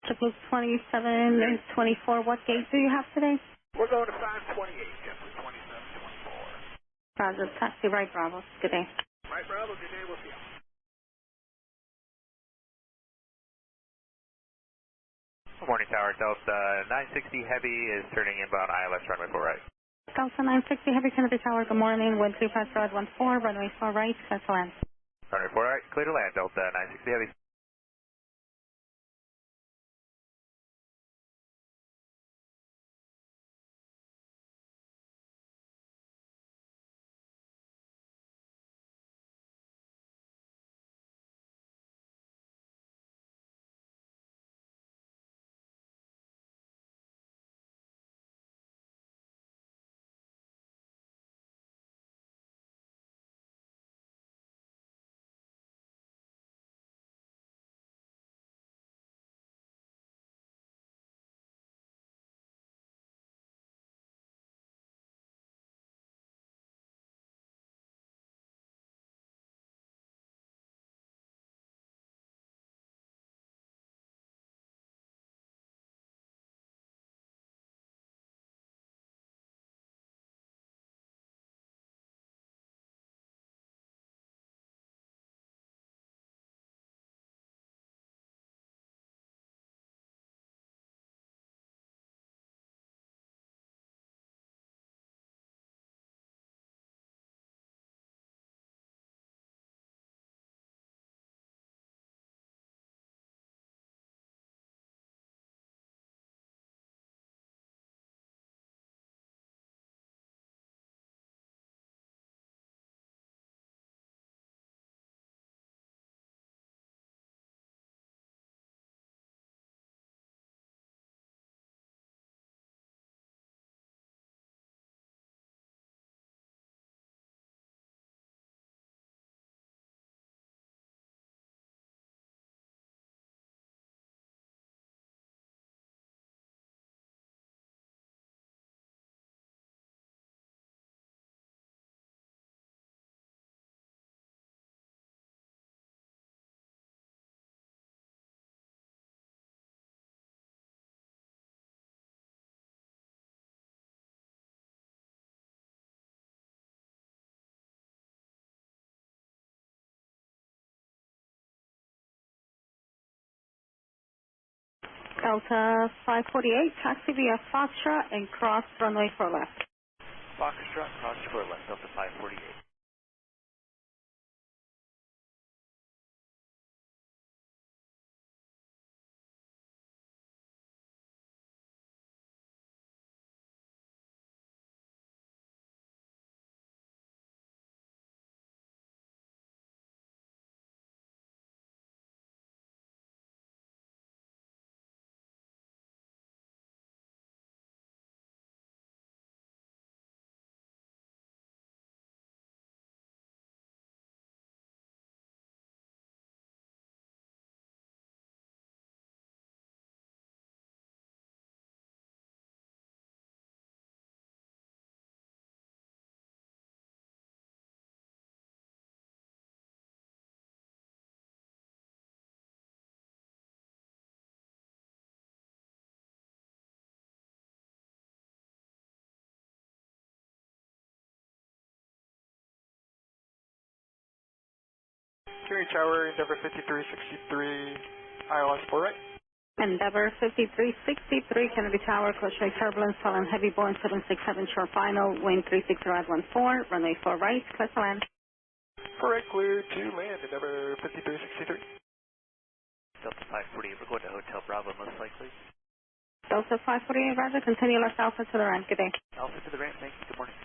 JetBlue 27 and 24, what gate do you have today? We're going to 528, JetBlue 2724. Roger, taxi right Bravo. Good day. Right, Bravo, good day, we'll see you. Good morning, Tower. Delta 960 Heavy is turning inbound ILS runway 4 right. Delta 960 Heavy, Kennedy Tower, good morning. Wind 35 Rod 14, runway 4 right, clear to land. Runway 4 right, clear to land, Delta 960 Heavy. Delta 548, taxi via Foxtrot and cross runway 4 left. Foxtrot, cross 4 left, Delta 548. Kennedy Tower, Endeavor 5363, ILS 4 right. Endeavor 5363, Kennedy Tower, close-wave turbulence, following heavy Boeing 767 short final, wind 36 Rod 14, runway 4 right, clear to land. 4 right, clear to land, Endeavor 5363. Delta 548, we're going to Hotel Bravo most likely. Delta 548, Roger, continue left Alpha to the ramp. Good day. Alpha to the ramp, thank you, good morning.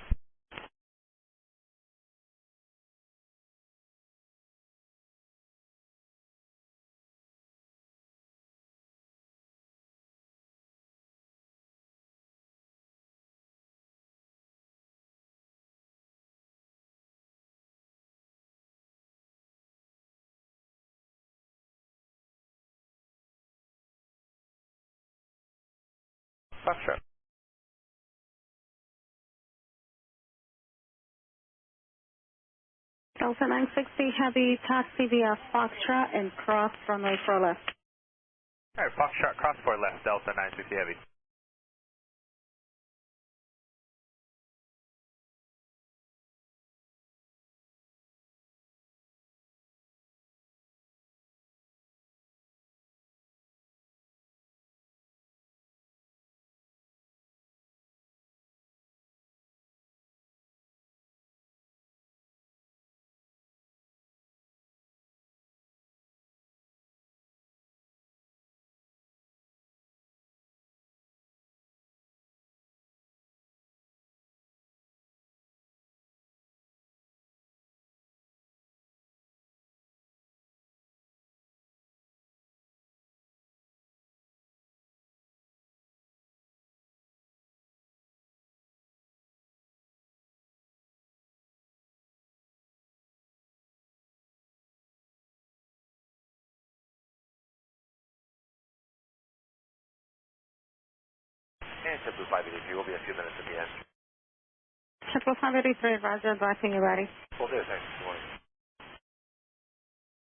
Foxtrot. Delta 960 Heavy, taxi via Foxtrot and cross runway 4 left. Alright, Foxtrot, cross 4 left, Delta 960 Heavy. And JetBlue 583 will be a few minutes at the end. JetBlue 583, Roger, advising you ready. Will do, thanks. Good morning.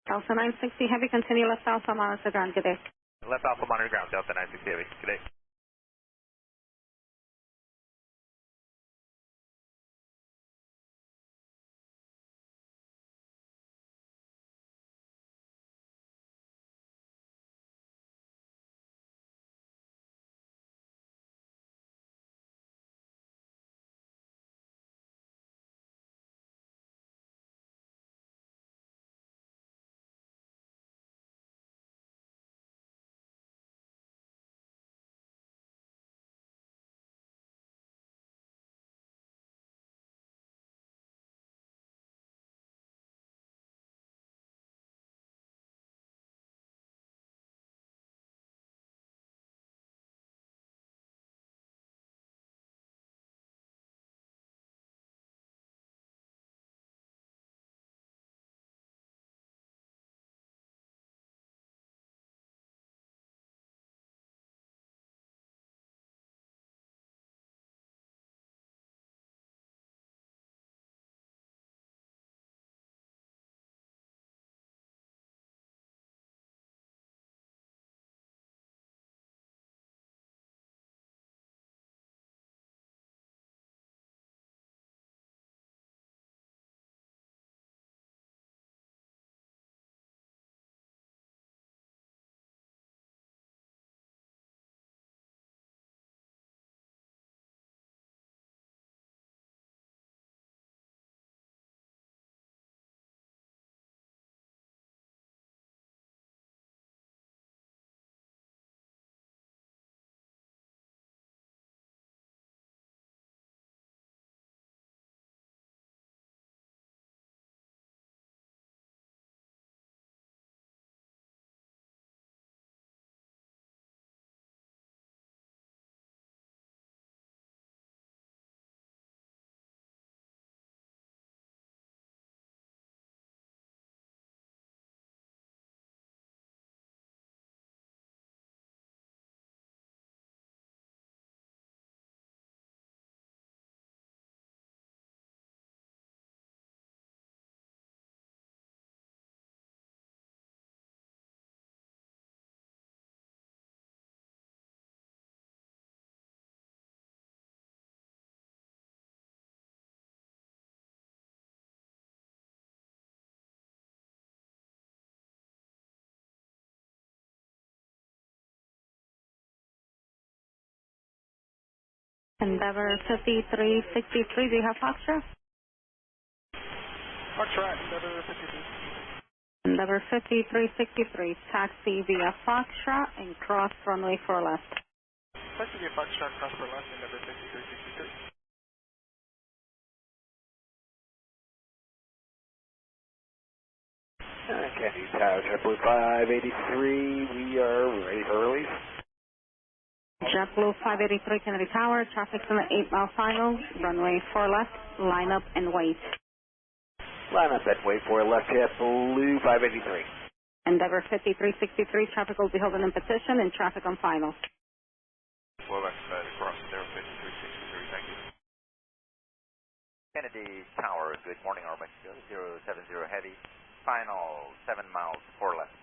Delta 960 Heavy, continue left Alpha, monitor ground, good day. Left Alpha monitor ground, Delta 960 Heavy. Good day. Endeavor 5363, do you have Foxtrot? Foxtrot, Endeavor 53. Endeavor 5363, taxi via Foxtrot and cross runway 4 left. Taxi via Foxtrot, cross for left, Endeavor 5363. Kennedy Tower, JetBlue 583, we are ready for release. JetBlue 583 Kennedy Tower, traffic's in the 8-mile final, runway 4 left, line up and wait. Line up and wait for left JetBlue 583. Endeavor 5363, traffic will be held in position and traffic on final. 4 left, cross Endeavor 5363, thank you. Kennedy Tower, good morning, Armix 070 Heavy, final 7 miles, 4 left.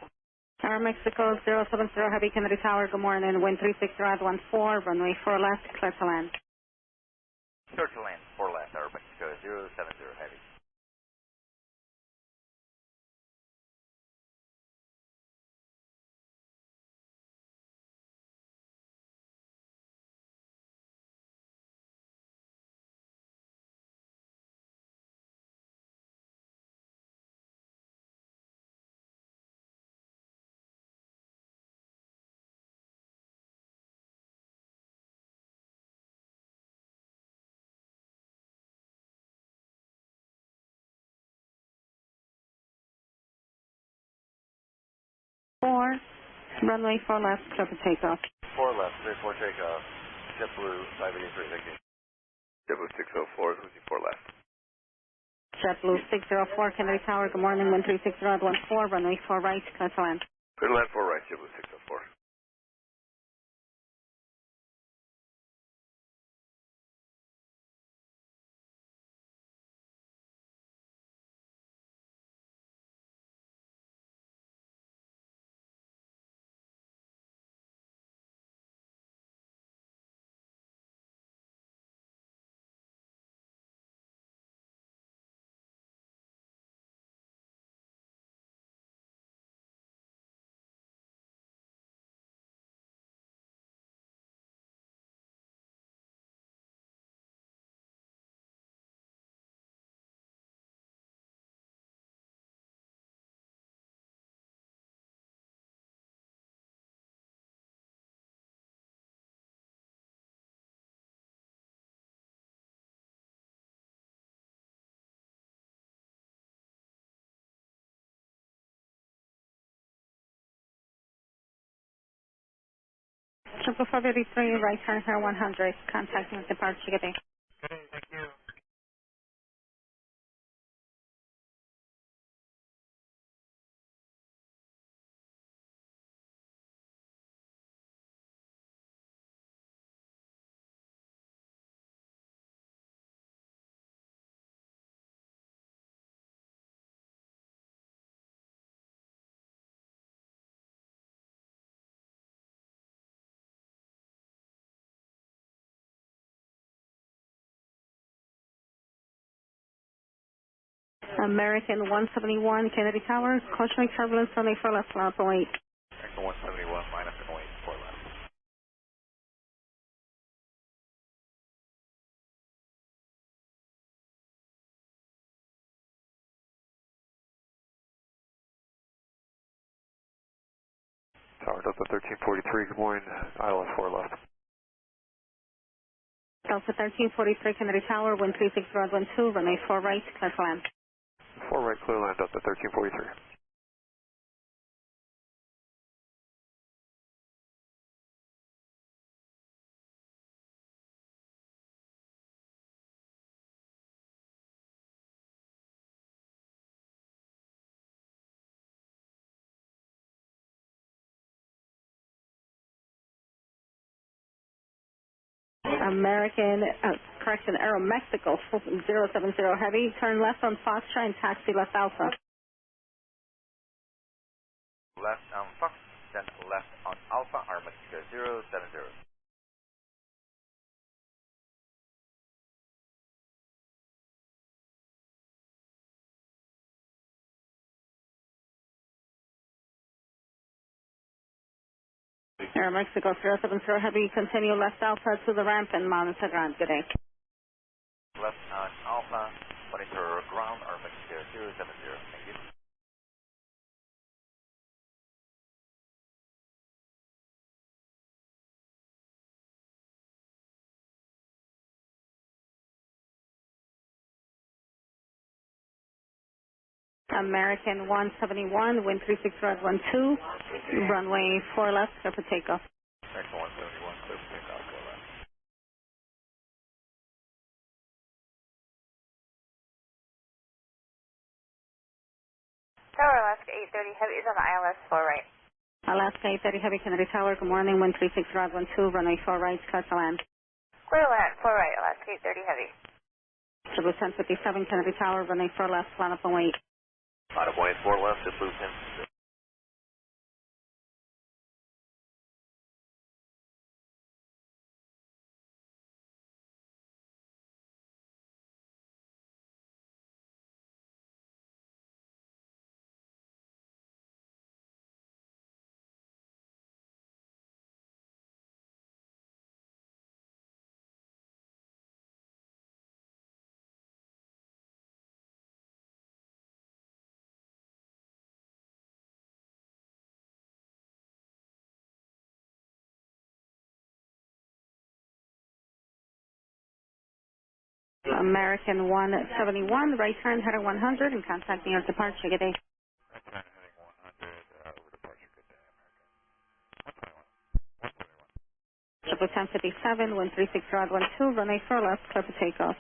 Mexico 070 Heavy Kennedy Tower, good morning, wind 360 at 14, runway 4 left, clear to land. Clear to land, 4 left, Mexico 070 Heavy. Four, runway 4 left, clear for takeoff. 4 left, 34 takeoff. JetBlue 583, thank you. JetBlue 604, who's 4 left? JetBlue 604 Kennedy Tower, good morning, wind 360 at 14, runway 4 right, clear to land. Clear to land, 4 right, JetBlue 604. Triple 483, right turn here 100, contacting with departure, good day. American 171 Kennedy Tower, cautionary turbulence, runway 4 left, line up and wait. American 171, line up and wait, 4 left. Tower Delta 1343, good morning, ILS 4 left. Delta 1343 Kennedy Tower, wind 360 at 12, runway 4 right, clear to land. 4 right, clear land, Delta 1343. American, Aeromexico 070 Heavy, turn left on Foxtrot and taxi left Alpha. Left on Fox, then left on Alpha, Mexico 070. Aeromexico 070 Heavy, continue left Alpha to the ramp and monitor ground, good day. Left on Alpha, monitor ground, Mexico 070, thank you. American 171, wind 360 at 12, runway 4 left, clear for takeoff. American 171, clear for takeoff, 4 left. Tower Alaska 830 Heavy is on the ILS 4 right. Alaska 830 Heavy Kennedy Tower, good morning, wind 360 at 12, runway 4 right, clear to land. Clear to land, 4 right, Alaska 830 Heavy. Triple 1057 Kennedy Tower, runway 4 left, line up and wait. Line up and wait, 4 left, JetBlue 10. American 171, right turn, heading 100, and contacting your departure. Good day. Right turn heading 100, over departure, good day, American. 1057, wind 36 rod 12, runway 4 left, clear for takeoff.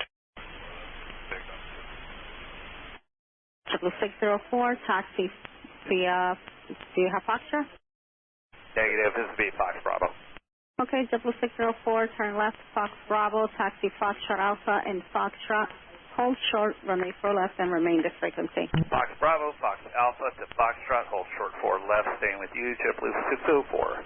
604, taxi via, do you have Foxtrot? Negative, this is B Fox Bravo. Okay, 604, turn left, Fox Bravo, taxi Foxtrot Alpha and Foxtrot, hold short, runway 4 left, and remain this frequency. Fox Bravo, Fox Alpha to Foxtrot, hold short 4 left, staying with you, JetBlue 604.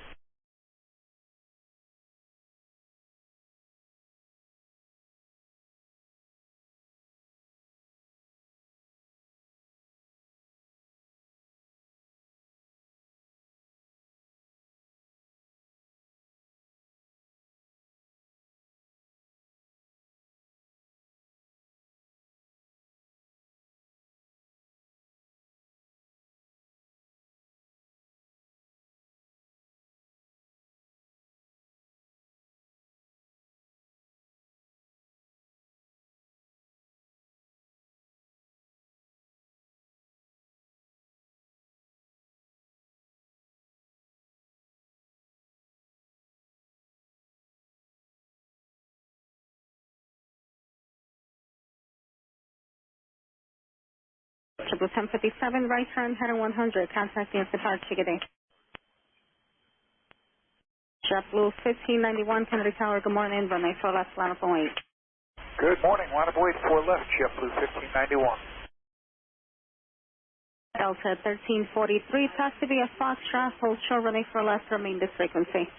JetBlue 1057, right turn, heading 100, contacting your departure. Good day. JetBlue 1591, Kennedy Tower, good morning, runway 4 left, line up and wait. Good morning, line up and wait 4 left, JetBlue 1591. Delta 1343, taxi via Foxtrot, hold short, runway 4 left, remain this frequency.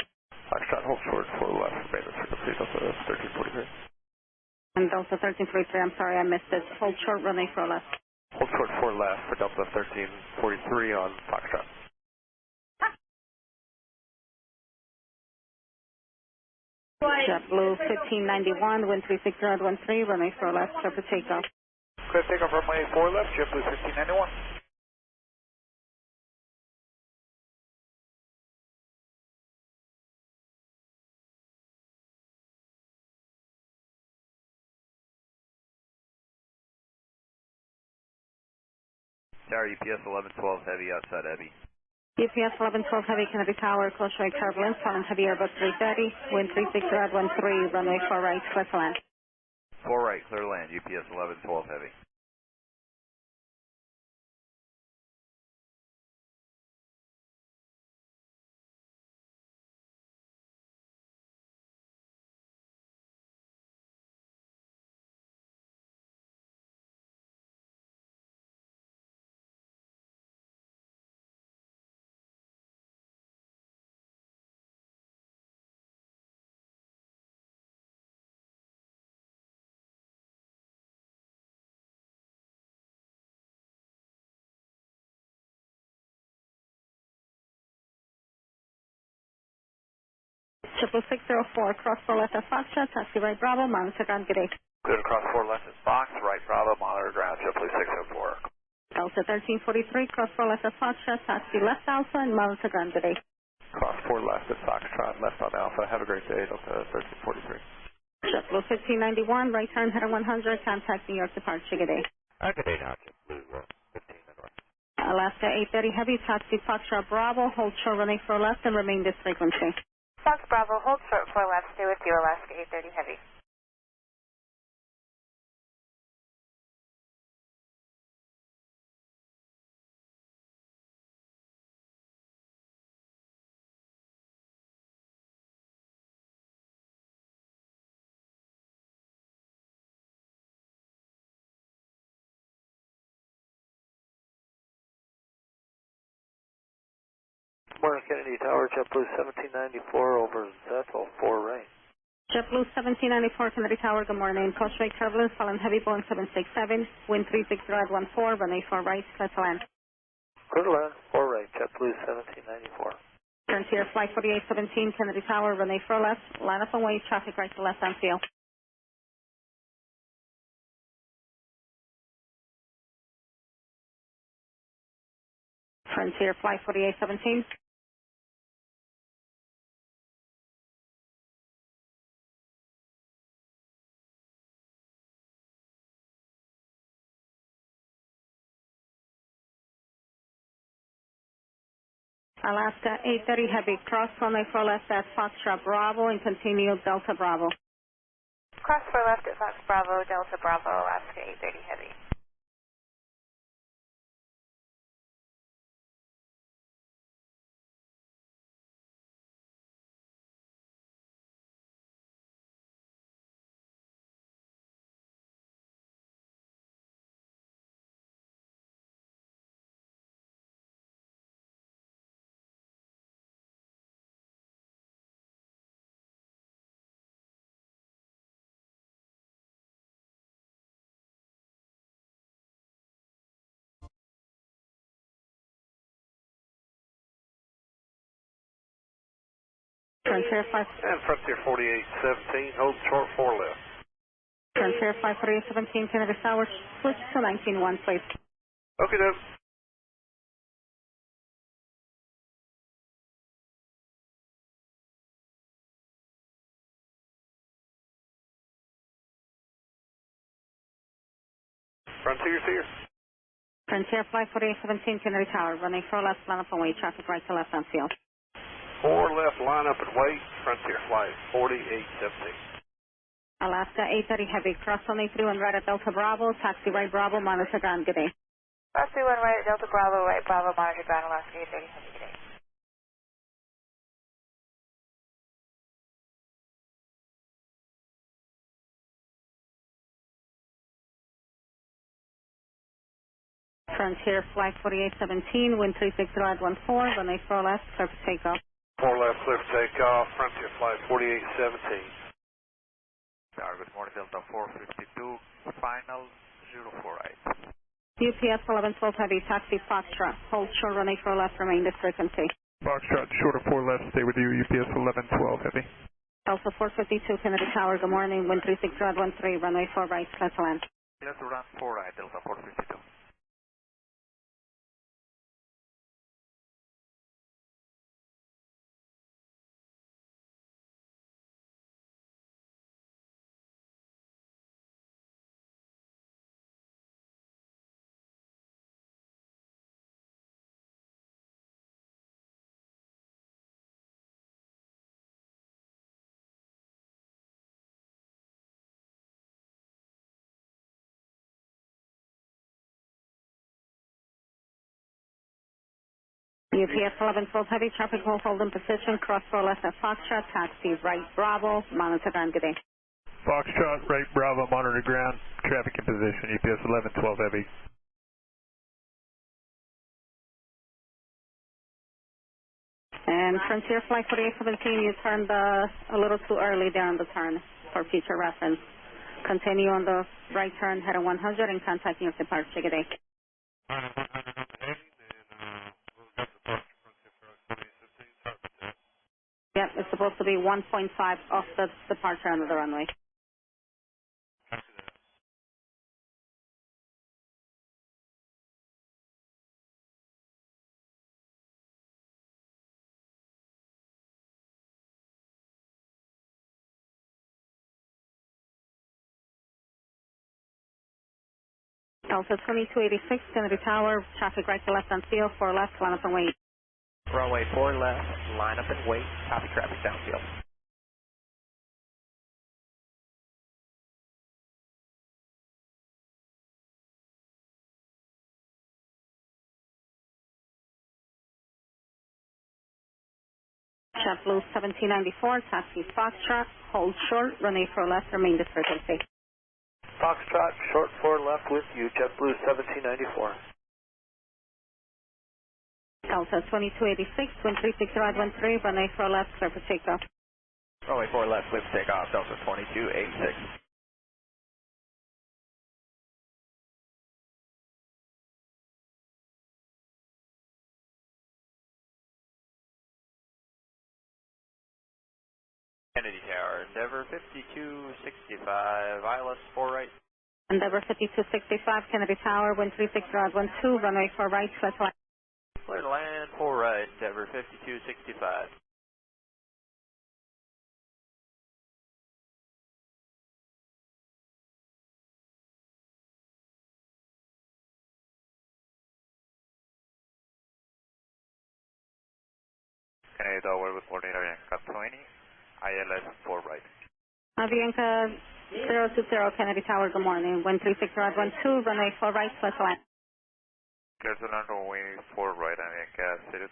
Foxtrot, hold short 4 left, remain this frequency, Delta 1343. And Delta 1343, I'm sorry, I missed it. Hold short, runway 4 left. Hold short 4 left for Delta 1343 on Foxtrot. JetBlue 1591, wind 36013, runway 4 left, clear for takeoff. Clear takeoff runway 4 left, JetBlue 1591. Tower UPS 1112 heavy outside heavy. UPS 1112 heavy, Kennedy Tower, close right turbulence, following heavy Airbus 330, wind 36013, runway 4 right, clear to land. 4 right, clear to land, UPS 1112 heavy. Triple 604, cross 4 left at Foxtrot, taxi right Bravo, monitor ground, good day. Clear to cross 4 left is Fox, right Bravo, monitor ground, JetBlue 604. Delta 1343, cross 4 left at Foxtrot, taxi left Alpha, and monitor ground, good day. Cross 4 left at Foxtrot, left on Alpha. Have a great day, Delta 1343. JetBlue 1591, right turn, heading 100, contacting New York departure, good day. Good day now, JetBlue 1591. Alaska 830 heavy, taxi Foxtrot Bravo, hold short, runway 4 left, and remain this frequency. Fox Bravo, hold short 4 left, stay with you, Alaska 830 Heavy. Morning, Kennedy Tower, JetBlue 1794 over Zethel, 4 right. JetBlue 1794, Kennedy Tower, good morning. Coast right turbulence, following heavy Boeing 767, wind 36014, runway 4 right, clear to land. Clear to land, 4 right, JetBlue 1794. Frontier Flight 4817, Kennedy Tower, runway 4 left, line up and wait, traffic right to left on field. Frontier Flight 4817. Alaska 830 Heavy, cross runway 4 left at Foxtrot Bravo and continue Delta Bravo. Cross 4 left at Fox Bravo, Delta Bravo, Alaska 830 Heavy. Frontier 5, And Frontier 4817, hold short 4 left. Frontier 54817, Kennedy Tower, switch to 191, please. Okay, doke. Frontier here. Frontier 54817, Kennedy Tower, runway 4 left, line up and wait, traffic right to left on field. 4 left, line up and wait. Frontier flight 4817. Alaska 830 Heavy, cross runway 31 right at Delta Bravo, taxi right Bravo, monitor ground, good day. Cross 31 right at Delta Bravo, right Bravo, monitor ground, Alaska 830 Heavy, good day. Frontier Flight 4817, wind 360 at 14, runway 4 left, clear for takeoff. 4 left, clear for takeoff. Frontier flight 4817. Tower, good morning, Delta 452, final 04 right. UPS 1112 Heavy, taxi Foxtrot, hold short runway 4 left, remain this frequency. Foxtrot, short of 4 left, stay with you. UPS 1112 heavy. Delta 452, Kennedy Tower, good morning, wind 360 at 13, runway 4 right, clear to land. Let's run 4 right, Delta 452. UPS 1112 Heavy, traffic will hold in position, cross 4 left at Foxtrot, taxi right Bravo, monitor ground, good day. Foxtrot, right Bravo, monitor ground, traffic in position. UPS 1112 heavy. And Frontier Flight 4817, you turned a little too early there on the turn for future reference. Continue on the right turn, head on 100 and contact your departure, good day. Yep, it's supposed to be 1.5 off the departure under the runway. Delta 2286, Kennedy Tower, traffic right to left on field, 4 left, line up and wait. Runway 4 left, line up and wait, copy traffic downfield. JetBlue 1794, taxi Foxtrot, hold short, runway 4 left, remain this frequency. Foxtrot, short 4 left with you. JetBlue 1794. Delta 2286, wind 360 right 13, runway 4 left, clear for takeoff. Runway 4 left, clear for takeoff, Delta 2286. Kennedy Tower, Endeavor 5265, ILS 4 right. Endeavor 5265, Kennedy Tower, wind 360 right 12, runway 4 right, clear to land. Clear to land, 4 right, Endeavor 5265. runway Delaware with coordinator Aircraft-20, ILS 4 right. Avianca 020 Kennedy Tower, good morning. Wind 360.12, runway 4 right, clear to land. Clear to land runway 4 right, Avianca 020.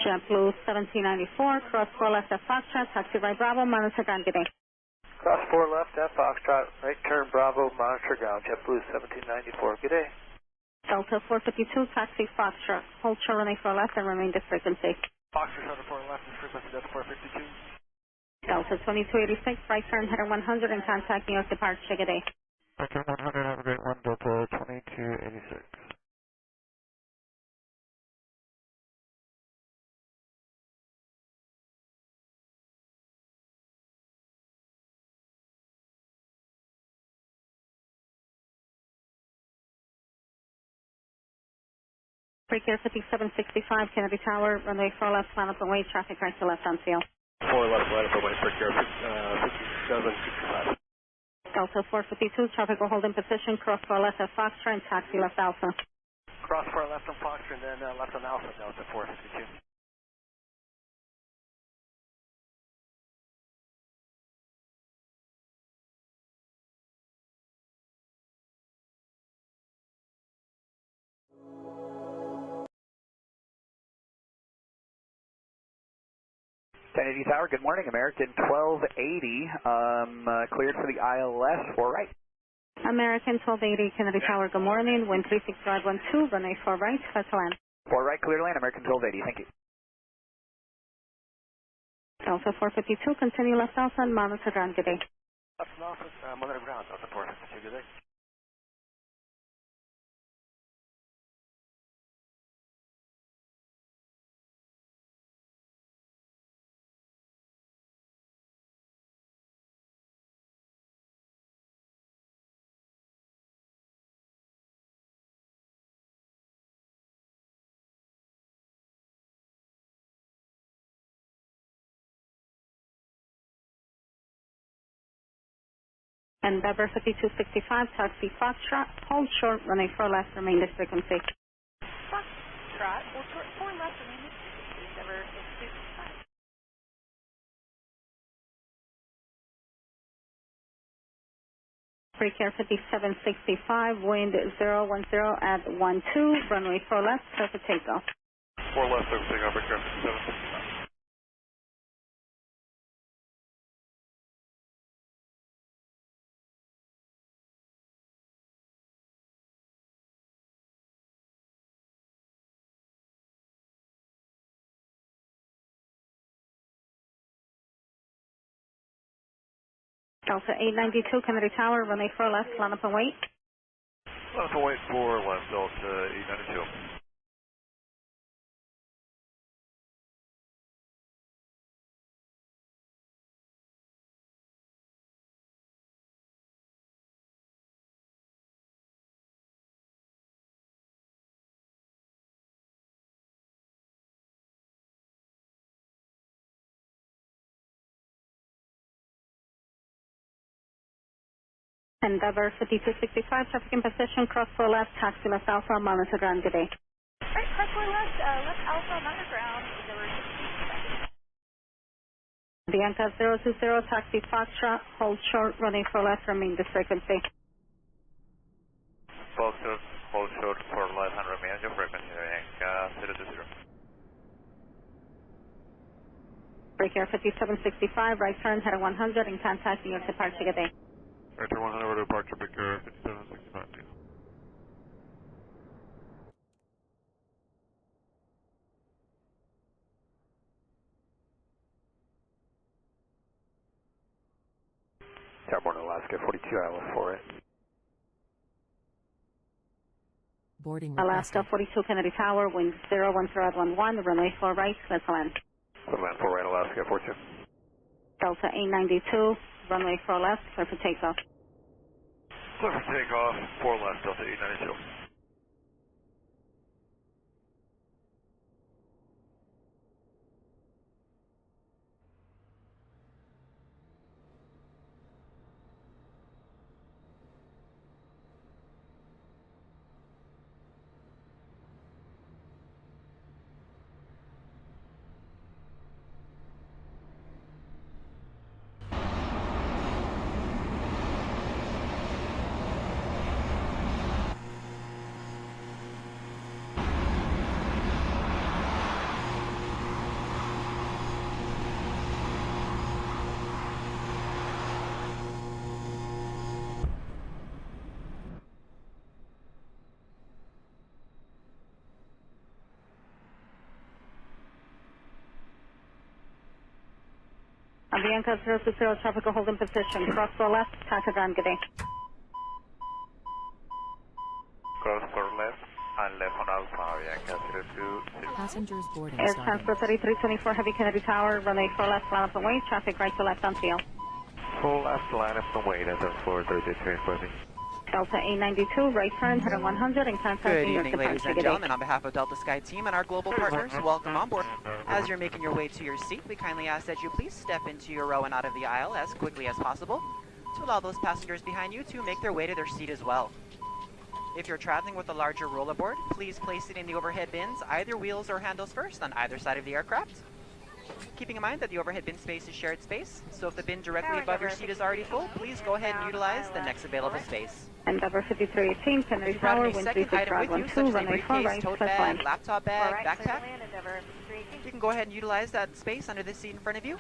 JetBlue 1794, cross 4 left at Foxtrot, taxi right Bravo, monitor ground, good day. Cross 4 left at Foxtrot, right turn Bravo, monitor ground, JetBlue 1794. Good day. Delta 452, taxi Foxtrot, hold short runway 4 left and remain this frequency. Foxtrot Delta 4 left and frequency Delta 452. Delta 2286, right turn header 100 and contact New York departure, good day. Right turn 100, have a great one, Delta 2286. Precare 5765, Kennedy Tower, runway 4 left, line up and wait, traffic right to left on field. 4 left, line up and wait, Precare 5765. Delta 452, traffic will hold in position, cross 4 left at Foxtrot and taxi left Alpha. Cross 4 left on Foxtrot and then left on Alpha Delta 452. Kennedy Tower, good morning. American 1280, cleared for the ILS, 4 right. American 1280, Kennedy Tower, good morning. Wind 36512, runway 4 right, clear to land. 4 right, clear to land. American 1280, thank you. Delta 452, continue left Alpha and monitor ground, good day. Left and Alpha, monitor ground Delta 452, good day. Endeavor 5265, taxi Foxtrot, hold short, runway 4 left, remain this frequency. Foxtrot, hold short 4 left, remain this frequency, Endeavor 5265. Precare 5765, wind 010 at 12, runway 4 left, clear for takeoff. 4 left, clear for takeoff, Precare 5765. Delta 892, Kennedy Tower, runway 4 left, line up and wait. Line up and wait, 4 left, Delta 892. Endeavor 5265, traffic in position, cross 4 left, taxi left Alpha, monitor ground, good day. Right, cross 4 left, left Alpha, monitor ground, Endeavor 5265. Bianca 020, taxi Foxtrot, hold short, running 4 left, remain this frequency. Foxtrot, hold short 4 left and remain your frequency, Avianca 020. Precare 5765, right turn, header 100, and contact New York departure, good day. Right turn 100 over to departure, Precare 5765. Airborne Alaska 42, ILS 4 right. Boarding Alaska 42, Kennedy Tower, wind 010 at 11, runway 4 right, clear to land. Clear to land 4 right, Alaska 42. Delta 892, runway 4 left, clear for takeoff. Clear for takeoff, 4 left, Delta 892. Avianca 020, traffic holding position. Cross for left, taxi ground, good day. Cross for left and left on Alpha, Avianca 020. Passengers boarding Air starting. Transport 3324 Heavy Kennedy Tower, runway 4 left, line up and wait, traffic right to left on field. Full left line up and wait, that's 433 Delta A92, right turn, heading 100, and Good contacting your evening, ladies departure. and Good day. gentlemen. On behalf of Delta Sky Team and our global partners, welcome on board. As you're making your way to your seat, we kindly ask that you please step into your row and out of the aisle as quickly as possible to allow those passengers behind you to make their way to their seat as well. If you're traveling with a larger rollerboard, please place it in the overhead bins, either wheels or handles first, on either side of the aircraft. Keeping in mind that the overhead bin space is shared space, so if the bin directly above your seat is already full, please go ahead and utilize the next available space. Endeavor 5318, Kennedy Tower, wind 36 right 12, runway 4 right, tote cliff bag, line. laptop bag, backpack. You can go ahead and utilize that space under the seat in front of you,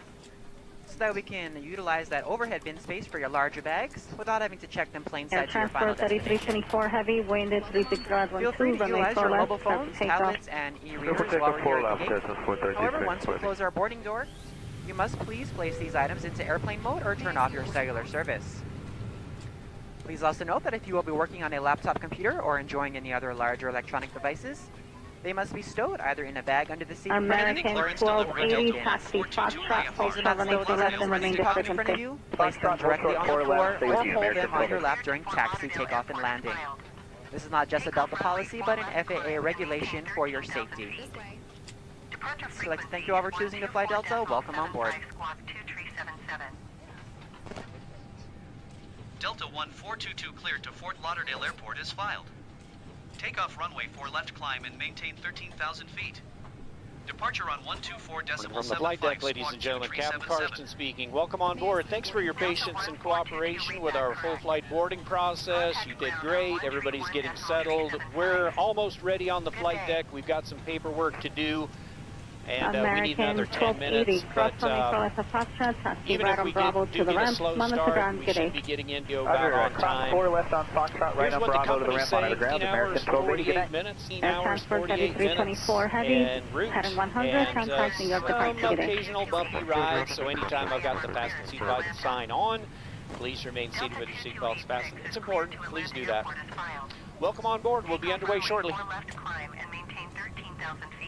so that we can utilize that overhead bin space for your larger bags without having to check them plain Air side to your final Transport destination. 3324 Heavy, wind 36 right Feel free 12, to runway utilize 4 your left, mobile start phones, to take off. tablets, and e-readers while we're here at the gate. However, once we close our boarding door, you must please place these items into airplane mode or turn off your cellular service. Please also note that if you will be working on a laptop computer or enjoying any other larger electronic devices, they must be stowed either in a bag under the seat American 1280, taxi, Foxtrot, hold 782 left and remain in front of discrepancy. you, place them directly on the floor or hold them on your lap during taxi, takeoff, and landing. This is not just a Delta policy, but an FAA regulation for your safety. So I'd like to thank you all for choosing to fly Delta. Welcome on board. Delta 1422 cleared to Fort Lauderdale Airport is filed. Takeoff runway 4 left climb and maintain 13,000 feet. Departure on 124.75 From the flight deck, ladies and gentlemen, Captain Carson speaking. Welcome on board. Thanks for your patience and cooperation with our full flight boarding process. You did great. Everybody's getting settled. We're almost ready on the flight deck. We've got some paperwork to do. And we need another 10 minutes, but even if we do get a slow start, we should be getting into about on time. 4 left on Foxtrot, right on Bravo to the ramp on the ground, American 1280, minutes, 18 Air hours, Transport 48 minutes, 3324 Heavy, and route, heading 100, contacting your some departure. occasional bumpy rides, so anytime I've got the fasten seatbelt sign on, please remain seated with your seatbelts fastened. It's important, please do that. Welcome on board, we'll be underway shortly.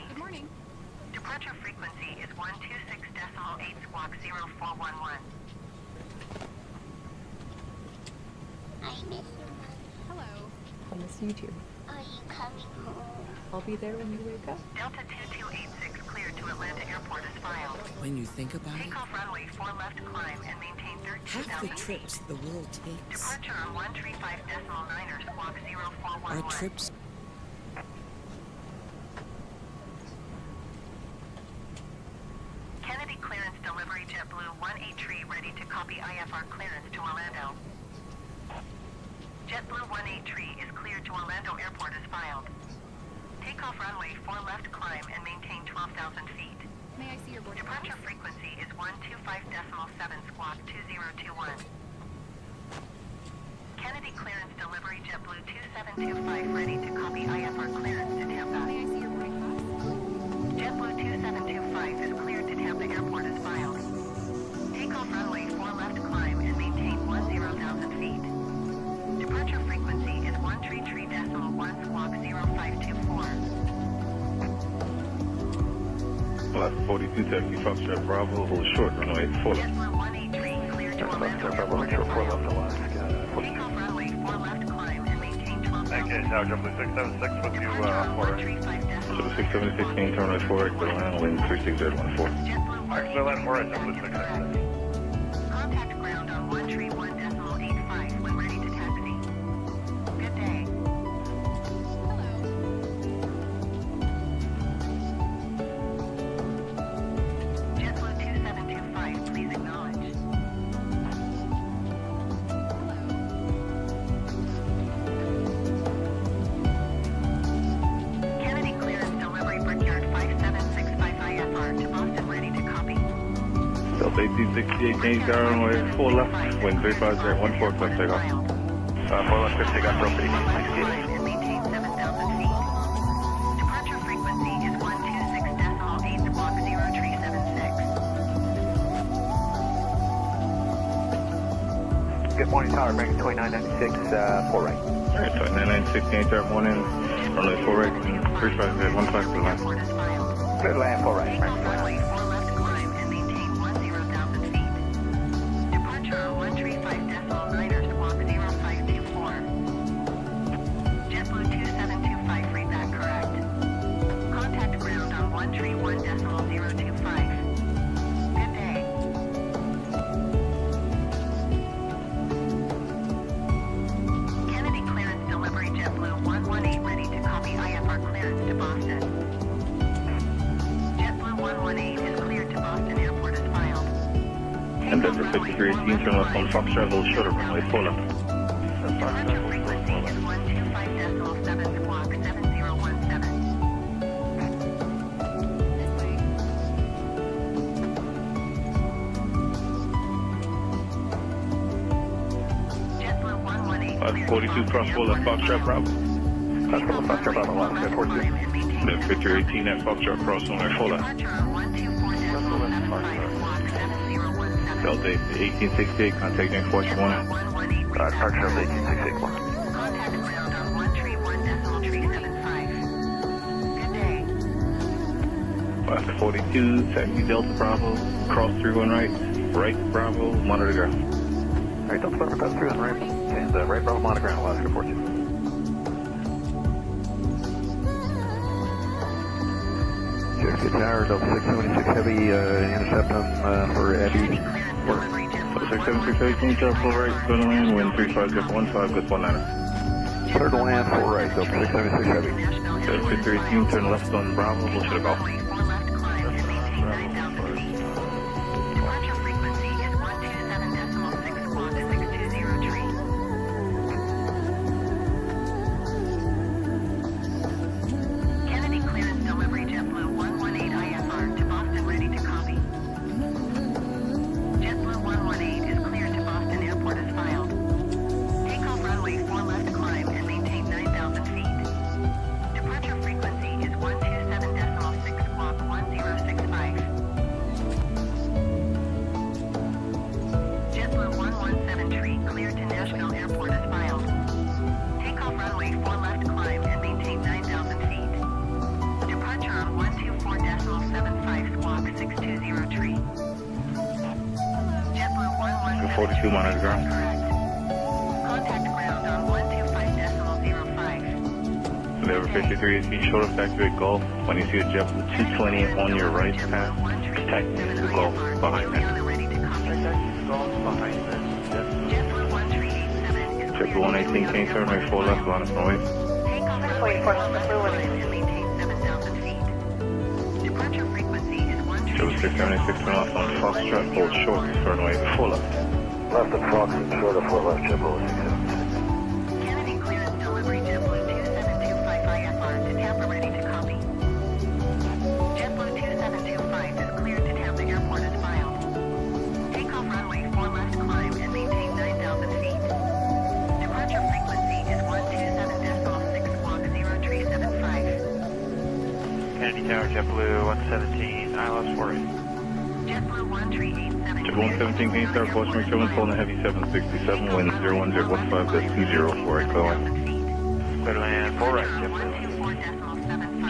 Good morning. Departure frequency is 126.8 squawk 0411. I miss you, Mom. Hello. I'll miss you too. Are you coming home? I'll be there when you wake up. Delta 2286 cleared to Atlanta Airport is filed. When you think about it, Takeoff runway 4 left climb and maintain 13,000 half the feet. trips the world takes Departure on 135.9 squawk 0411. are trips. Kennedy clearance delivery JetBlue 183 ready to copy IFR clearance to Orlando. JetBlue 183 is cleared to Orlando Airport as filed. Takeoff runway 4 left climb and maintain 12,000 feet. May I see your boarding Departure frequency is 125.7 squawk 2021. Kennedy clearance delivery JetBlue 2725 ready to copy IFR clearance to Tampa. May I see your boarding pass? JetBlue 2725 is cleared to Tampa Airport as filed. Takeoff runway 4 left climb and maintain 10,000 feet. Departure frequency is 133.1 squawk 0524. Flight 4270 Foxtrot Bravo, hold short runway 4 left. JetBlue 183 cleared to Orlando Airport as filed. Takeoff runway 4 left climb and maintain 12,000 feet. Okay, now JetBlue 676 with you, JetBlue 6716, terminal 4, exit land, wind 36014. Exit land 4 at JetBlue 676. Contact ground on 131.85 when ready to taxi. Good day. JetBlue 2725, please acknowledge. Kennedy clearance delivery Brickyard 5765 IFR to Boston ready to copy. Delta 1868, change down runway 4 left, wind 35014, clear takeoff. 4 left, clear takeoff, Delta 1868. And maintain 7,000 feet. Departure frequency is 126.8 squawk 0376. Good morning, Tower, American 2996, 4 right. Alright, 2996, can you start morning, runway 4 right, and 35 at 15 to the line. Clear to land, 4 right, American 2996. Endeavour 5318, turn left on Foxtrot, hold shorter runway 4 left. That's 42 cross 4 left Foxtrot Bravo. That's from the Foxtrot Bravo, line, 42. Endeavour 5318 at Foxtrot cross runway 4 left. Delta 1868, contact Force 1. Departure of 18681. Contact ground on 131.375. Good day. Left 42, taxi Delta Bravo, cross 31 right Bravo, monitor ground. Alright, Delta Bravo, pass through and right Bravo, monitor ground, Alaska 42. JFK Tower, Delta 676 Heavy, intercept on for Abby. 676 Heavy, can you start 4 right, clear to land, wind 35.15, good 19er. Clear to land, 4 right, Delta 676 Heavy. Delta 5318, turn left on Bravo, we'll shoot a golf. JetBlue 42 monitor ground. Contact ground on 125.05. Endeavour 5318, short of activate Gulf. When you see a JetBlue 220 on your right path, taxi to Gulf behind that. JetBlue 118, can you turn right 4 left, line of noise. JetBlue 676, turn left on Foxtrot, hold short, runway 4 left. Left of Fox and short of 4 left, JetBlue 676. Kennedy clearance delivery JetBlue 2725 IFR to Tampa ready to copy. JetBlue 2725 is cleared to Tampa Airport as filed. Takeoff runway 4 left climb and maintain 9,000 feet. Departure frequency is 127.6 squawk 0375. Kennedy Tower, JetBlue 117, ILS 48. JetBlue 1387. JetBlue 117, can you start course make sure on the heavy 767, wind 01015, that's 204, right, clear line. Clear to land, 4 right, JetBlue.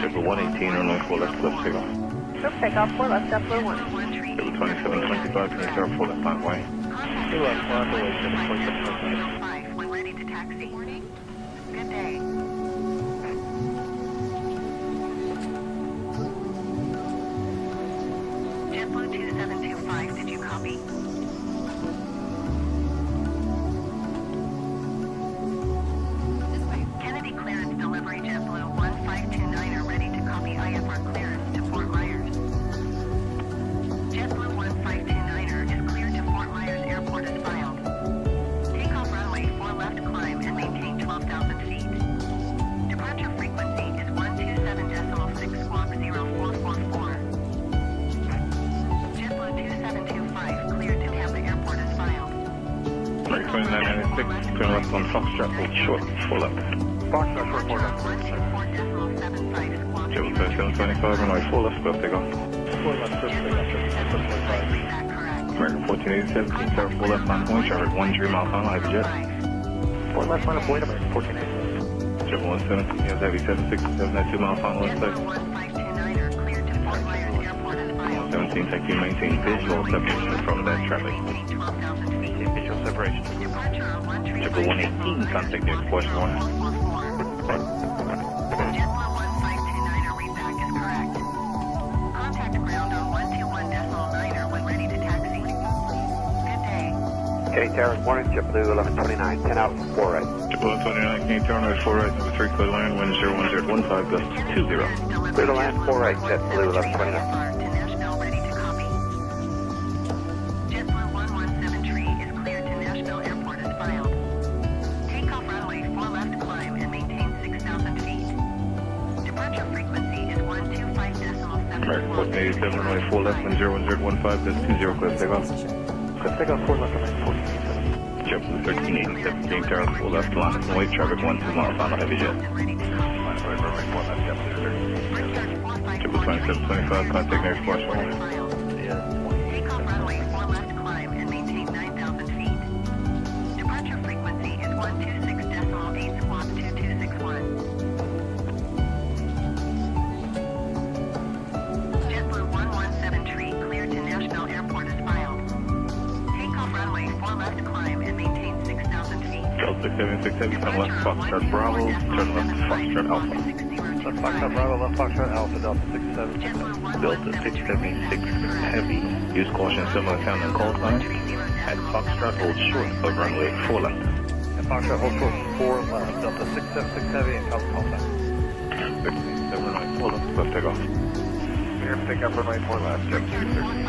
JetBlue 118, runway 4 left, take off. Take off 4 left, JetBlue 1. JetBlue 2725, can you start 4 left, line way. 2 left, climb away, 7.7. When ready to taxi. Good day. JetBlue 2725, did you copy? Kennedy clearance delivery JetBlue 1529 are ready to copy IFR clearance to Fort Myers. JetBlue 1529 is cleared to Fort Myers Airport as filed. Takeoff runway 4 left climb and maintain 12,000 feet. Departure frequency is 127.6 squawk 0444. JetBlue 2725 cleared to Tampa Airport as filed. Right, 2996, turn left on Foxtrot, hold short, 4 left. Foxtrot short 4 left. JetBlue 725, runway 4 left, go take off. 4 left, 7.5. American 1487, King Tower 4 left line point, traffic 13 mile final, heavy jet. 4 left line point, American 1487. Triple 117, yes, heavy 767 at 2 mile final, left side. 17, thank you, maintain visual separation from that traffic. Maintain visual separation. Triple 118, contact near Porsche 1. Kenny Tower, morning, JetBlue 1129, 10 out, 4 right. JetBlue 1129, Kenny Tower, noise 4 right, number 3, clear to land, wind 01015, gust 20. Clear to land, 4 right, JetBlue 1129. American 1487, runway 4 left, wind 01015, gust 20, clear to take off. Let's take off 4 left, American 1487. JetBlue 1387, King Tower 4 left, line and wait, traffic 12 mile final, heavy jet. Line right, runway 4 left, JetBlue 1387. JetBlue 2725, contact near Porsche 1. Takeoff runway 4 left, climb and maintain 9,000 feet. Departure frequency is 126.8 squawk 2261. JetBlue 117 cleared to Nashville Airport as filed. Takeoff runway 4 left, climb and maintain 6,000 feet. Delta 6767, turn left, Foxtrot Bravo, turn left, Foxtrot Alpha. Left Foxtrot Bravo, left Foxtrot Alpha, Delta 67. Delta 676 Heavy, use caution similar sound and call sign. At Foxtrot, hold short of runway 4 left. And Foxtrot hold short 4 left, Delta 676 Heavy and call sign. 667 runway 4 left, left takeoff. Clear for takeoff runway 4 left, JetBlue 13.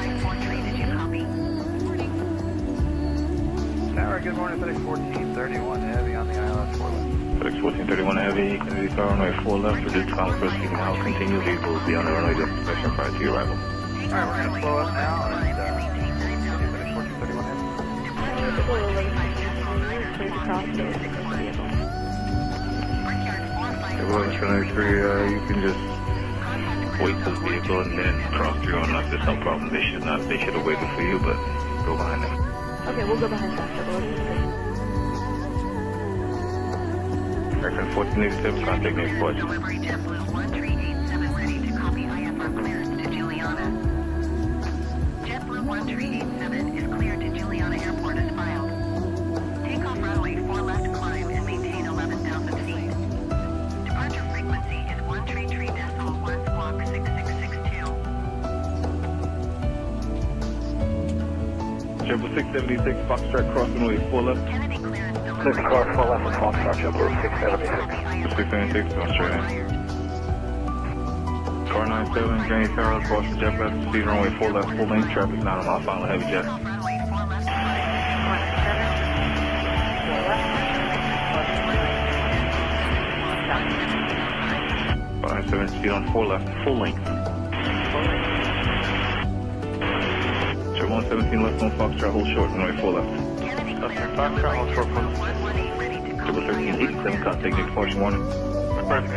Tower, good morning, FedEx 1431 Heavy on the ILS 4 left. FedEx 1431 Heavy, Kennedy Tower runway 4 left, reduce final proceeding now, continue, vehicle will be on the runway destination prior to your arrival. Alright, we're going to slow up now and FedEx 1431 Heavy. Well, 73, you can just wait for the vehicle and then cross through on us. There's no problem. They should have waited for you, but go behind them. Okay, we'll go behind that. Aircraft 1487, contact next flight. Delivery JetBlue 1387 ready to copy IFR clearance to Juliana. JetBlue 1387 is cleared to Juliana Airport as filed. Takeoff runway 4 left, climb and maintain 11,000 feet. Departure frequency is 133.1 squawk 6662. JetBlue 676, Foxtrot crossing way 4 left. Kennedy clearance delivery. 6 car 4 left with Foxtrot, JetBlue 676. 676, go straight in. Car 97, Kennedy Tower, cross the jet left, speed runway 4 left, full length, traffic 9 mile final, heavy jet. Runway 4 left, 597, speed on 4 left, full length. Jet 117 left on Foxtrot, hold short, runway 4 left. Foxtrot, hold short 4 left. Triple 1387, contact next Porsche 1. American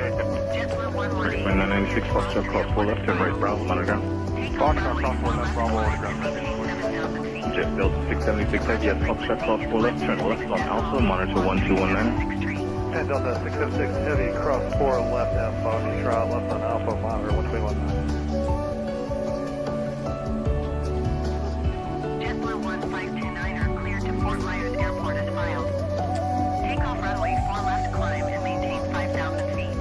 996, Foxtrot, cross 4 left, turn right, Bravo, monitor ground. Foxtrot, cross 4 left, Bravo, monitor ground. Jet Delta 676 Heavy, yes, Foxtrot, cross 4 left, turn left on Alpha, monitor 1219. 10 Delta 676 Heavy, cross 4 left at Foxtrot, left on Alpha, monitor 1219. JetBlue 1529er cleared to Fort Myers Airport as filed. Takeoff runway 4 left, climb and maintain 5,000 feet.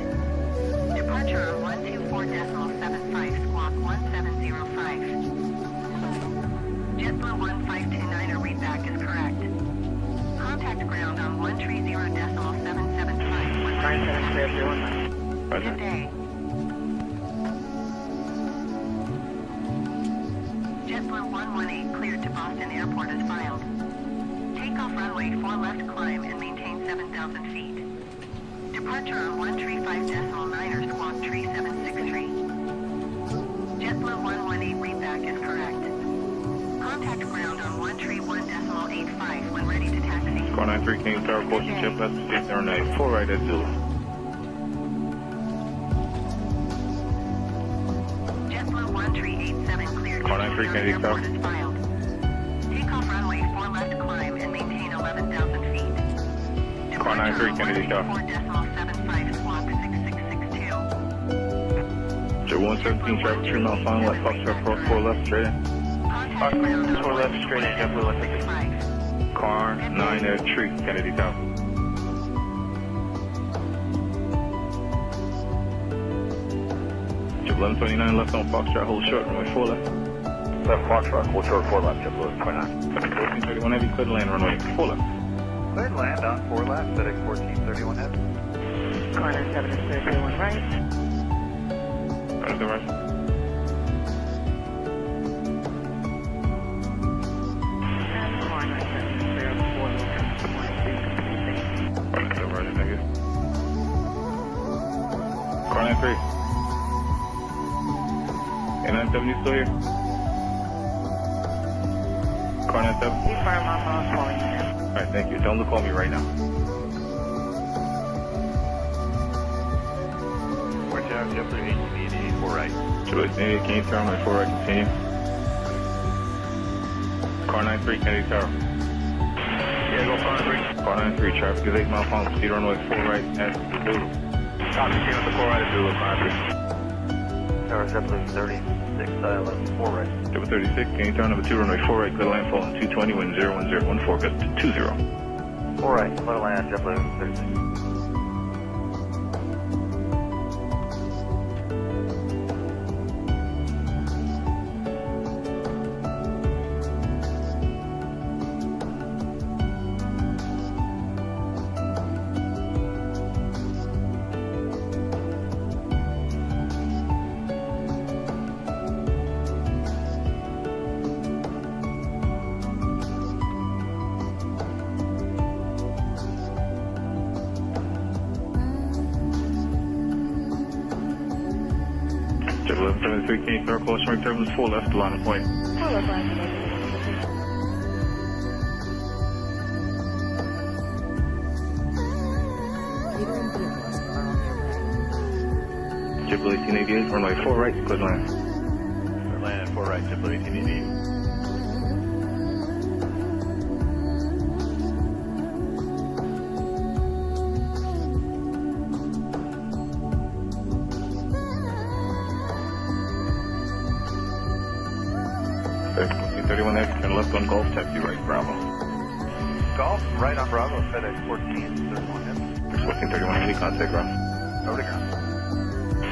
Departure on 124.75 squawk 1705. JetBlue 1529er readback is correct. Contact ground on 130.775. Roger. Good day. JetBlue 118 cleared to Boston Airport as filed. Takeoff runway 4 left, climb and maintain 7,000 feet. Departure on 135.9 squawk 3763. JetBlue 118 readback is correct. Contact ground on 131.85 when ready to taxi. Car 93, King Tower, caution jet left, speed 09, 4 right at Zulu. JetBlue 1387 cleared to Car 93, Kennedy Tower. Airport as filed. Car 93, Kennedy Tower. 4.75 squawk 6662. Jet 117, traffic 3 miles final left, Foxtrot cross 4 left, straight in. Fox 4 left, straight in, JetBlue 165. Car 9 at tree, Kennedy Tower. Jet 1129 left on Foxtrot, hold short, runway 4 left. Left Foxtrot, hold short 4 left, JetBlue 29. 1431 heavy, clear to land, runway 4 left. Cleared land on 4 left, FedEx 1431 heavy. Corner 7 is clear to 1 right. Right to the right. And corner 7 is clear 4 left. Right to the right, thank you. Car 93. A970 still here? Car 97? Confirm, I'm calling you now. Alright, thank you. Tell them to call me right now. Watch out, JetBlue 1888, 4 right. JetBlue 1888, Kennedy Tower, runway 4 right, continue. Car 93, Kennedy Tower. Yeah, go car 93. Car 93, traffic is 8 mile final speed, runway 4 right at Zulu. Copy, team with the 4 right at Zulu, car 93. Tower JetBlue 36, 4 right. JetBlue 36, Kennedy Tower, number 2, runway 4 right, clear landfall on 220, wind 01014, gust to 20. 4 right, clear to land, JetBlue 36. JetBlue 73, Kennedy Tower, close right turbulence 4 left, line of point. 4 left, line of point. Catering vehicles are on their way. JetBlue 1888, runway 4 right, clear land. Clear land at 4 right, JetBlue 1888. FedEx 1431 heavy, turn left on Golf, taxi right, Bravo. Golf, right on Bravo, FedEx 1431 heavy. 1431 heavy, contact ground. Over to ground.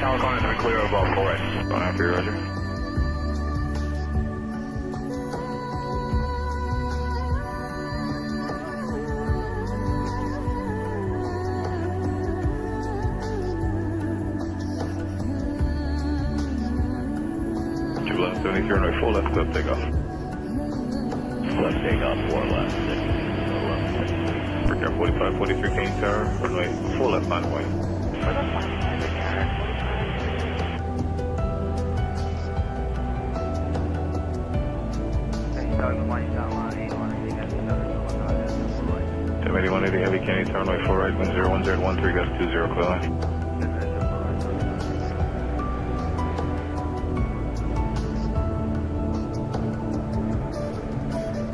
Tower corner 3 clear of all 4 right. Going after you, Roger. JetBlue 73, runway 4 left, left takeoff. Left takeoff, 4 left. Breakout 45, 43, Kennedy Tower, runway 4 left, line of point. Jet 8180 heavy, Kennedy Tower, runway 4 right, wind 01013, gust 20, clear line.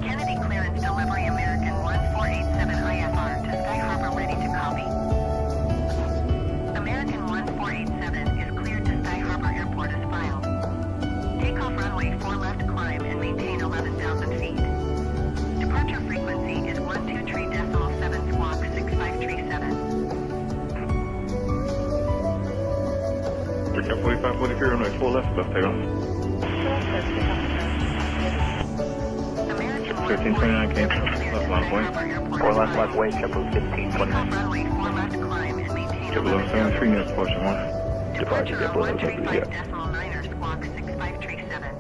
Kennedy clearance delivery American 1487 IFR to Sky Harbor ready to copy. American 1487 is cleared to Sky Harbor Airport as filed. Takeoff runway 4 left climb and maintain 11,000 feet. Departure frequency is 123.7 squawk 6537. Breakout 45, 43, runway 4 left, left takeoff. 1329, Kennedy Tower, left line of point. 4 left, left wait, JetBlue 1529. Runway 4 left climb and maintain JetBlue 73, near departure 1. Departure JetBlue 135. 135.9 squawk 6537.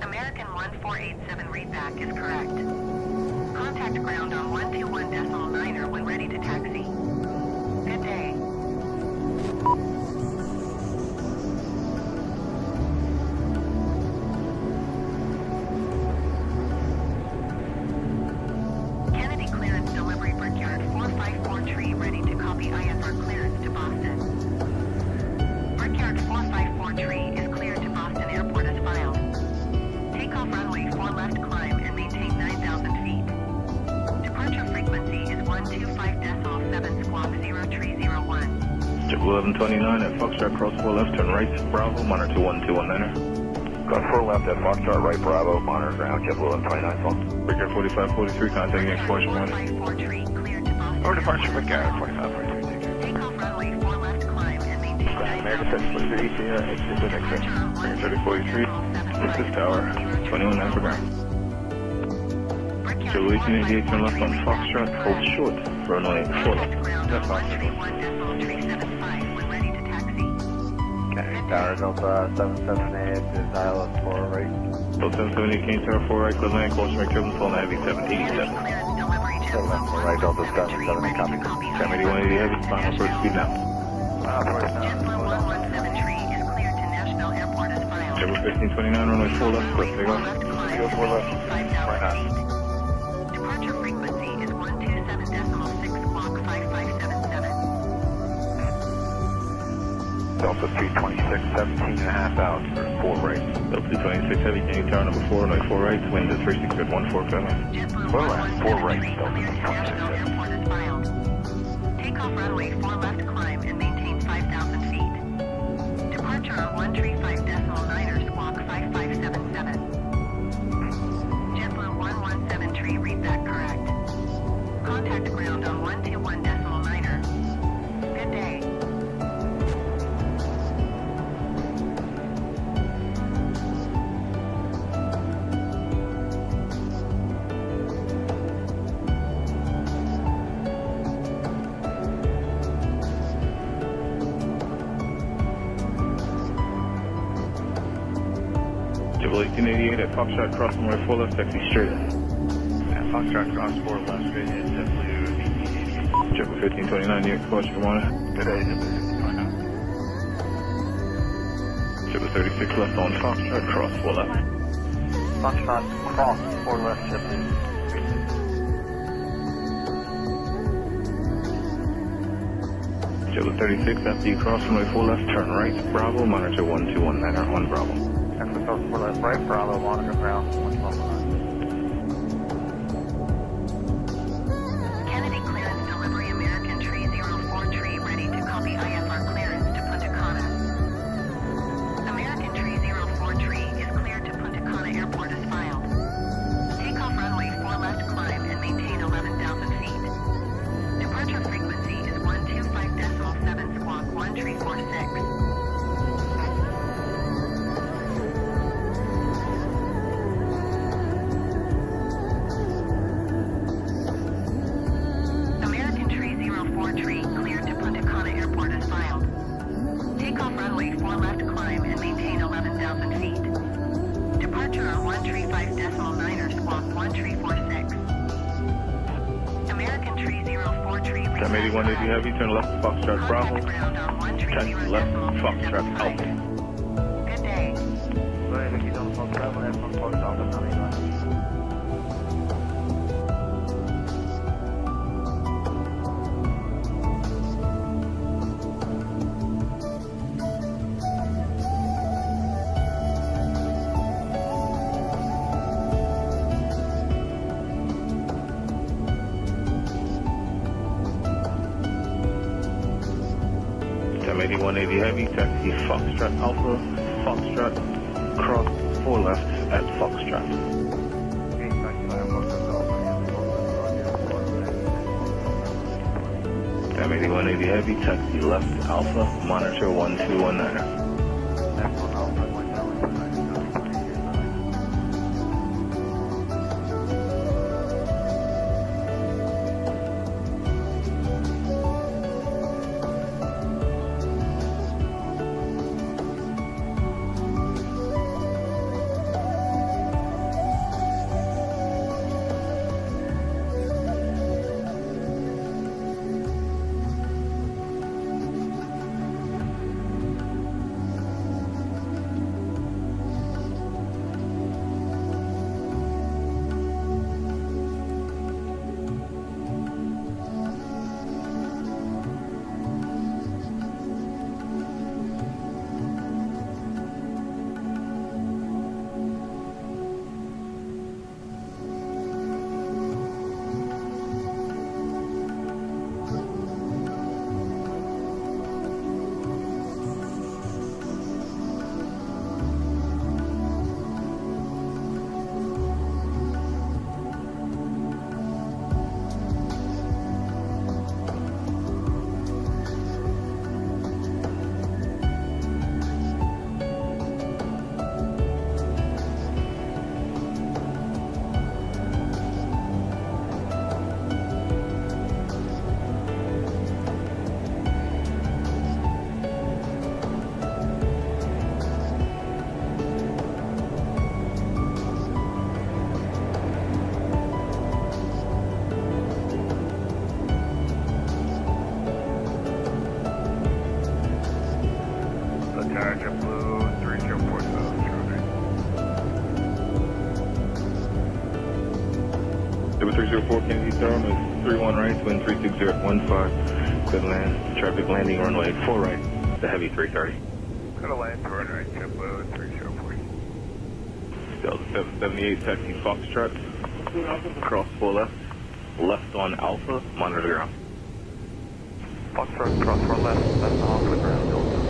American 1487 readback is correct. Contact ground on 121.9 when ready to taxi. Good day. Kennedy clearance delivery Brickyard 454 tree ready to copy IFR clearance to Boston. Brickyard 454 tree is cleared to Boston Airport as filed. Takeoff runway 4 left climb and maintain 9,000 feet. Departure frequency is 12 JetBlue 1129 at Foxtrot, cross 4 left, turn right, Bravo, monitor 1219. Cross 4 left at Foxtrot, right, Bravo, monitor ground, JetBlue 1129, phone. Breaker 4543, contacting exploration 1. Or departure for Garrett, 4543. Takeoff runway 4 left climb and maintain American 743, exit with exit. Breaker 3043, this tower, 21.9 per ground. JetBlue 1888, turn left on Foxtrot, hold short, runway 4 left. That's Foxtrot. Okay, Tower Delta 778 is ILS 4 right. Delta 778, Kane Tower 4 right, clear land, course right, turbulence, hold heavy 787. 7 left, 4 right, Delta 778, copy. 78180 heavy, final approach speed now. JetBlue 1529, runway 4 left, clip, take off. Go 4 left, right on. Departure frequency is 127.6 squawk 5577. Delta 326, 17.5 out for 4 right. Delta 226 heavy, Kane Tower number 4, runway 4 right, wind is 36 at 14 4 left, 4 right, Delta 326. Takeoff runway 4 left climb and maintain 5,000 feet. Departure on 135.9 squawk 5577. JetBlue 117 read that correct. Contact ground on 121.9. Good day. JetBlue 1888 at Foxtrot, cross runway 4 left, taxi straight in. At Foxtrot, cross 4 left, straight in, JetBlue 1888. JetBlue 1529, New York, departure 1. Good day, JetBlue 1529. JetBlue 36 left on Foxtrot, cross 4 left. Foxtrot, cross 4 left, JetBlue. JetBlue 36, after you cross runway 4 left, turn right, Bravo, monitor 1219 on Bravo. Exit 4 left, right, Bravo, monitor ground, 112. Kennedy clearance delivery American 304 ready to copy IFR clearance to Punta Cana. American 304 is cleared to Punta Cana Airport as filed. Takeoff runway 4 left climb and maintain 11,000 feet. Departure frequency is 125.7 squawk 1346. American 304 cleared to Punta Cana Airport as filed. Takeoff runway 4 left climb and maintain 11,000 feet. Departure on 135.9 squawk 1346. American 304 Time 8180 heavy, turn left to Foxtrot, Bravo. Taxi left, Foxtrot, Alpha. Good day. Go ahead, aquí estamos Foxtrot, Foxtrot, Alpha, Time 8180 heavy, taxi Foxtrot, Alpha, Foxtrot, cross 4 left at Foxtrot. Time 8180 heavy, taxi left, Alpha, monitor 1219. 304, so 7304 Kennedy Tower, 31 right, wind 360 at 15, good land, traffic landing runway 4 right, the heavy 330. Got a land to run right, JetBlue 304. Delta 778, taxi Foxtrot, cross 4 left, left on Alpha, monitor the ground. Foxtrot, cross 4 left, left off the ground, Delta.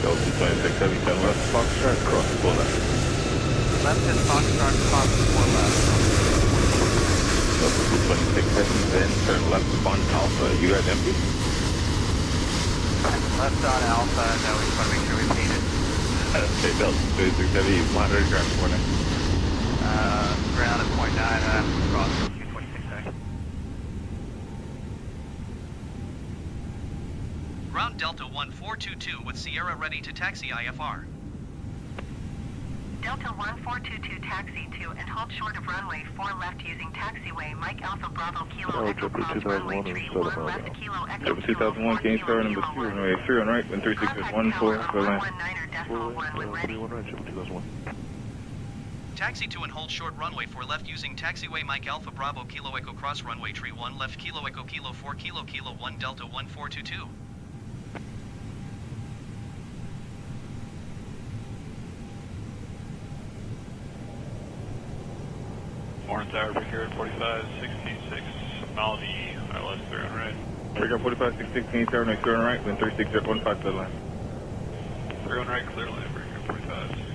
Delta 2670, 10 left, Foxtrot, cross 4 left. Left is Foxtrot, cross 4 left. Delta 22670, then turn left on Alpha. You guys empty? Left on Alpha, no, we just want to make sure we paid it. Okay, Delta 2670, monitor ground corner. Ground at point 9, cross 226. Ground Delta 1422 with Sierra ready to taxi IFR. Delta 1422 taxi to and hold short of runway 4 left using taxiway Mike Alpha Bravo Kilo Echo Cross runway 31 left Kilo Echo Delta 2001, Kennedy Tower, number 2, runway 3 on right, wind 360 at 14, good land. 1 when ready. 2001. Taxi to and hold short runway 4 left using taxiway Mike Alpha Bravo Kilo Echo Cross runway 31 left Kilo Echo Kilo 4 Kilo Kilo 1 Delta 1422. Morning Tower, Brickyard 4566, Maldi, ILS 3 on right. Brickyard 4566, Tower, next 3 on right, wind 360 at 15, good land. 3 on right, clear land, Brickyard 4566.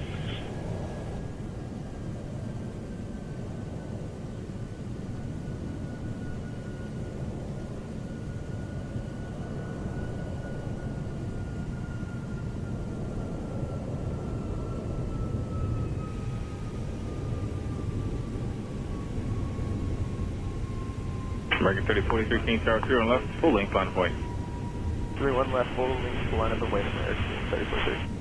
American 3043, King Tower, 0 on left, full length, line of point. 31 left, full length, line up and wait American 3043.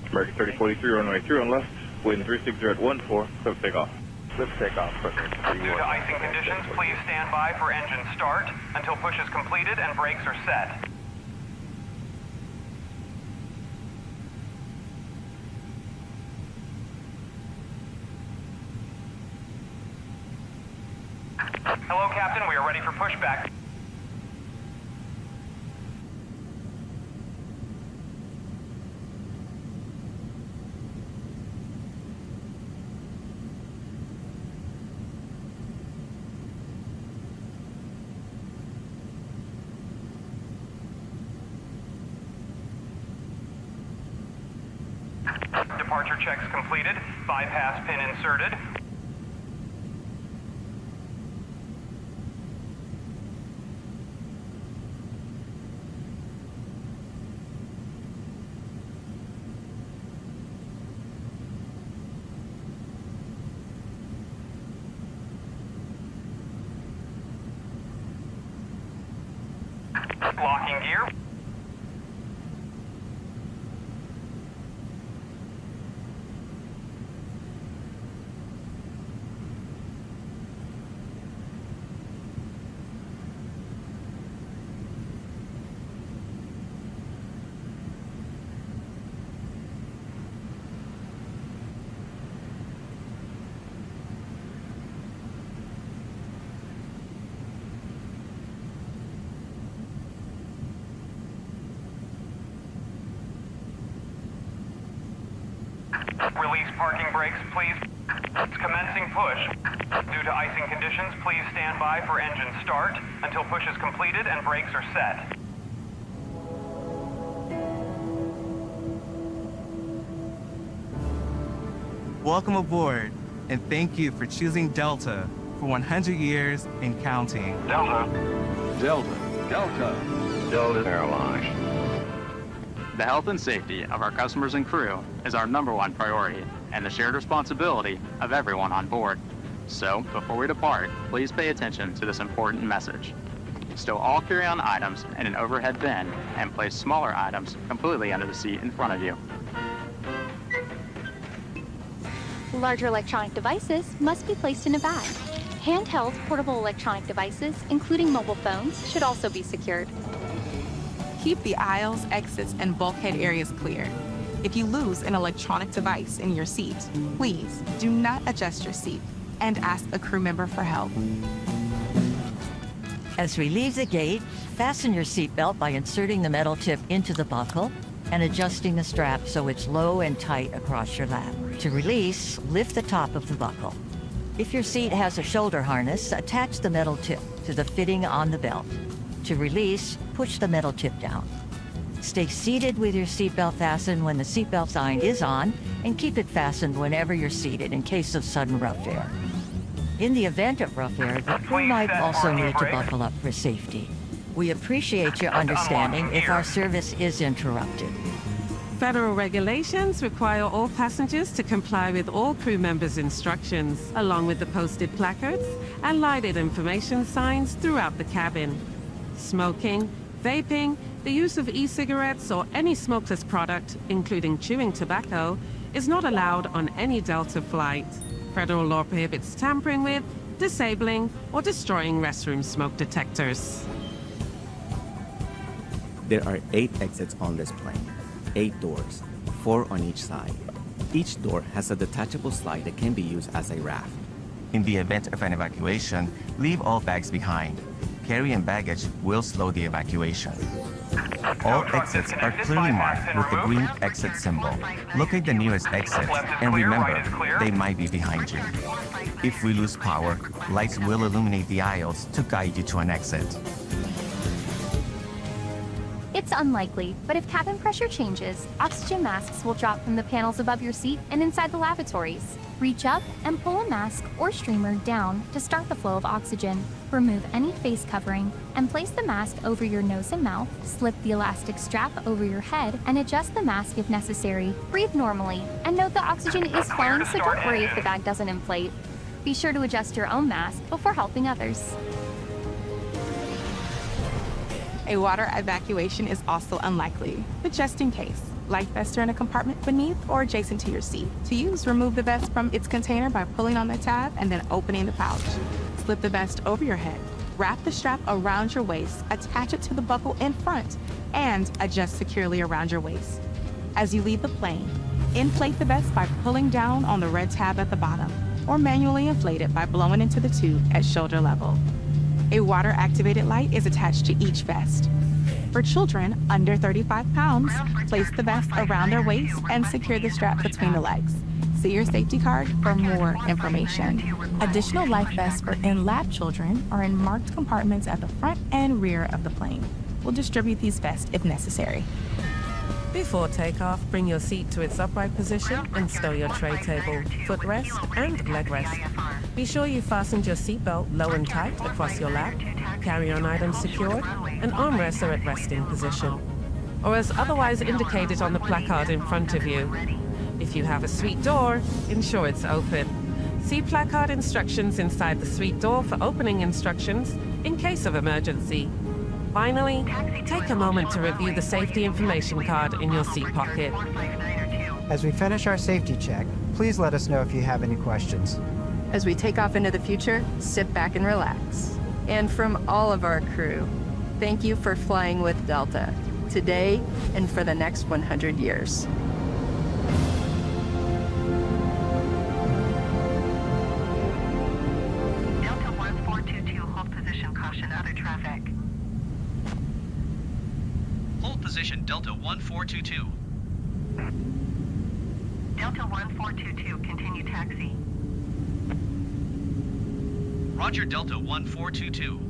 American 3043, runway 3 on left, wind 360 at 14, clip takeoff. Clip takeoff, Due to icing conditions, please stand by for engine start until push is completed and brakes are set. Hello, Captain. We are ready for pushback. departure checks completed. Bypass pin inserted. Locking gear. Release parking brakes, please. Commencing push. Due to icing conditions, please stand by for engine start until push is completed and brakes are set. Welcome aboard, and thank you for choosing Delta for 100 years and counting. Delta. Delta. Delta. Delta Airlines. The health and safety of our customers and crew is our #1 priority and the shared responsibility of everyone on board. So, before we depart, please pay attention to this important message. Stow all carry-on items in an overhead bin and place smaller items completely under the seat in front of you. Larger electronic devices must be placed in a bag. Handheld portable electronic devices, including mobile phones, should also be secured. Keep the aisles, exits, and bulkhead areas clear. If you lose an electronic device in your seat, please do not adjust your seat and ask a crew member for help. As we leave the gate, fasten your seatbelt by inserting the metal tip into the buckle and adjusting the strap so it's low and tight across your lap. To release, lift the top of the buckle. If your seat has a shoulder harness, attach the metal tip to the fitting on the belt. To release, push the metal tip down. Stay seated with your seatbelt fastened when the seatbelt sign is on, and keep it fastened whenever you're seated in case of sudden rough air. In the event of rough air, the crew might also need to buckle up for safety. We appreciate your understanding if our service is interrupted. Federal regulations require all passengers to comply with all crew members' instructions, along with the posted placards and lighted information signs throughout the cabin. Smoking, vaping, the use of e-cigarettes or any smokeless product, including chewing tobacco, is not allowed on any Delta flight. Federal law prohibits tampering with, disabling, or destroying restroom smoke detectors. There are 8 exits on this plane, 8 doors, 4 on each side. Each door has a detachable slide that can be used as a raft. In the event of an evacuation, leave all bags behind. Carry-on baggage will slow the evacuation. All exits are clearly marked with the green exit symbol. Locate the nearest exit, and remember, they might be behind you. If we lose power, lights will illuminate the aisles to guide you to an exit. It's unlikely, but if cabin pressure changes, oxygen masks will drop from the panels above your seat and inside the lavatories. Reach up and pull a mask or streamer down to start the flow of oxygen. Remove any face covering and place the mask over your nose and mouth. Slip the elastic strap over your head and adjust the mask if necessary. Breathe normally and note the oxygen is flowing, so don't worry if the bag doesn't inflate. Be sure to adjust your own mask before helping others. A water evacuation is also unlikely, but just in case. Life vests are in a compartment beneath or adjacent to your seat. To use, remove the vest from its container by pulling on the tab and then opening the pouch. Slip the vest over your head. Wrap the strap around your waist, attach it to the buckle in front, and adjust securely around your waist. As you leave the plane, inflate the vest by pulling down on the red tab at the bottom, or manually inflate it by blowing into the tube at shoulder level. A water-activated light is attached to each vest. For children under 35 pounds, place the vest around their waist and secure the strap between the legs. See your safety card for more information. Additional life vests for in-lab children are in marked compartments at the front and rear of the plane. We'll distribute these vests if necessary. Before takeoff, bring your seat to its upright position and stow your tray table, footrest, and leg rest. Be sure you fastened your seatbelt low and tight across your lap, carry-on items secured, and armrests are at resting position, or as otherwise indicated on the placard in front of you. If you have a suite door, ensure it's open. See placard instructions inside the suite door for opening instructions in case of emergency. Finally, take a moment to review the safety information card in your seat pocket. As we finish our safety check, please let us know if you have any questions. As we take off into the future, sit back and relax. And from all of our crew, thank you for flying with Delta, today and for the next 100 years. Delta 1422, hold position, caution other traffic. Hold position Delta 1422. Delta 1422, continue taxi. Roger Delta 1422.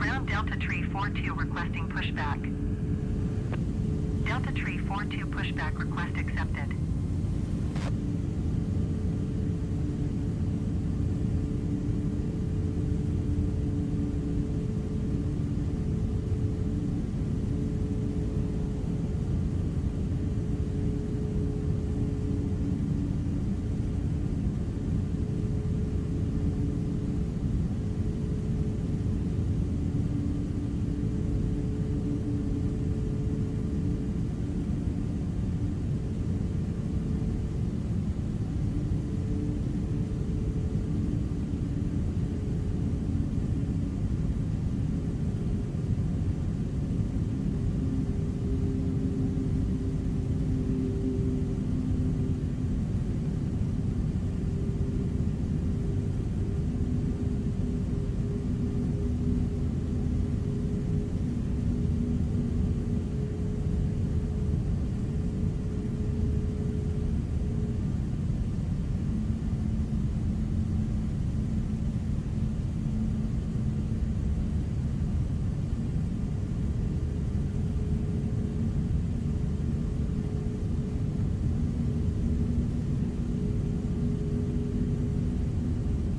Ground Delta Tree 42 requesting pushback. Delta Tree 42 pushback request accepted.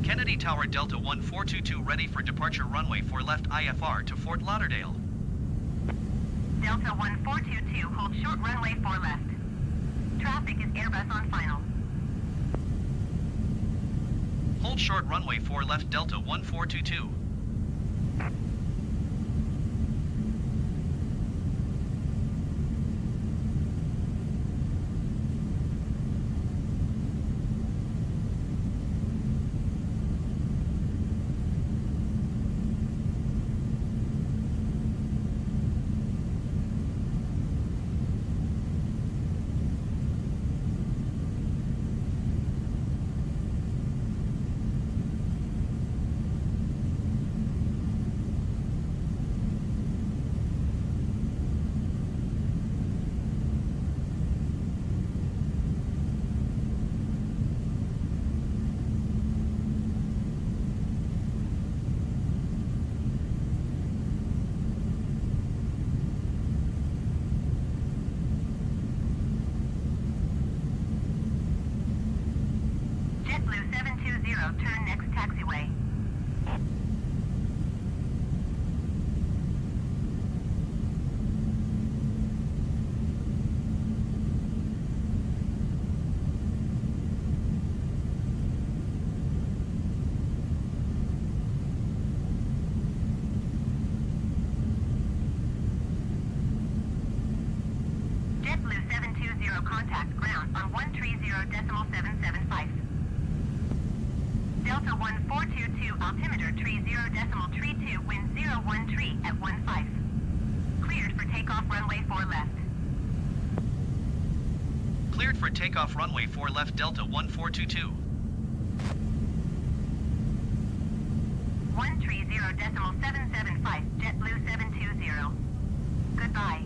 Kennedy Tower Delta 1422 ready for departure runway 4 left IFR to Fort Lauderdale. Delta 1422, hold short runway 4 left. Traffic is Airbus on final. Hold short runway 4 left Delta 1422. JetBlue 720, turn next taxiway. JetBlue 720, contact ground on 130.775. Delta 1422, altimeter tree 0.32, wind 01 tree at 15. Cleared for takeoff runway 4 left. Cleared for takeoff runway 4 left Delta 1422. 130.775, JetBlue 720. Goodbye.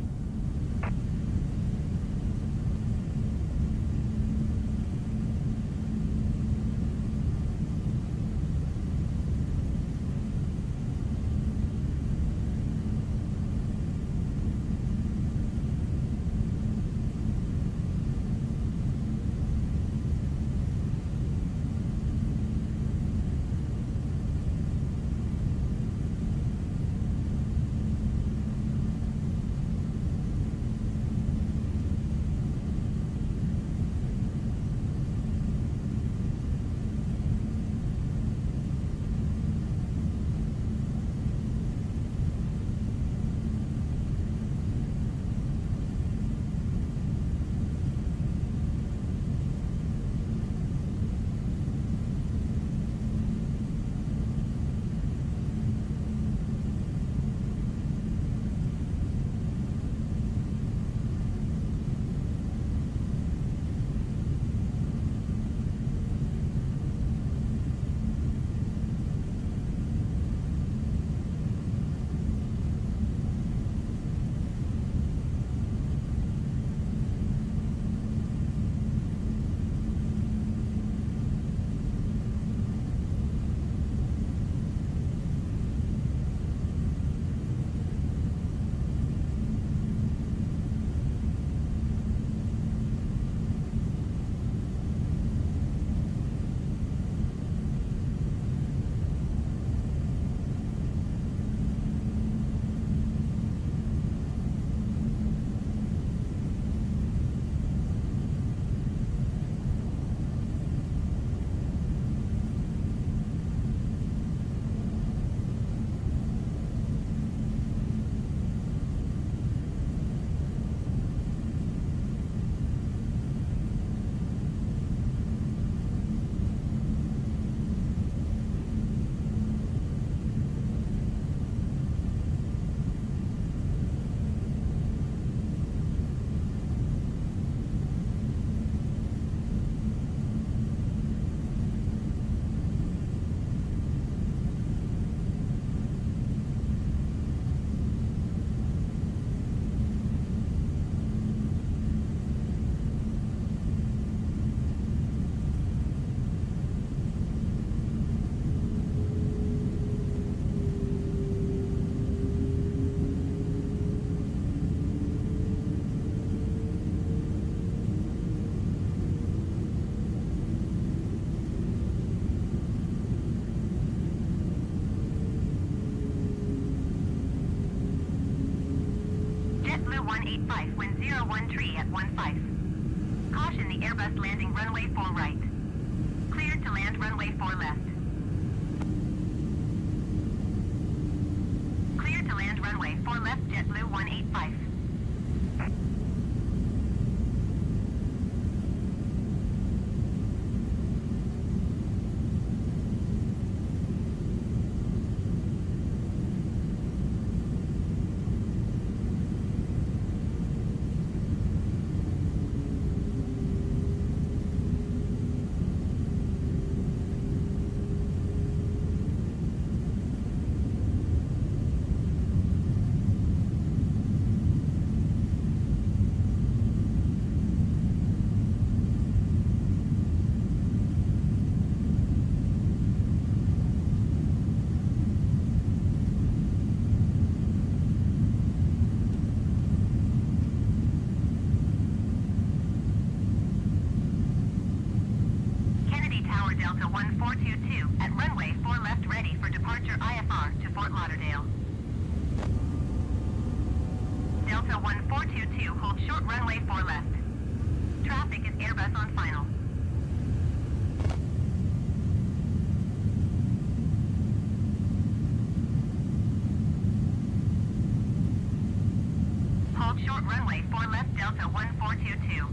JetBlue 185, wind 013 at 15. Caution, the Airbus landing runway 4 right. Cleared to land runway 4 left. Cleared to land runway 4 left, JetBlue 185. Delta 1422 at runway 4 left, ready for departure IFR to Fort Lauderdale. Delta 1422, hold short runway 4 left. Traffic is Airbus on final. Hold short runway 4 left, Delta 1422.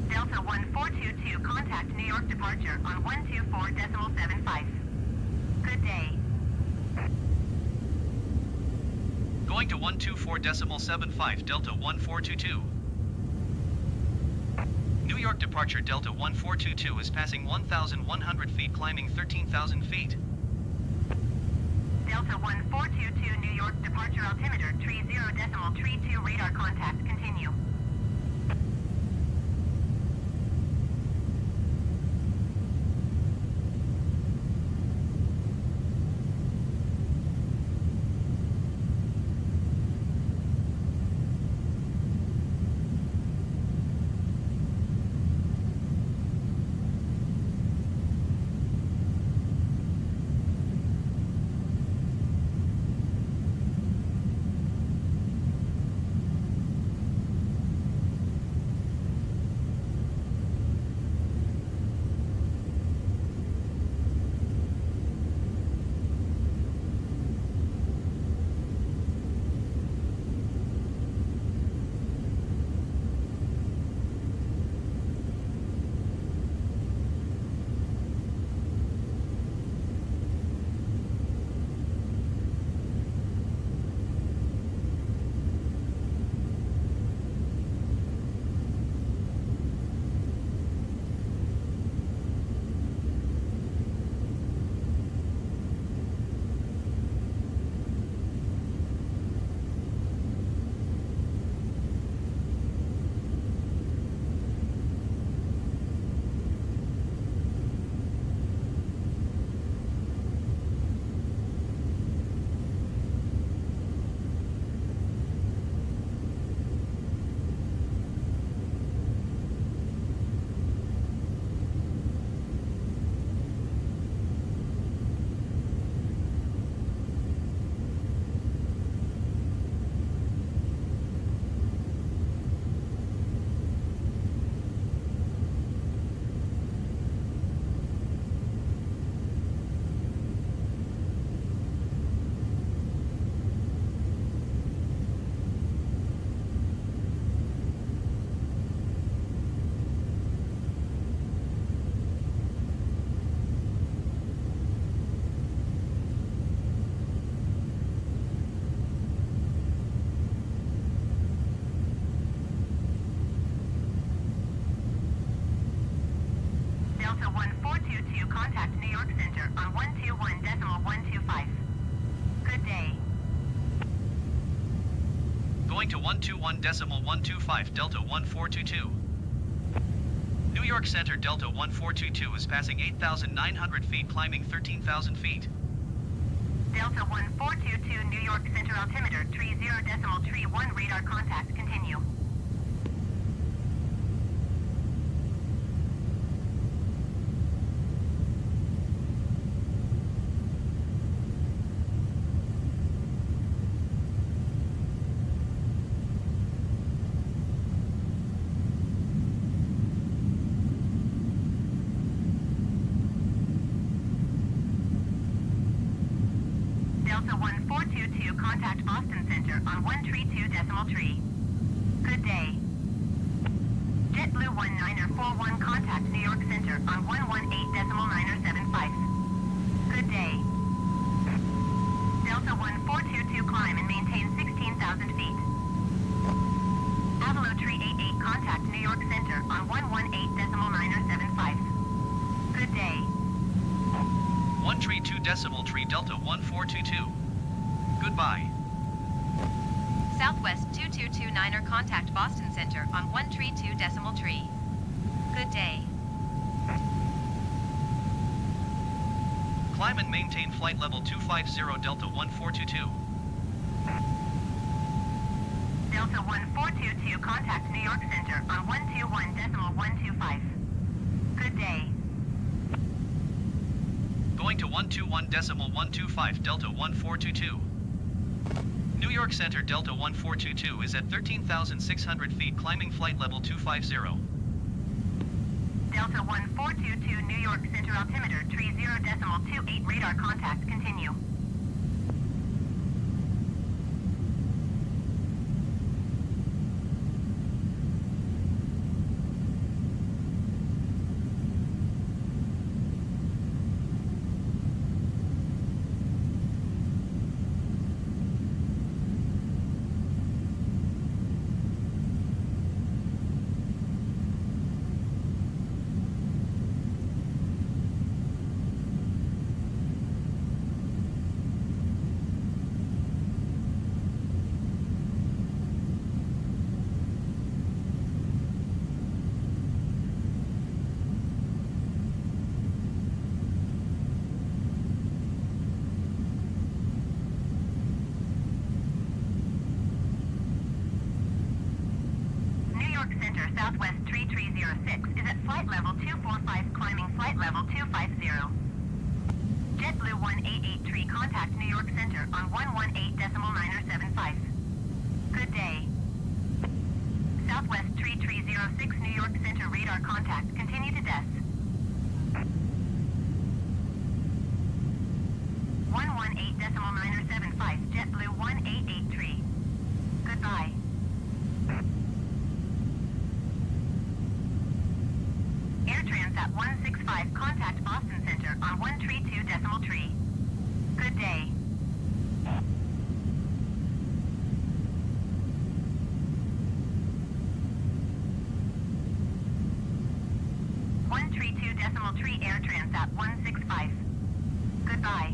Delta 1422, contact New York departure on 124.75. Good day. Going to 124.75, Delta 1422. New York departure Delta 1422 is passing 1,100 feet, climbing 13,000 feet. Delta 1422, New York departure altimeter, tree 0.32 radar contact, continue. Delta 1422, contact New York Center on 121.125. Good day. Going to 121.125, Delta 1422. New York Center Delta 1422 is passing 8,900 feet, climbing 13,000 feet. Delta 1422, New York Center altimeter, tree 0.31 radar contact, continue. 1422, contact Boston Center on 132.3. Good day. JetBlue 1941, contact New York Center on 118.975. Good day. Delta 1422, climb and maintain 16,000 feet. Avalo 388, contact New York Center on 118.975. Good day. 132.3 Delta 1422. Goodbye. Southwest 2229er, contact Boston Center on 132.3. Good day. Climb and maintain flight level 250 Delta 1422. Delta 1422, contact New York Center on 121.125. Good day. Going to 121.125 Delta 1422. New York Center Delta 1422 is at 13,600 feet, climbing flight level 250. Delta 1422, New York Center altimeter 30.28, radar contact, continue. Southwest 3306 is at flight level 245, climbing flight level 250. JetBlue 1883, contact New York Center on 118.975. Good day. Southwest 3306, New York Center, radar contact, continue to DES. 118.975, JetBlue 1883. Goodbye. Air Transat 165, contact Boston Center on 132.3. Good day. Air Transat 165. Goodbye.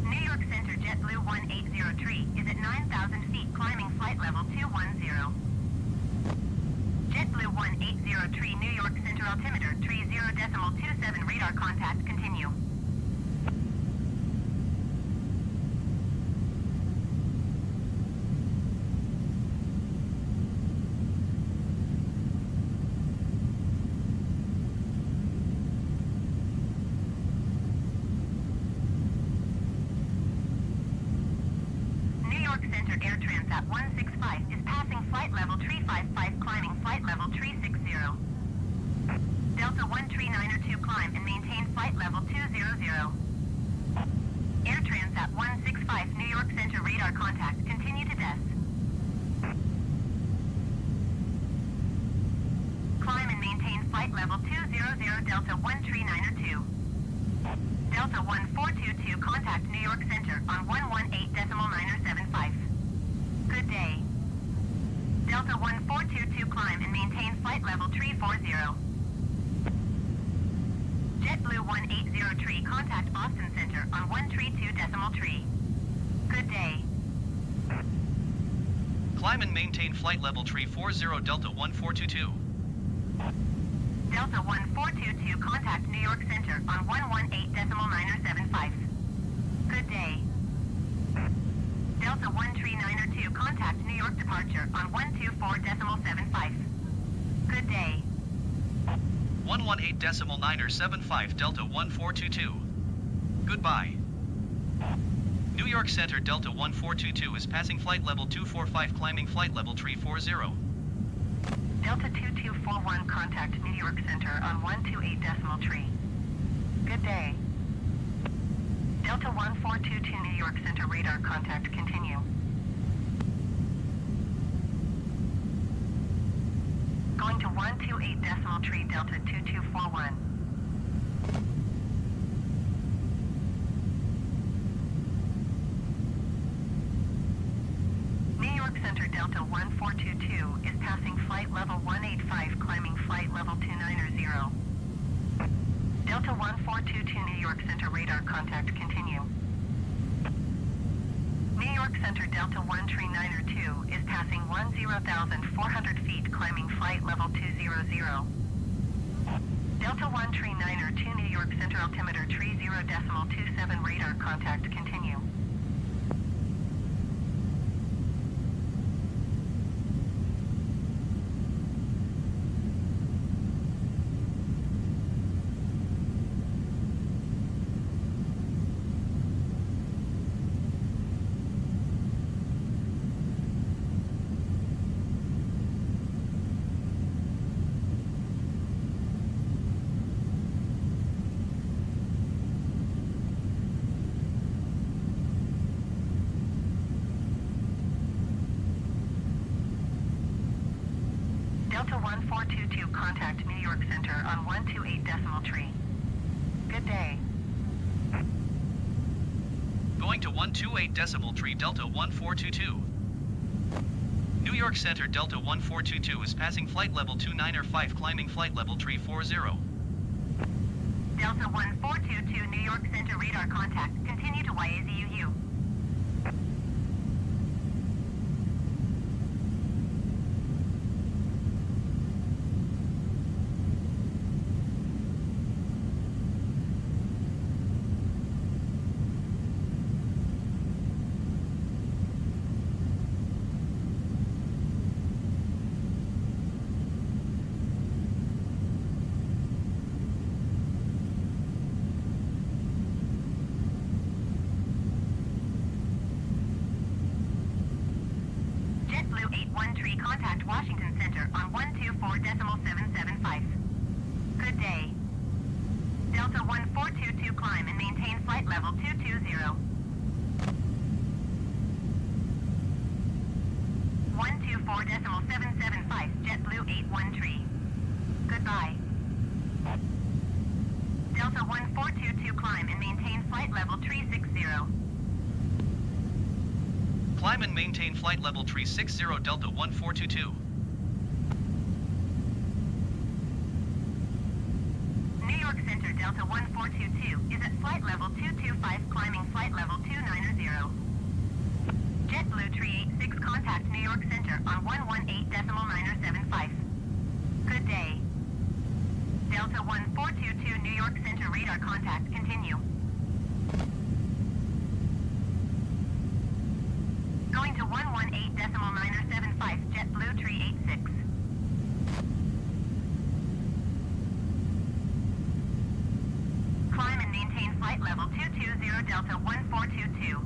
New York Center JetBlue 1803 is at 9,000 feet, climbing flight level 210. JetBlue 1803, New York Center altimeter 30.27, radar contact, continue. Center Air Transat 165 is passing flight level 355, climbing flight level 360. Delta 13902, climb and maintain flight level 200. Air Transat 165, New York Center, radar contact, continue to DES. Climb and maintain flight level 200, Delta 13902. Delta 1422, contact New York Center on 118.975. Good day. Delta 1422, climb and maintain flight level 340. JetBlue 1803, contact Boston Center on 132.3. Good day. Climb and maintain flight level 340 Delta 1422. Delta 1422, contact New York Center on 118.975. Good day. Delta 13902, contact New York departure on 124.75. Good day. 118.975 Delta 1422. Goodbye. New York Center Delta 1422 is passing flight level 245, climbing flight level 340. Delta 2241, contact New York Center on 128 decimal tree. Good day. Delta 1422 New York Center radar contact, continue. Going to 128 decimal tree, Delta 2241. New York Center Delta 1422 is passing flight level 185, climbing flight level 290. Delta 1422 New York Center radar contact, continue. New York Center Delta 1392 is passing 10,400 feet, climbing flight level 200. Delta 1392 New York Center altimeter 30.27 radar contact, continue. Delta 1422, contact New York Center on 128 decimal tree. Good day. Going to 128 decimal tree, Delta 1422. New York Center Delta 1422 is passing flight level 295, climbing flight level 340. Delta 1422 New York Center radar contact, continue to YAZUU. JetBlue 813, contact Washington Center on 124.775. Good day. Delta 1422, climb and maintain flight level 220. 124.775, JetBlue 813. Goodbye. Delta 1422, climb and maintain flight level 360. Climb and maintain flight level 360, Delta 1422. New York Center Delta 1422 is at flight level 225, climbing flight level 290. JetBlue 386, contact New York Center on 118.975. Good day. Delta 1422 New York Center radar contact, continue. Going to 118.975, JetBlue 386. Climb and maintain flight level 220, Delta 1422.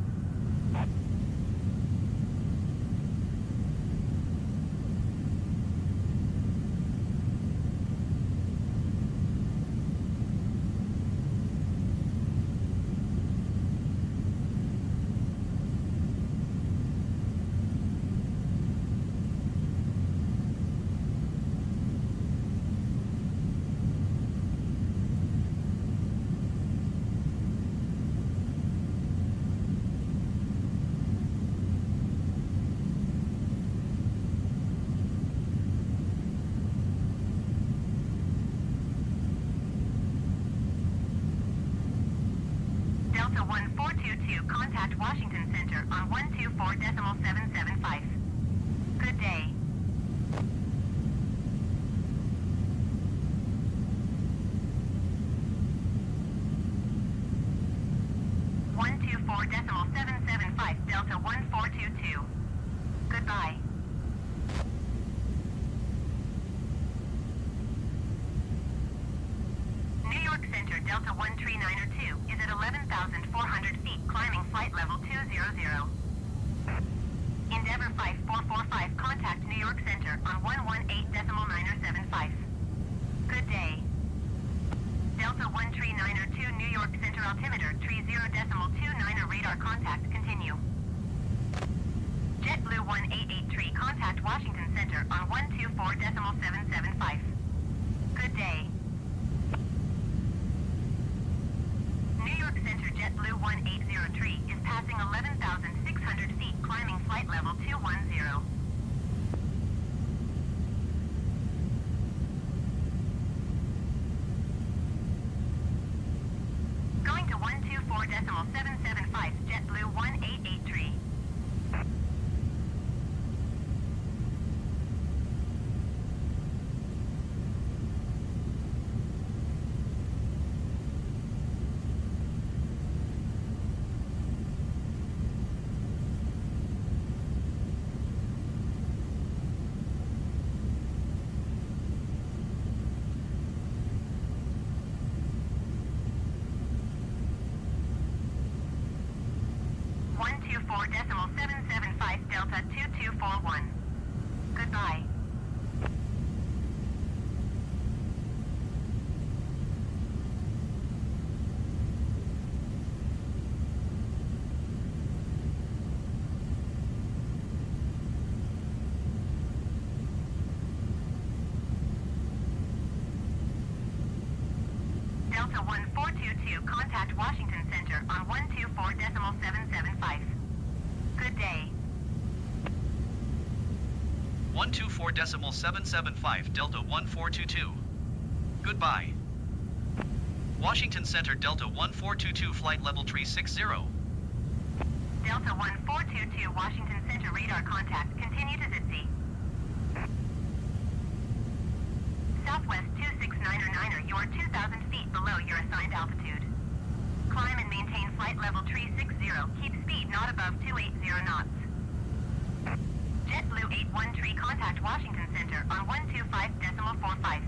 Delta 1422, contact Washington Center on 124.775. Good day. Delta 1422. Goodbye. New York Center Delta 1392 is at 11,400 feet, climbing flight level 200. Endeavor 5445, contact New York Center on 118.975. Good day. Delta 13902, New York Center altimeter, tree 0.29 radar contact, continue. JetBlue 1883, contact Washington Center on 124.775. Good day. New York Center JetBlue 1803 is passing 11,600 feet, climbing flight level 210. Going to 124.775, JetBlue 1883. Delta 2241. Goodbye. Delta 1422, contact Washington Center on 124.775. Good day. 124.775, Delta 1422. Goodbye. Washington Center, Delta 1422, flight level 360. Delta 1422, Washington Center radar contact. Continue to Zitsy. Southwest 269er, you are 2,000 feet below your assigned altitude. Climb and maintain flight level 360. Keep speed not above 280 knots. JetBlue 813, contact Washington Center on 125.45.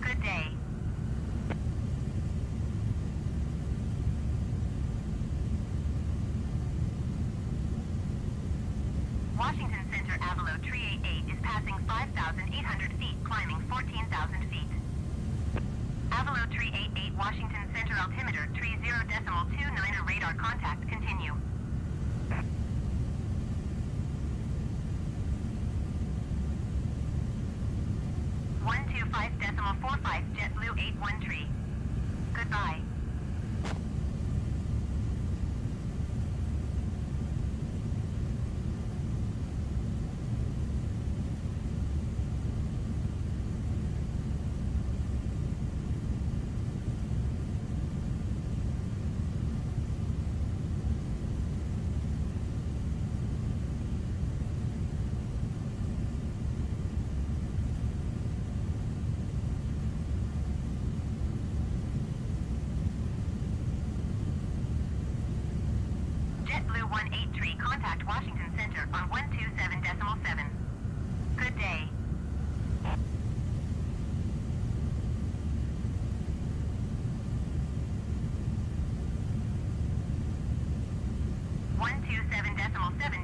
Good day. Washington Center Avalo 388 is passing 5,800 feet, climbing 14,000 feet. Avalo 388, Washington Center altimeter, tree 0.29 radar contact, continue. .45, JetBlue 813. Goodbye. JetBlue 183, contact Washington Center on 127.7. Good day.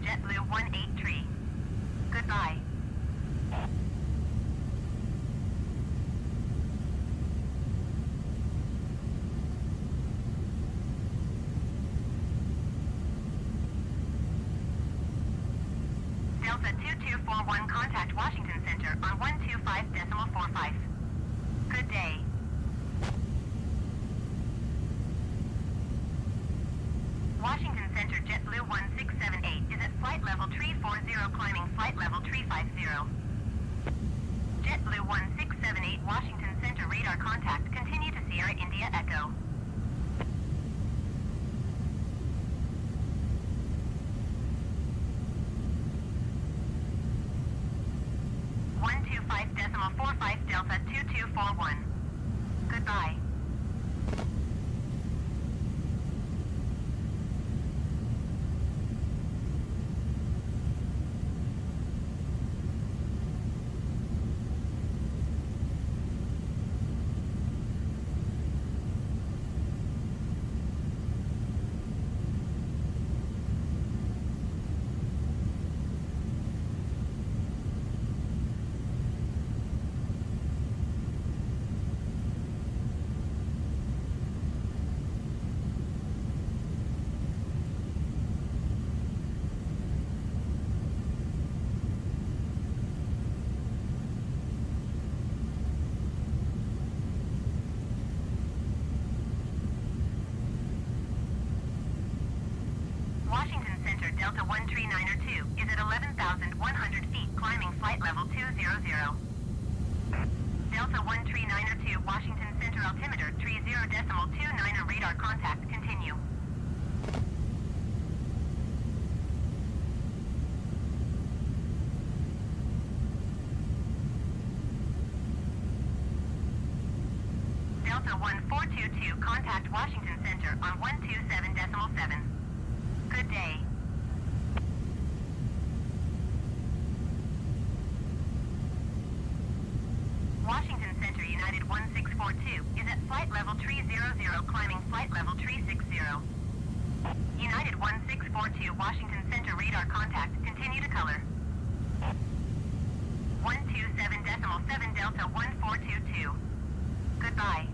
JetBlue 183. Goodbye. Delta 2241, contact Washington Center on 125.45. Good day. Washington Center JetBlue 1678 is at flight level 340, climbing flight level 350. JetBlue 1678, Washington Center radar contact, continue to Sierra India Echo. .45 Delta 2241. Goodbye. Delta 13902 is at 11,100 feet, climbing flight level 200. Delta 13902, Washington Center altimeter 30.29 radar contact, continue. Delta 1422, contact Washington Center on 127.7. Good day. Washington Center, United 1642, is at flight level 300, climbing flight level 360. United 1642, Washington Center, radar contact, continue to color. 127.7 Delta 1422. Goodbye.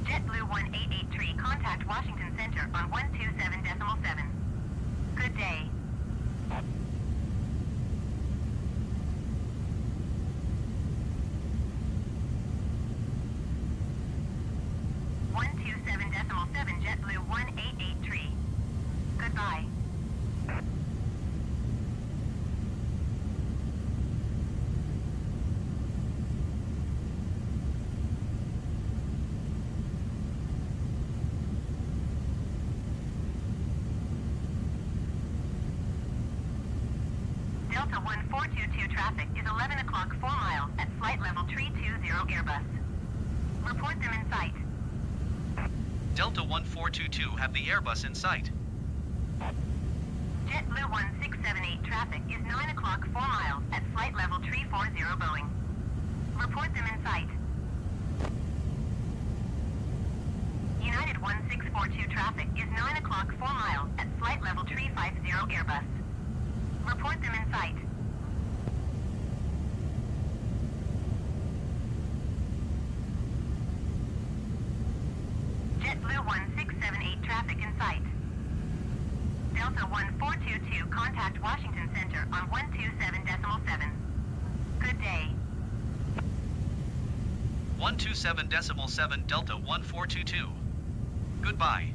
JetBlue 1883, contact Washington Center on 127.7. Good day. JetBlue 1883. Goodbye. Delta 1422 traffic is 11 o'clock 4 miles at flight level 320 Airbus. Report them in sight. Delta 1422 have the Airbus in sight. JetBlue 1678 traffic is 9 o'clock 4 miles at flight level 340 Boeing. Report them in sight. United 1642 traffic is 9 o'clock 4 miles at flight level 350 Airbus. Report them in sight. JetBlue 1678 traffic in sight. Delta 1422, contact Washington Center on 127.7. Good day. 127.7 Delta 1422. Goodbye.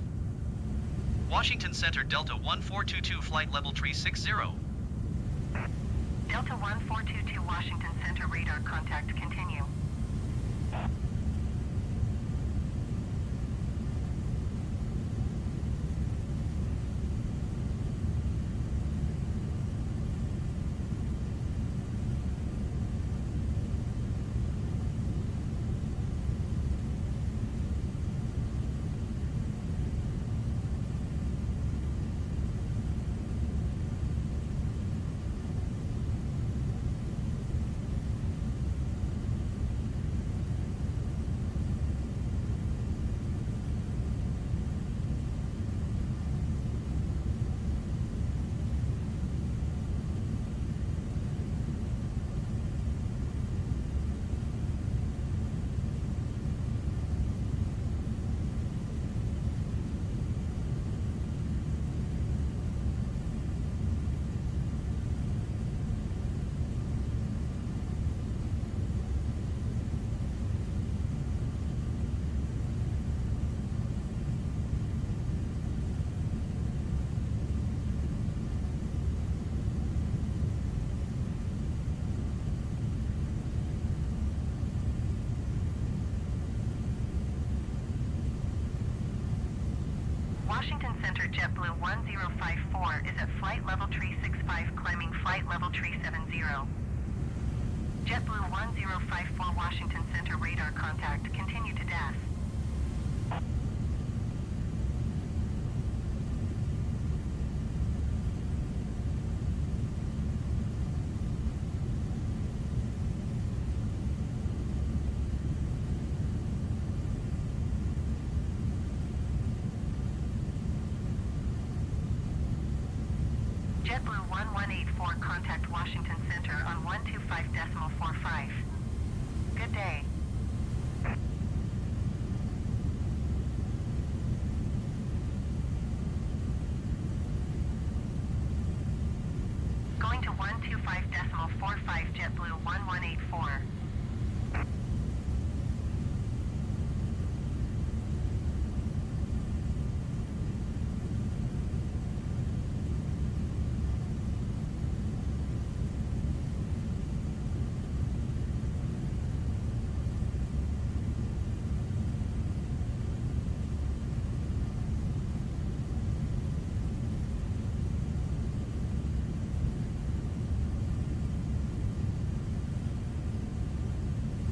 Washington Center Delta 1422 flight level 360. Delta 1422 Washington Center, radar contact, continue. Washington Center JetBlue 1054 is at flight level 365, climbing flight level 370. JetBlue 1054 Washington Center, radar contact, continue to DAS. JetBlue 1184, contact Washington Center on 125.45. Good day. Going to 125.45, JetBlue 1184.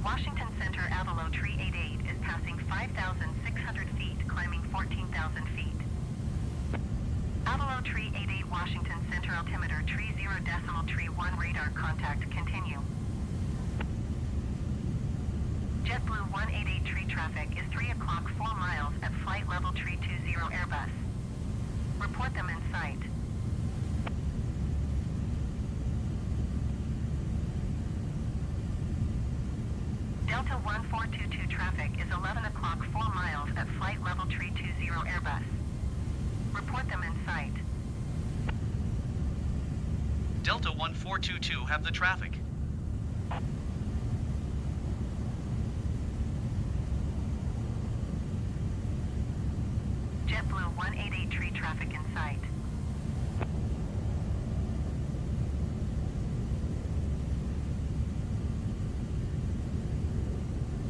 Washington Center Avalo Tree 88 is passing 5,600 feet, climbing 14,000 feet. Avalo Tree 88 Washington Center altimeter tree 0.1 radar contact continue. JetBlue 188 tree traffic is 3 o'clock 4 miles at flight level tree 20 Airbus. Report them in sight. Delta 1422 traffic is 11 o'clock 4 miles at flight level tree 20 Airbus. Report them in sight. Delta 1422 have the traffic. JetBlue 188 tree traffic in sight.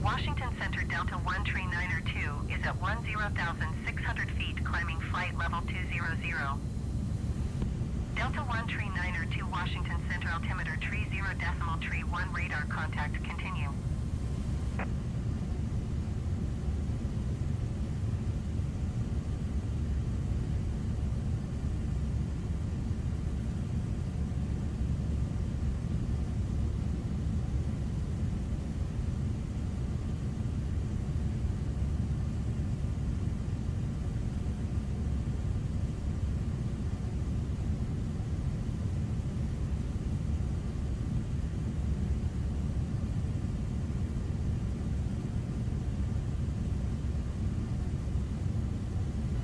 Washington Center Delta 139er2 is at 10,600 feet, climbing flight level 200. Delta 139er2 Washington Center altimeter tree 0.1 radar contact continue.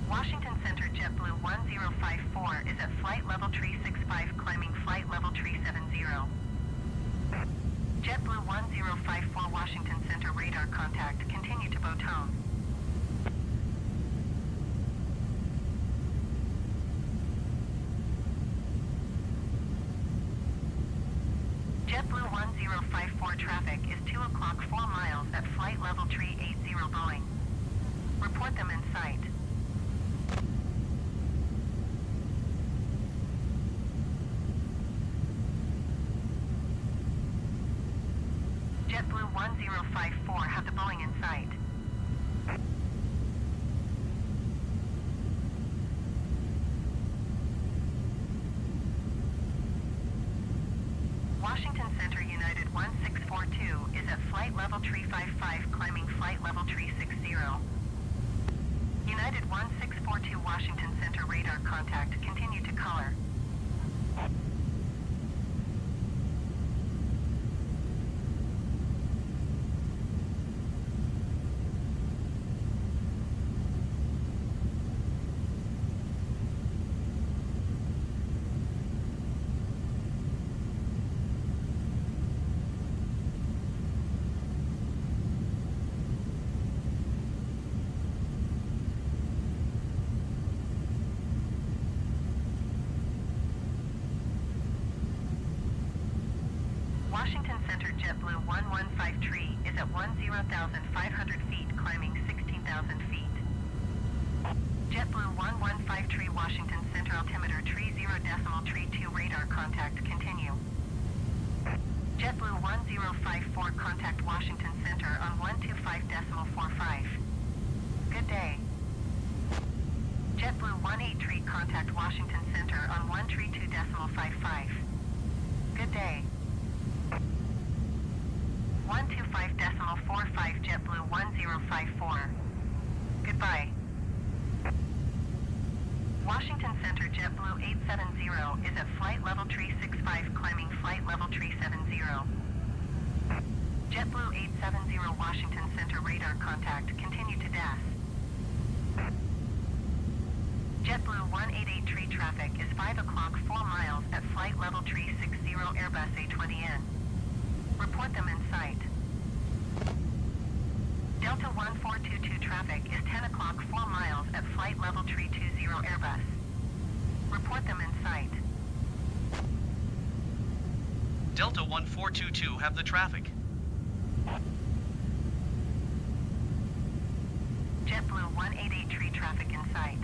Washington Center JetBlue 1054 is at flight level tree 65, climbing flight level tree 70. JetBlue 1054 Washington Center radar contact continue to Botone. JetBlue 1054 traffic is 2 o'clock 4 miles at flight level tree 80 Boeing. Report them in sight. JetBlue 1054 have the Boeing in sight. Washington Center United 1642 is at flight level tree 55, climbing flight level tree 60. United 1642 Washington Center radar contact continue to color. Washington Center JetBlue 115 is at 10,500 feet, climbing 16,000 feet. JetBlue 115 Washington Center altimeter tree 0.2 radar contact continue. JetBlue 1054 contact Washington Center on 125.45. Good day. JetBlue 183 contact Washington Center on 132.55. Good day. 125.45 JetBlue 1054. Goodbye. Washington Center JetBlue 870 is at Washington Center radar contact. Continue to DAS. JetBlue 188 traffic is 5 o'clock 4 miles at flight level 360 Airbus A-20N. Report them in sight. Delta 1422 traffic is 10 o'clock 4 miles at flight level 320 Airbus. Report them in sight. Delta 1422 have the traffic. JetBlue 188 traffic in sight.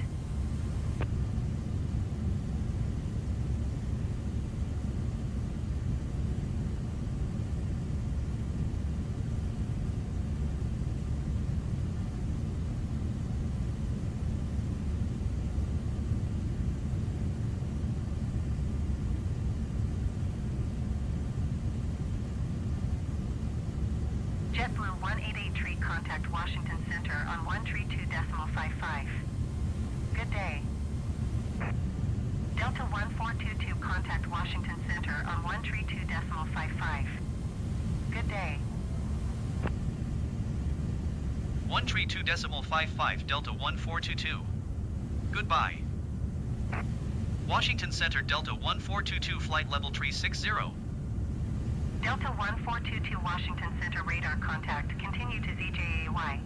JetBlue 188 contact Washington Center on 132.55. Good day. Delta 1422 contact Washington Center on 132.55. Good day. 132.55 Delta 1422. Goodbye. Washington Center Delta 1422 flight level 360. Delta 1422 Washington Center radar contact. Continue to ZJAY.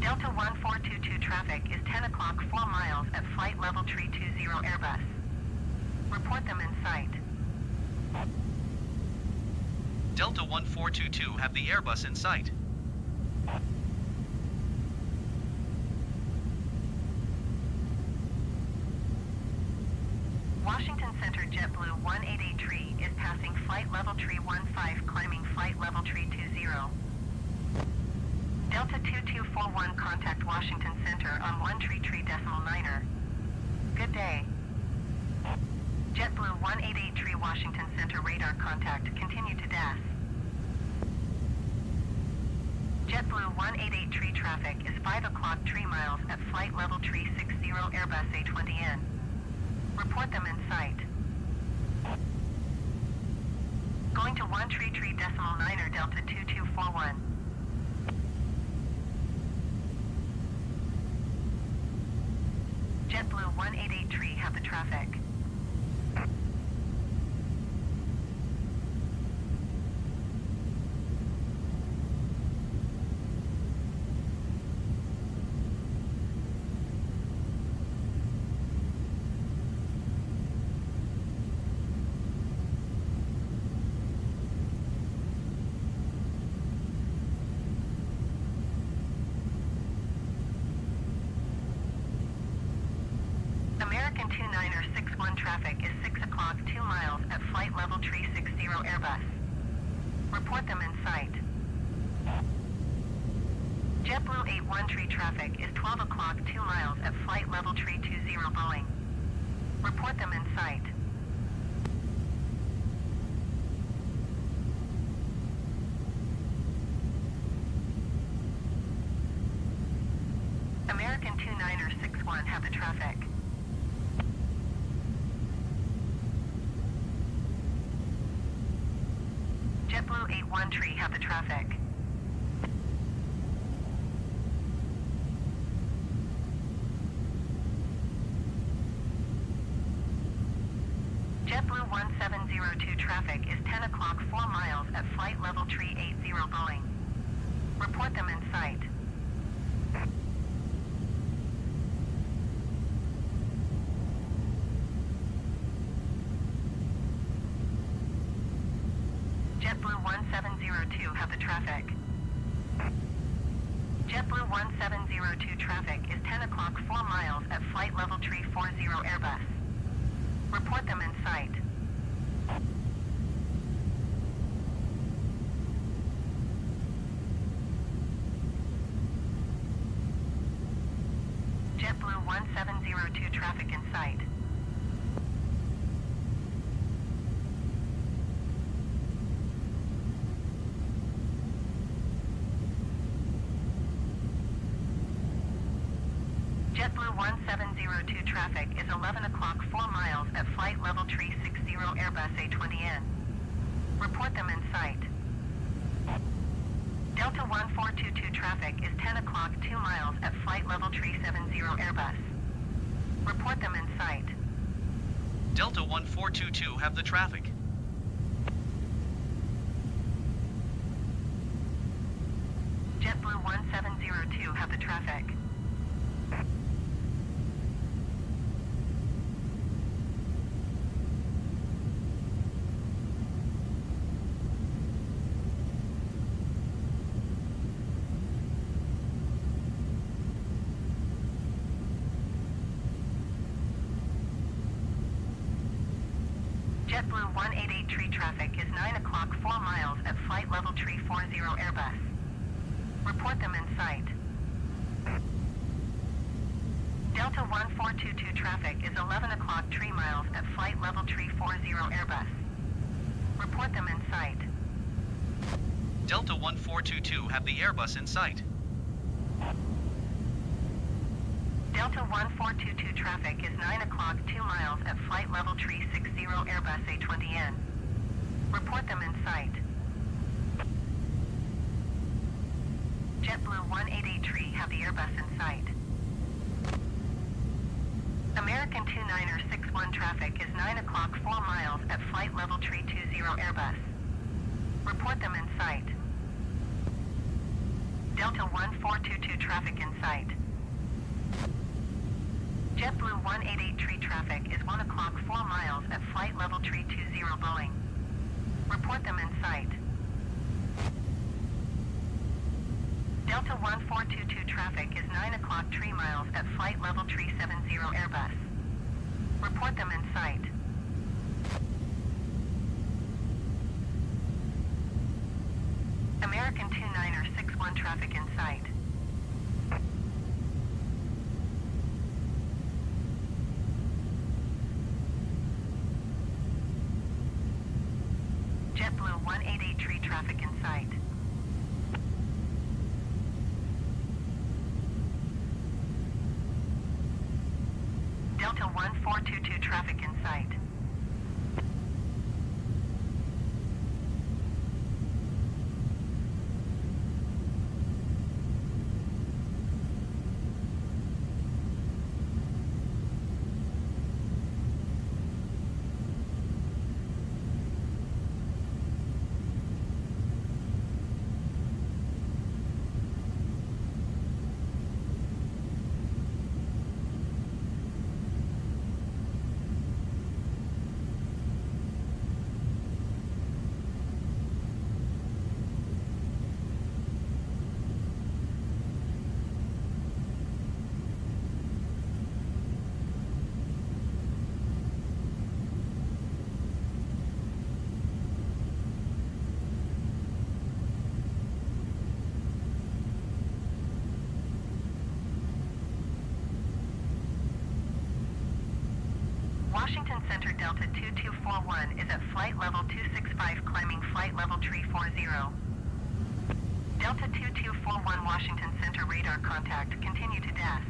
Delta 1422 traffic is 10 o'clock 4 miles at flight level 320 Airbus. Report them in sight. Delta 1422 have the Airbus in sight. Washington Center JetBlue 188 is passing flight level 315, climbing flight level 320. Delta 2241 contact Washington Center on 133.9er. Good day. JetBlue 188 Washington Center radar contact. Continue to DAS. JetBlue 188 traffic is 5 o'clock 3 miles at flight level 360 Airbus A-20N. Report them in sight. Going to 133.9er Delta 2241. JetBlue 188 have the traffic. American 2961 traffic is 6 o'clock 2 miles at flight level 360 Airbus. Report them in sight. JetBlue 813 traffic is 12 o'clock 2 miles at flight level 320 Boeing. Report them in sight. American 2961 have the traffic. JetBlue 813 have the traffic. JetBlue 1702 traffic is 10 o'clock 4 miles at flight level 380 Boeing. Report them in sight. JetBlue 1702 have the traffic. JetBlue 1702 traffic is 10 o'clock 4 miles at flight level 340 Airbus. Report them in sight. JetBlue 1702 traffic in sight. JetBlue 1702 traffic is 11 o'clock 4 miles at flight level 360 Airbus A-20N. Report them in sight. 1422 traffic is 10 o'clock 2 miles at flight level 370 Airbus. Report them in sight. Delta 1422 have the traffic. JetBlue 1702 have the traffic. JetBlue 1883 traffic is 9 o'clock 4 miles at flight level 340 Airbus. Report them in sight. Delta 1422 traffic is 11 o'clock 3 miles at flight level 340 Airbus. Report them in sight. Delta 1422 have the Airbus in sight. Delta 1422 traffic is 9 o'clock 2 miles at flight level 360 Airbus A-20N. Report them in sight. JetBlue 1883 have the Airbus in sight. American 2961 traffic is 9 o'clock 4 miles at flight level 320 Airbus. Report them in sight. Delta 1422 traffic in sight. JetBlue 1883 traffic is 1 o'clock 4 miles at flight level 320 Boeing. Report them in sight. Delta 1422 traffic is 9 o'clock 3 miles at flight level 370 Airbus. Report them in sight. American 2961 traffic in sight. JetBlue 1883 traffic in sight. Delta 1422 traffic in sight. Washington Center Delta 2241 is at flight level 265 climbing flight level 340. Delta 2241 Washington Center radar contact. Continue to DAS.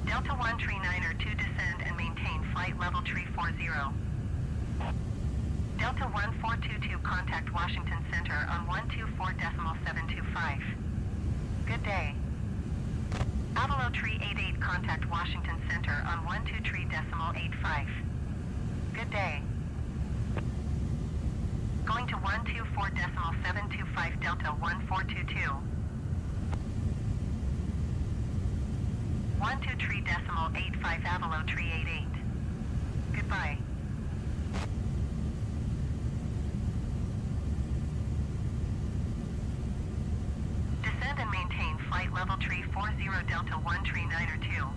Delta 139er to descend and maintain flight level 340. Delta 1422 contact Washington Center on 124.725. Good day. Avalo Tree 88, contact Washington Center on 123.85. Good day. Going to 124.725 Delta 1422. 123.85 Avalo Tree 88. Goodbye. Descend and maintain flight level tree 40 Delta 13902.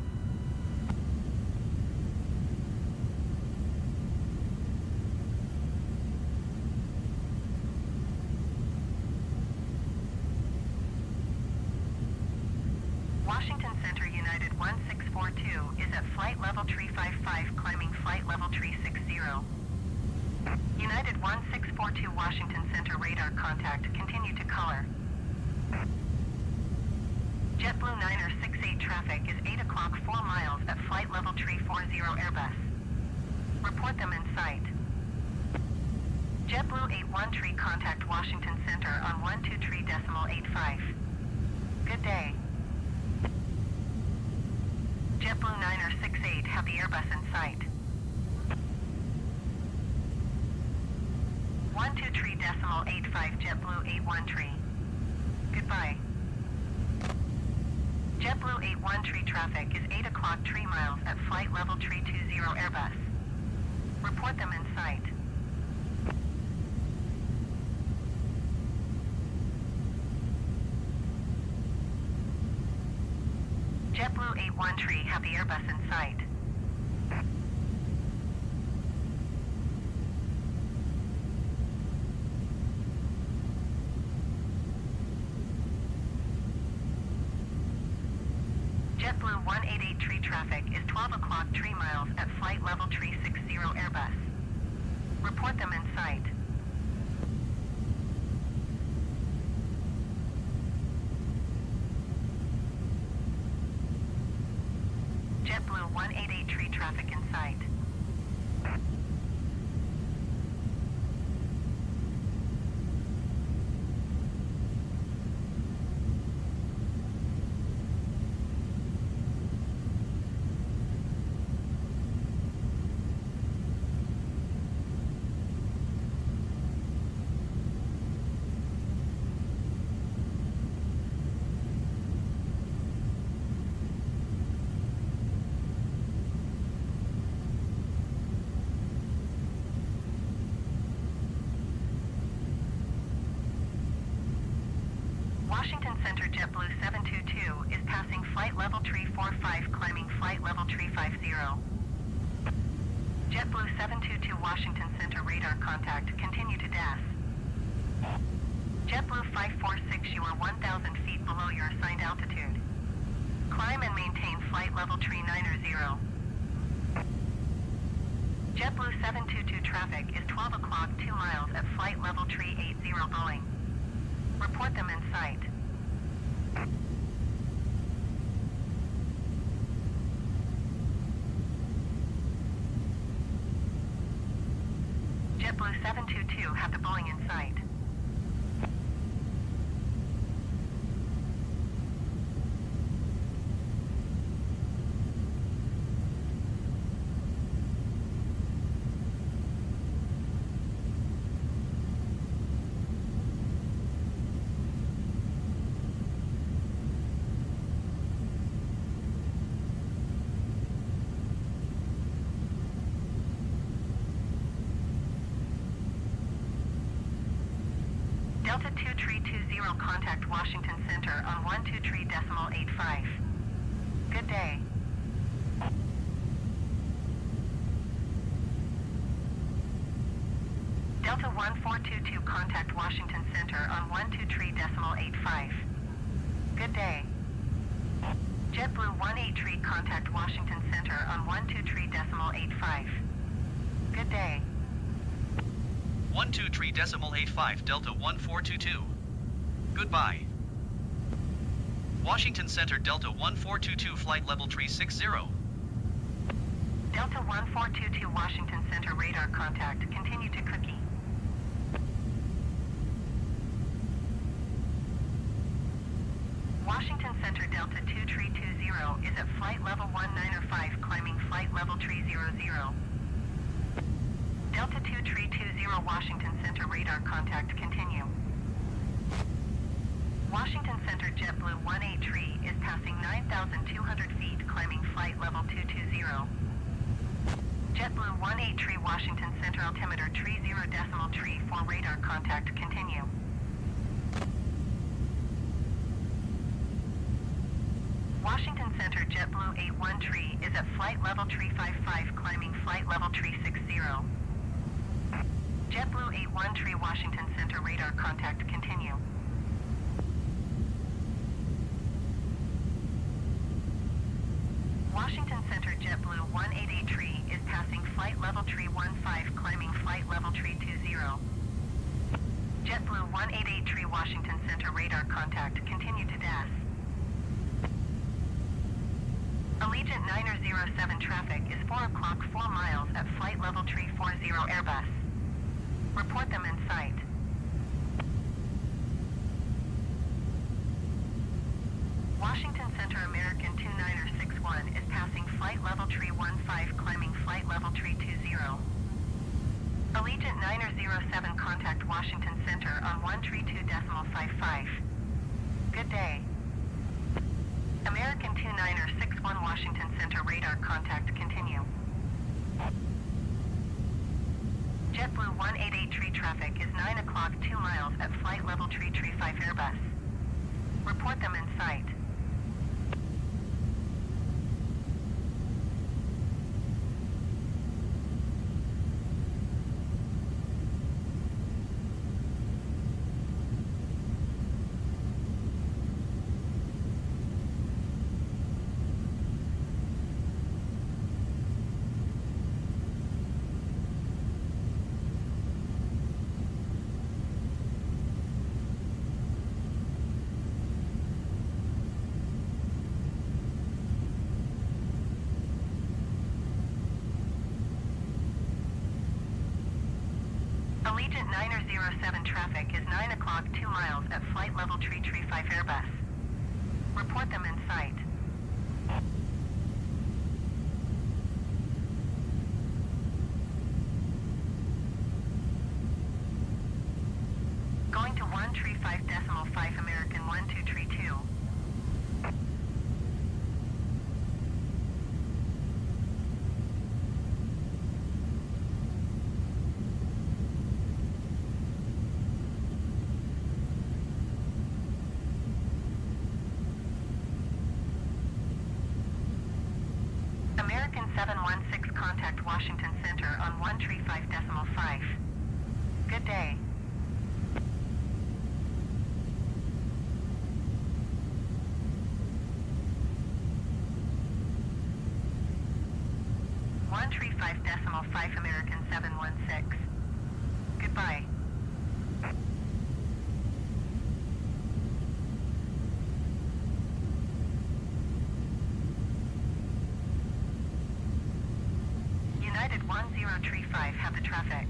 Washington Center United 1642 is at flight level tree 55, climbing flight level tree 60. United 1642 Washington Center radar contact, continue to color. JetBlue 968 traffic is 8 o'clock 4 miles at flight level tree 40 Airbus. Report them in sight. JetBlue 81 tree contact Washington Center on 123.85. Good day. JetBlue 968 have the Airbus in sight. 123.85 JetBlue 81 tree. Goodbye. JetBlue 81 tree traffic is 8 o'clock 3 miles at flight level tree 20 Airbus. Report them in sight. JetBlue 81 tree have the Airbus in sight. JetBlue 188 tree traffic is 12 o'clock 3 miles at flight level tree 60 Airbus. Report them in sight. JetBlue 188 tree traffic in sight. Washington Center JetBlue 722 is passing flight level tree 45, climbing flight level tree 50. JetBlue 722 Washington Center radar contact, continue to DAS. JetBlue 546, you are 1,000 feet below your assigned altitude. Climb and maintain flight level tree 90. JetBlue 722 traffic is 12 o'clock 2 miles at flight level tree 80 Boeing. Report them in sight. JetBlue 722 have the Boeing in sight. Delta 2320 contact Washington Center on 123.85. Good day. Delta 1422 contact Washington Center on 123.85. Good day. JetBlue 183 contact Washington Center on 123.85. Good day. 123.85 Delta 1422. Goodbye. Washington Center Delta 1422 flight level tree 60. Delta 1422 Washington Center radar contact, continue to cookie. Washington Center Delta 2320 is at flight level 195, climbing flight level 300. Delta 2320 Washington Center radar contact continue. Washington Center JetBlue 183 is passing 9,200 feet, climbing flight level 220. JetBlue 183 Washington Center altimeter 30.3 for radar contact continue. Washington Center JetBlue 813 is at flight level 355, climbing flight level 360. JetBlue 813 Washington Center radar contact continue. Washington Center JetBlue 1883 is passing flight level 315, climbing flight level 320. JetBlue 1883 Washington Center radar contact continue to DAS. Allegiant 907 traffic is 4 o'clock 4 miles at flight level 340 Airbus. Report them in sight. Washington Center American 2961 is passing flight level 315, climbing flight level 320. Allegiant 907 contact Washington Center on 132.55. Good day. American 2961 Washington Center radar contact continue. JetBlue 1883 traffic is 9 o'clock 2 miles at flight level 335 Airbus. Report them in sight. Allegiant 907 traffic is 9 o'clock 2 miles at flight level 335 Airbus. Report them in sight. Going to 135.5 American 1232. American 716 contact Washington Center on 135.5. Good day. .5 American 716. Goodbye. United 1035 have the traffic.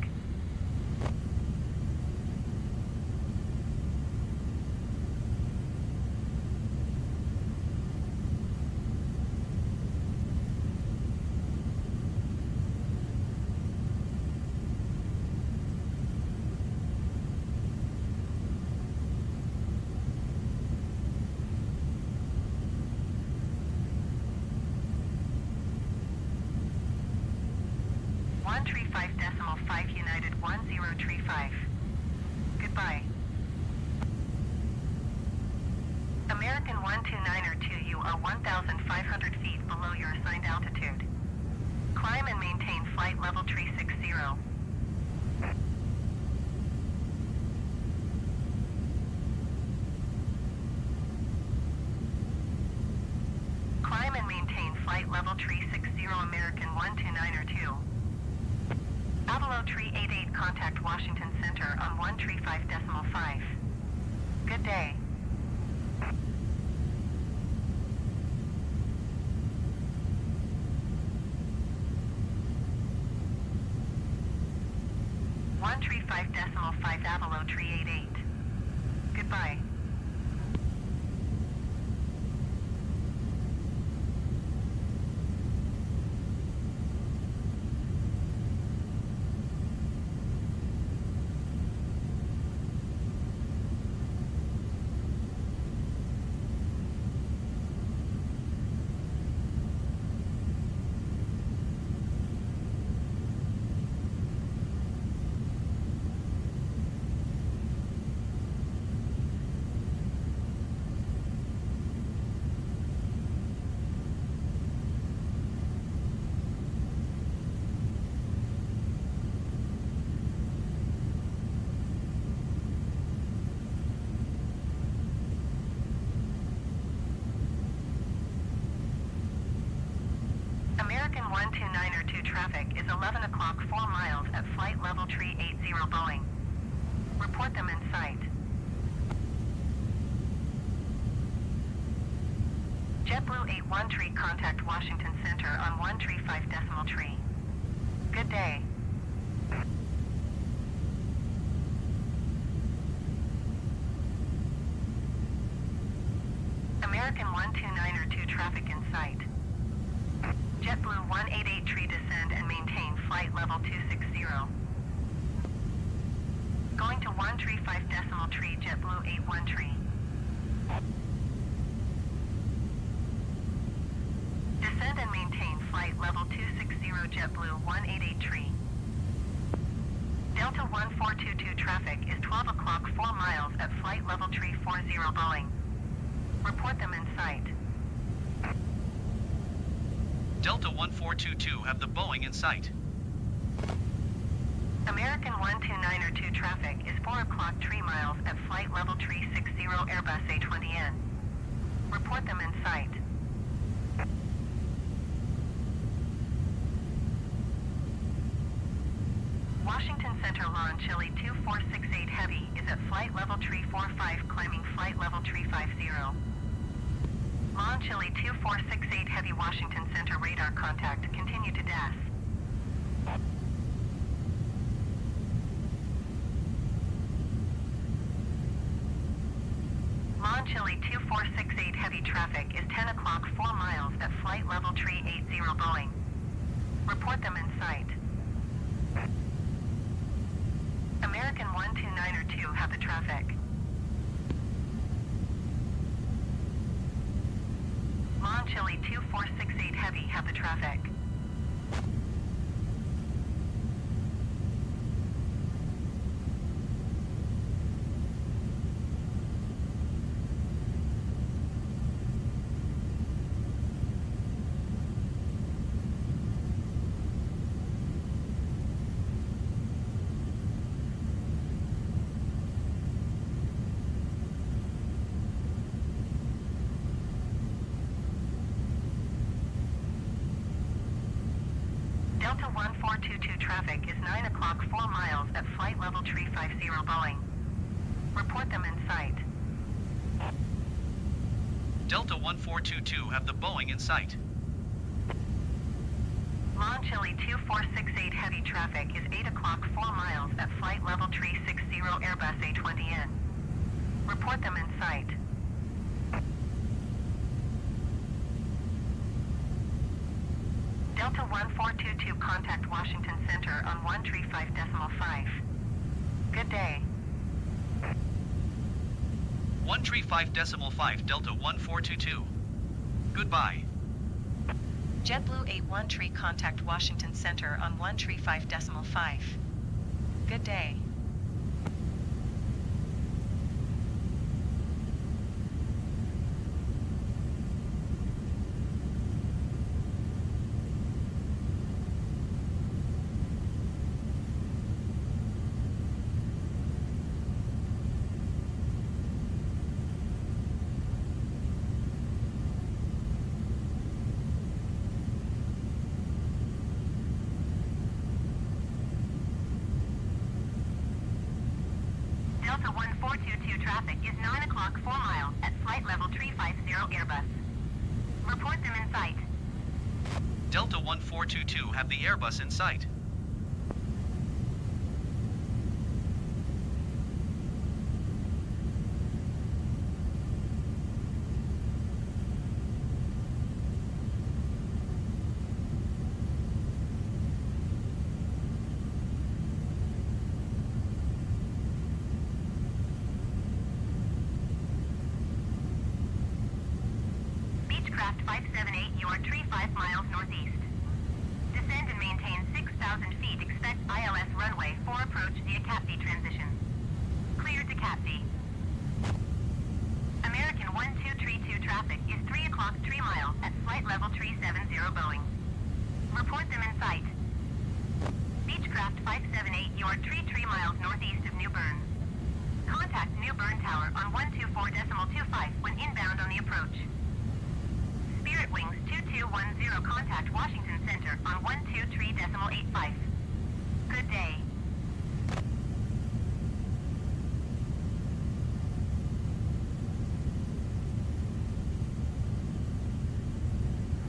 .5 United 1035. Goodbye. American 129 you are 1,500 feet below your assigned altitude. Climb and maintain flight level 360. Climb and maintain flight level 360 American 129 Avalo 388 contact Washington Center on 135.5. Good day. .5 Avalo 388. Goodbye. traffic is 11 o'clock 4 miles at flight level tree 80 Boeing. Report them in sight. JetBlue 81 tree, contact Washington Center on 135 decimal tree. Good day. American 129er 2 traffic in sight. JetBlue 188 tree, descend and maintain flight level 260. Going to 135 decimal tree, JetBlue 81 tree. Descend and maintain flight level 260, JetBlue 188 tree. Delta 1422 traffic is 12 o'clock 4 miles at flight level tree 40 Boeing. Report them in sight. Delta 1422 have the Boeing in sight. American 129er 2 traffic is 4 o'clock 3 miles at flight level tree 60 Airbus A-320. Report them in sight. Washington Center Lawn Chile 2468 Heavy is at flight level tree 45, climbing flight level tree 50. Lawn Chile 2468 Heavy, Washington Center radar contact, continue to DAS. Lawn Chile 2468 Heavy, traffic is 10 o'clock 4 miles at flight level tree 80 Boeing. Report them in sight. American 129er 2 have the traffic. Lawn Chile 2468 Heavy have the traffic. Delta 1422 traffic is 9 o'clock 4 miles at flight level tree 50 Boeing. Report them in sight. Delta 1422 have the Boeing in sight. Lawn Chile 2468 Heavy, traffic is 8 o'clock 4 miles at flight level tree 60 Airbus A-320. Report them in sight. Delta 1422 contact Washington Center on 135 decimal 5. Good day. 135 decimal 5 Delta 1422. Goodbye. JetBlue 81 tree, contact Washington Center on 135 decimal 5. Good day. Delta 1422 traffic is 9 o'clock 4 miles at flight level 350 Airbus. Report them in sight. Delta 1422 have the Airbus in sight. Beechcraft 578, you are tree 5 miles northeast. Descend and maintain 6,000 feet. Expect ILS runway 4 approach via CAPD transition. Cleared to CAPD. American 1232 traffic is 3 o'clock 3 miles at flight level 370 Boeing. Report them in sight. Beechcraft 578, you are 3 miles northeast of New Bern. Contact New Bern Tower on 124.25 when inbound on the approach. Spirit Spirit Wings 2210, contact Washington Center on 123.85. Good day.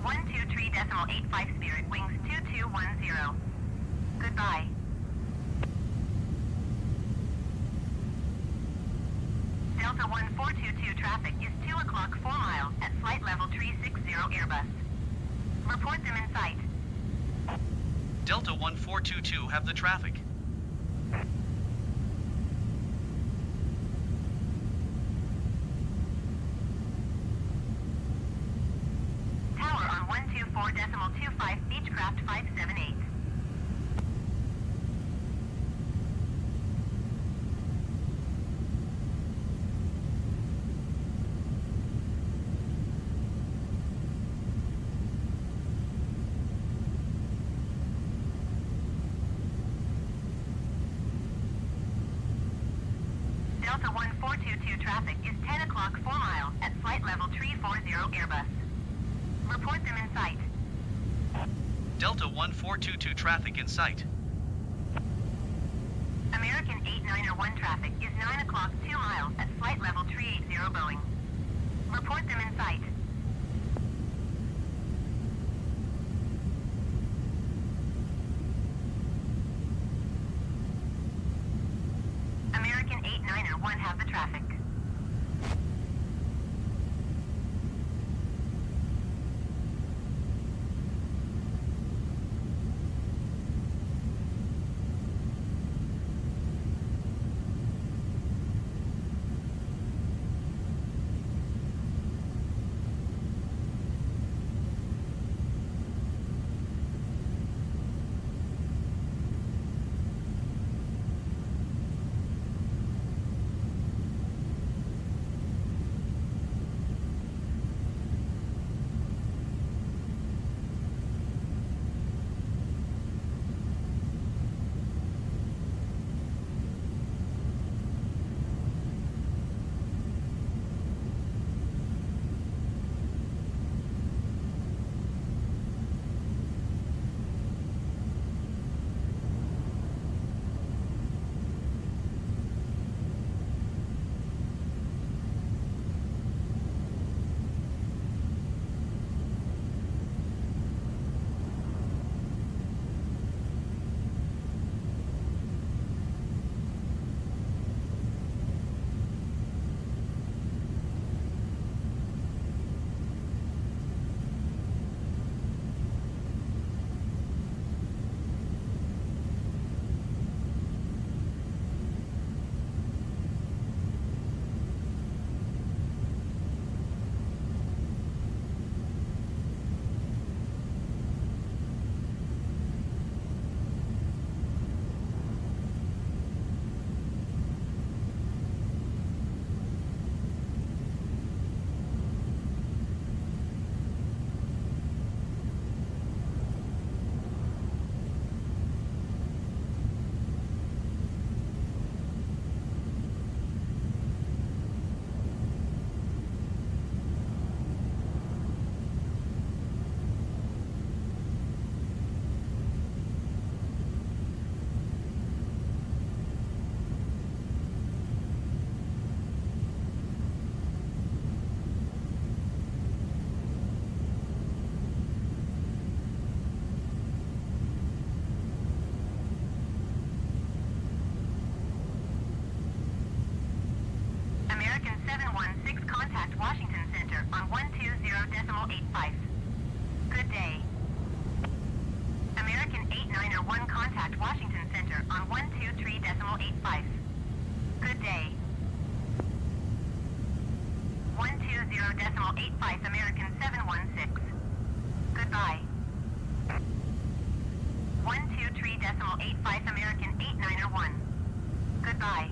.85 Spirit Wings 2210. Goodbye. Delta 1422 traffic is 2 o'clock 4 miles at flight level 360 Airbus. Report them in sight. Delta 1422 have the traffic. Tower on 124.25 Beechcraft 578. Delta 1422 traffic is 10 o'clock 4 miles at flight level 340 Airbus. Report them in sight. Delta 1422 traffic in sight. American 8901 traffic is 9 o'clock 2 miles at flight level 380 Boeing. Report them in sight. American 8901 have the traffic. American 716 contact Washington Center on 120.85. Good day. American 8901 contact Washington Center on 123.85. Good day. 120.85 American 716. Goodbye. 123.85 American 8901. Goodbye.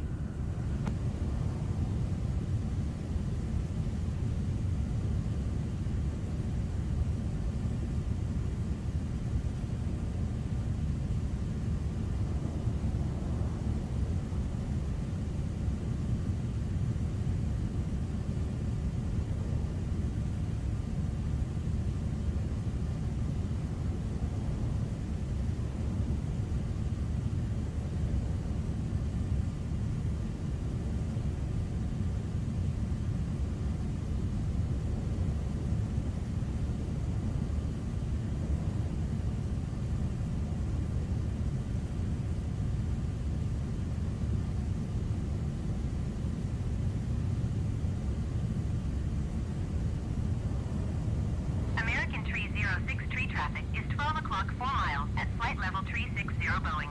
Boeing.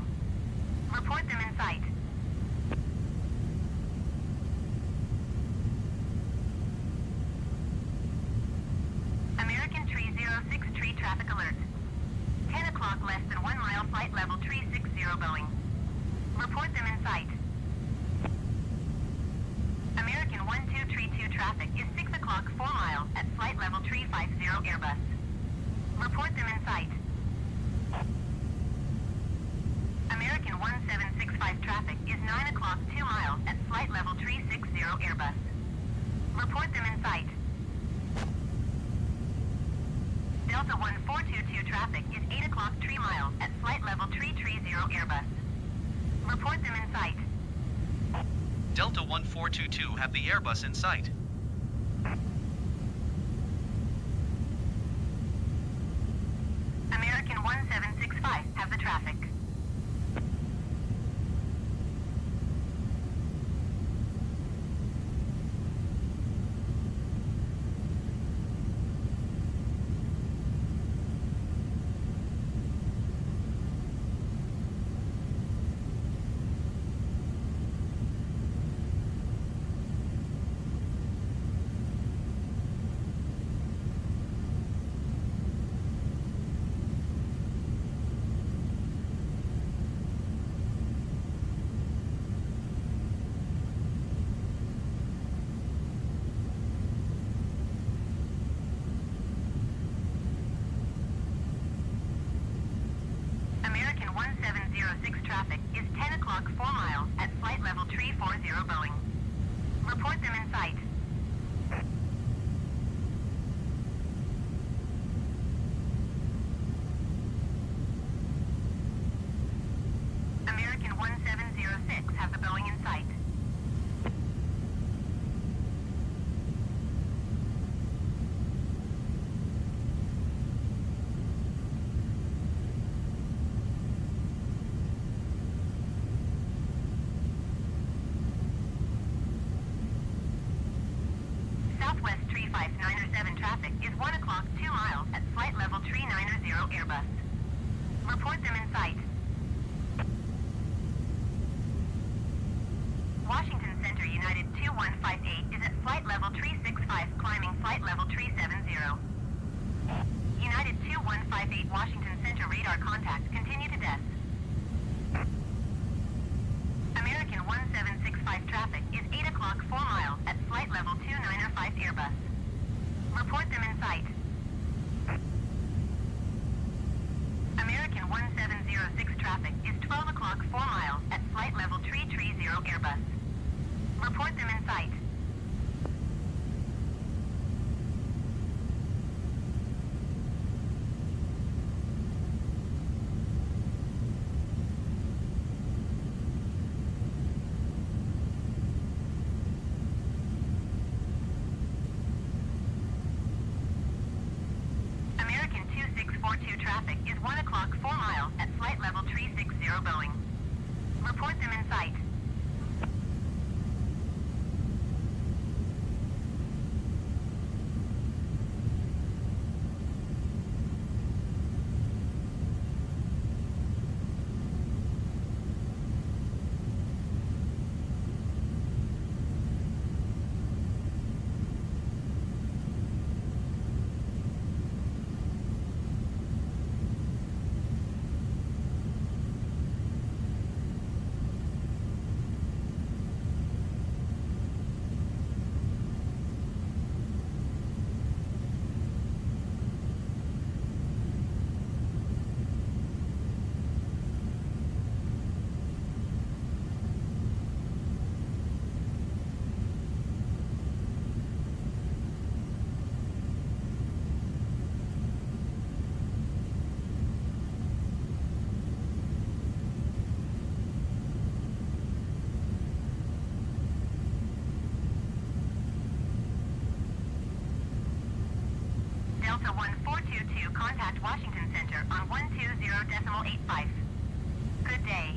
Report them in sight. American Tree 06 tree traffic alert. 10 o'clock less than 1 mile flight level tree 60 Boeing. Report them in sight. American 12 tree 2 traffic is 6 o'clock 4 miles at flight level tree 50 Airbus. Report them in sight. American 1765 traffic is 9 o'clock 2 miles at flight level tree 60 Airbus. Report them in sight. Delta 1422 traffic is 8 o'clock 3 miles at flight level 330 Airbus. Report them in sight. Delta 1422 have the Airbus in sight. American 1765 have the traffic. American 1706 traffic is 10 o'clock 4 miles at flight level 340 Boeing. Report them in sight. American 1706 have the Boeing in sight. Southwest 35907 traffic is 1 o'clock 2 miles at flight level 390 Airbus. Report them in sight. Washington Center United 2158 is at flight level 365 climbing flight level 370. United 2158 Washington Center radar contact continue to desk. American 1765 traffic is 8 o'clock 4 miles at flight level 295 Airbus. Report them in sight. American 1706 traffic is 12 o'clock 4 miles at flight level 330 Airbus. Report them in sight. American 2642 traffic is 1 o'clock 4 miles at flight level 360 Boeing. Report them in sight. Delta 1422 contact Washington Center on 120.85. Good day.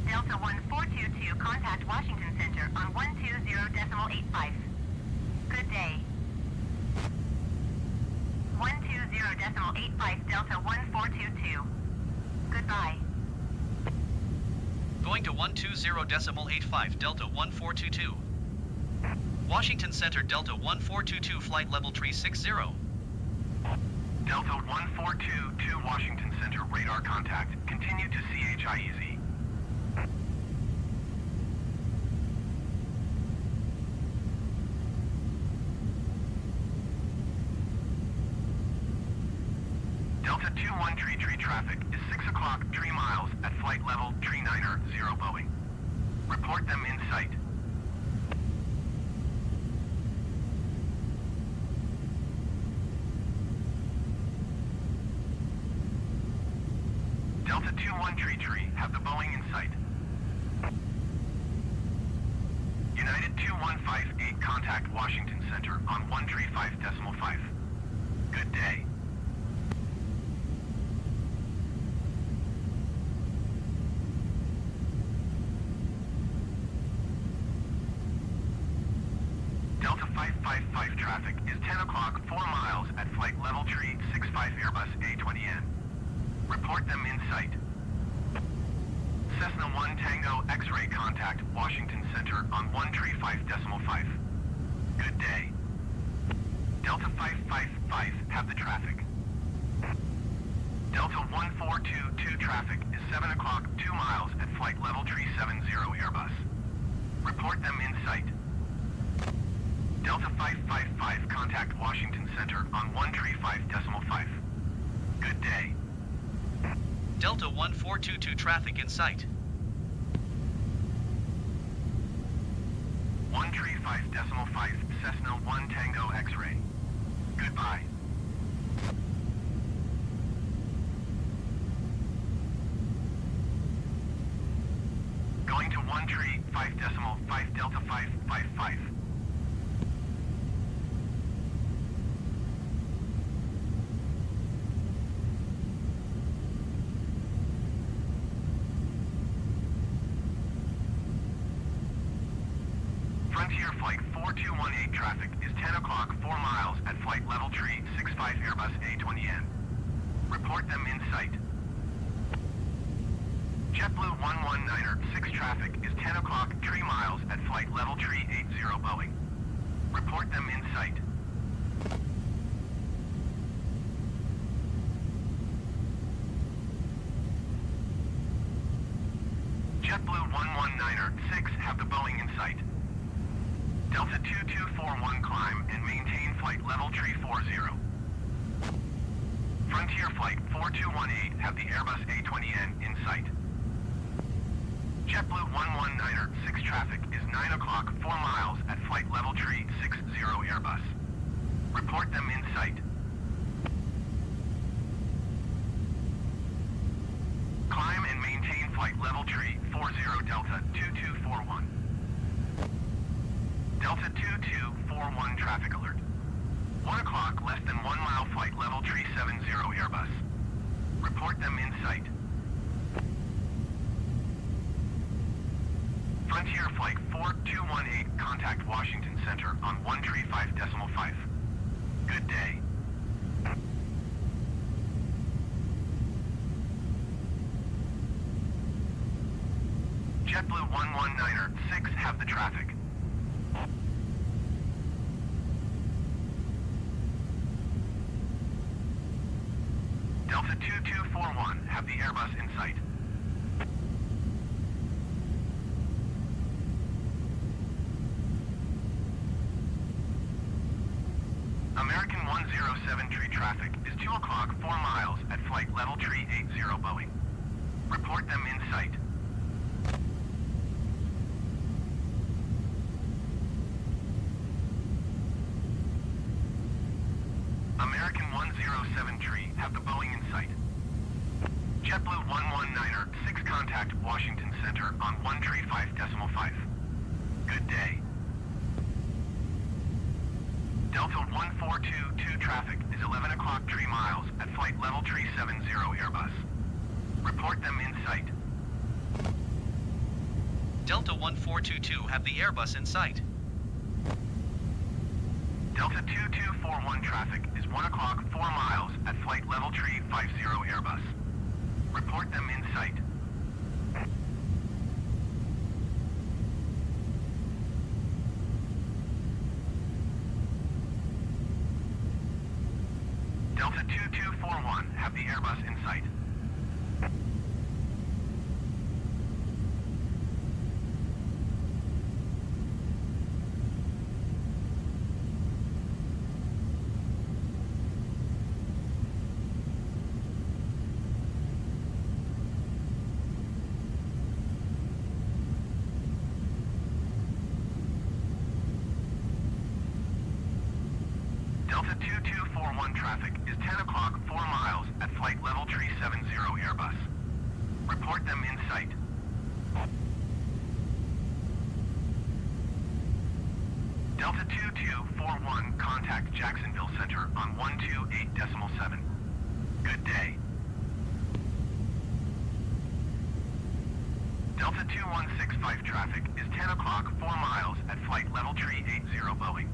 Delta 1422 contact Washington Center on 120.85. Good day. 120.85 Delta 1422. Goodbye. Going to 120.85, Delta 1422. Washington Center, Delta 1422, flight level tree 60. Delta 1422, Washington Center, radar contact. Continue to CHIEZ. Delta 21 tree traffic is 6 o'clock, 3 miles at flight level tree 9er, 0 Boeing. Report them in sight. Delta 21 tree, have the Boeing in sight. United 2158, contact Washington Center on 135.5. Good day. Delta 555 traffic is 10 o'clock, 4 miles at flight level tree 65 Airbus A-20N. Report them in sight. Cessna 1 Tango X-ray contact Washington Center on 135.5. Good day. Delta 555 have the traffic. Delta 1422 traffic is 7 o'clock, 2 miles at flight level tree 70 Airbus. Report them in sight. Delta 555 contact Washington Center on 135.5. Good day. Delta 1422 traffic in sight. 135.5, Cessna 1 Tango X-ray. Goodbye. Going to 135.5 Delta 555. Frontier Flight 4218 traffic is 10 o'clock, 4 miles at flight level tree 65 Airbus A-20N. Report them in sight. JetBlue 119er 6 traffic is 10 o'clock, 3 miles at flight level tree 80 Boeing. Report them in sight. JetBlue 119er 6 have the Boeing in sight. Delta 2241 climb and maintain flight level tree 40. Frontier Flight 4218 have the Airbus A-20N in sight. JetBlue 119er 6 traffic is 9 o'clock, 4 miles at flight level tree 60 Airbus. Report them in sight. Climb and maintain flight level tree 40 Delta 2241. Delta 2241 traffic alert. 1 o'clock, less than 1 mile flight level tree 70 Airbus. Report them in sight. Frontier Flight 4218, contact Washington Center on 135.5. Good day. JetBlue 119er 6 have the traffic. Delta 2241 have the Airbus in sight. American 107 tree traffic is 2 o'clock, 4 miles at flight level tree 80 Boeing. Report them in sight. American 107 tree have the Boeing in sight. JetBlue 119er 6 contact Washington Center on 135.5. Good day. Delta 1422 traffic is 11 o'clock, 3 miles at flight level tree 70 Airbus. Report them in sight. Delta 1422 have the Airbus in sight. Delta 2241 traffic is 1 o'clock, 4 miles at flight level tree 50 Airbus. Report them in sight. Delta 2241, have the Airbus in sight. Delta 2241 traffic is 10 o'clock, 4 miles at flight level tree 70 Airbus. Report them in sight. Delta 2241, contact Jacksonville Center on 128.7. Good day. Delta 2165 traffic is 10 o'clock, 4 miles at flight level tree 80 Boeing.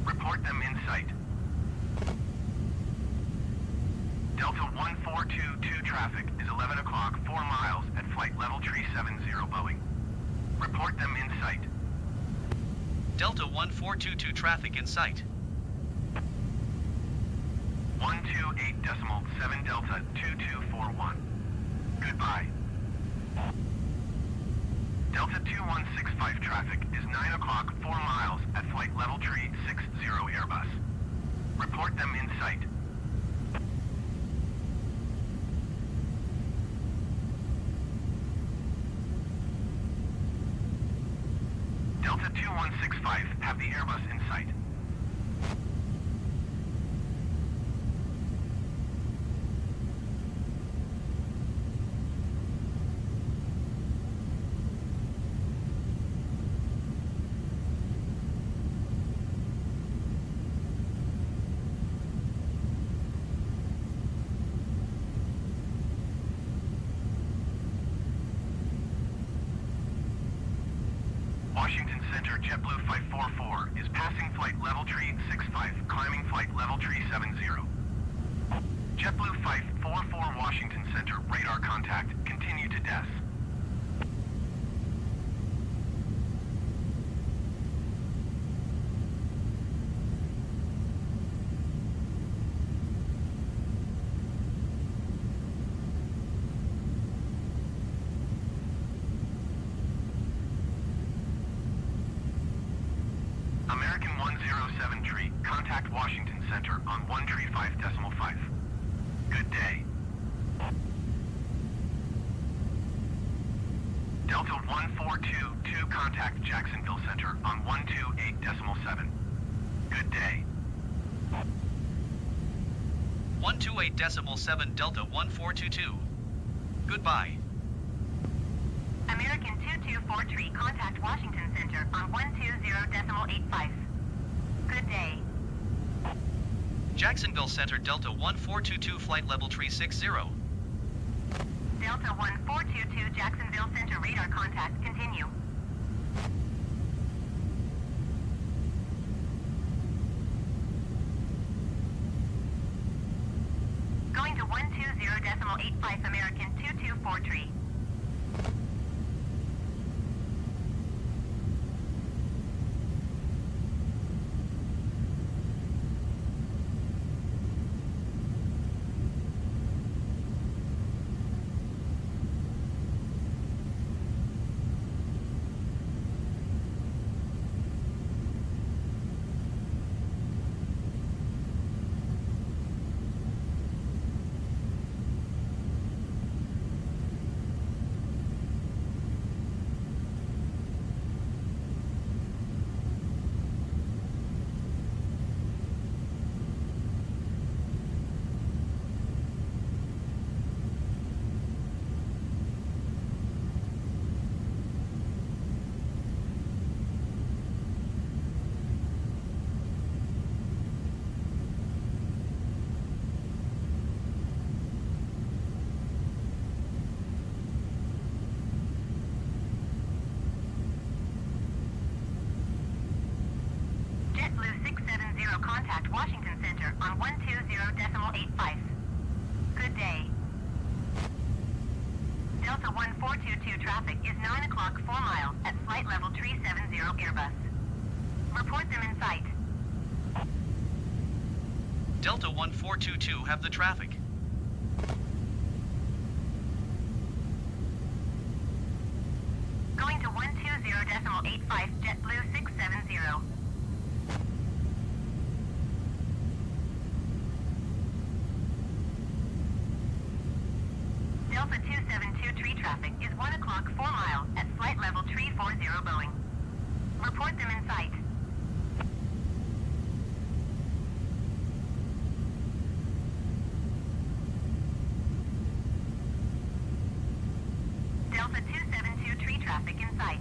Report them in sight. Delta 1422 traffic is 11 o'clock, 4 miles at flight level tree 70 Boeing. Report them in sight. Delta 1422 traffic in sight. 128.7 Delta 2241. Goodbye. Delta 2165 traffic is 9 o'clock, 4 miles at flight level tree 60 Airbus. Report them in sight. Delta 2165, have the Airbus in sight. Washington Center, JetBlue 544 is passing flight level tree 65, climbing flight level tree 70. JetBlue 544 Washington Center, radar contact, continue to DES. American 107 tree, contact Washington Center on 135.5. Good day. Delta 1422, contact Jacksonville Center on 128.7. Good day. 128.7 Delta 1422. Goodbye. American 2243, contact Washington Center on 120.85. Good day. Jacksonville Center Delta 1422 flight level tree 60. Delta 1422, Jacksonville Center, radar contact, continue. Going to 120.85, American 2243. Contact Washington Center on 120.85. Good day. Delta 1422 traffic is 9 o'clock 4 miles at flight level 370 Airbus. Report them in sight. Delta 1422 have the traffic. Going to 120.85 JetBlue 670. Delta 272 tree traffic is 1 o'clock 4 miles at flight level 340 Boeing. Report them in sight. Delta 272 tree traffic in sight.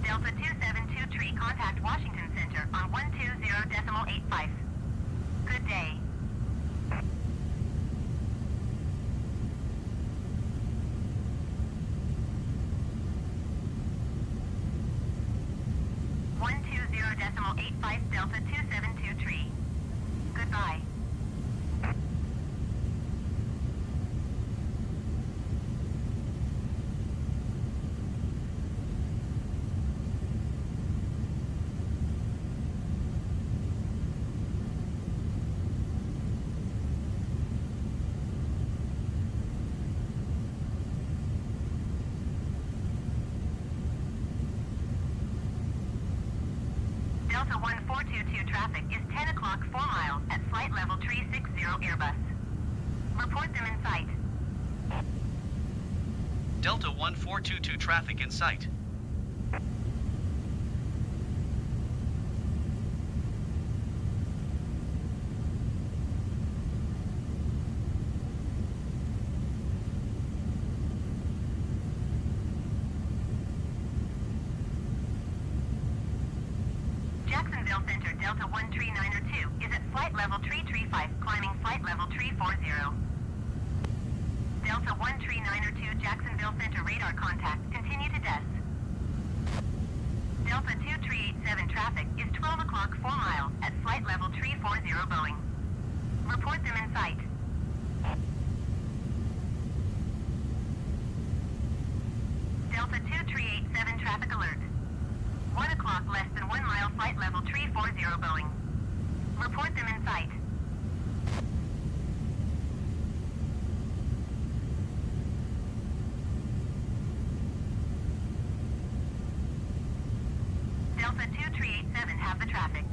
Delta 272 tree, contact Washington Center on 120.85. Good day. .85 Delta 272 tree. Goodbye. Delta 1422 traffic is 10 o'clock 4 miles at flight level 360 Airbus. Report them in sight. Delta 1422 traffic in sight. Jacksonville Center Delta 13902 is at flight level 335, climbing flight level 340. Delta 13902 Jacksonville Center radar contact, continue to DES. Delta 2387 traffic is 12 o'clock 4 miles at flight level 340 Boeing. Report them in sight. Delta 2387 traffic alert. 1 o'clock less than 1 mile flight level 340 Boeing. Report them in sight. Delta 2387 have the traffic.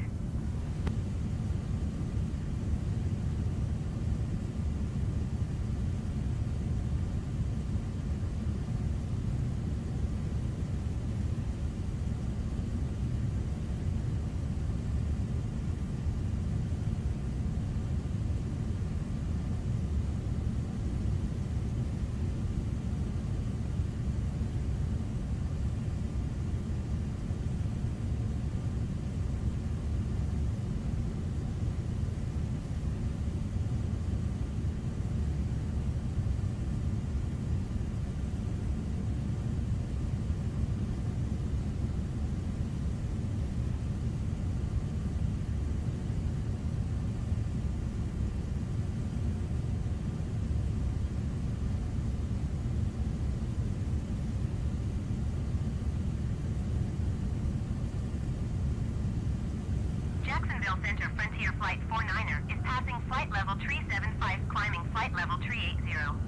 Jacksonville Center Frontier Flight 49er is passing flight level 375, climbing flight level 380.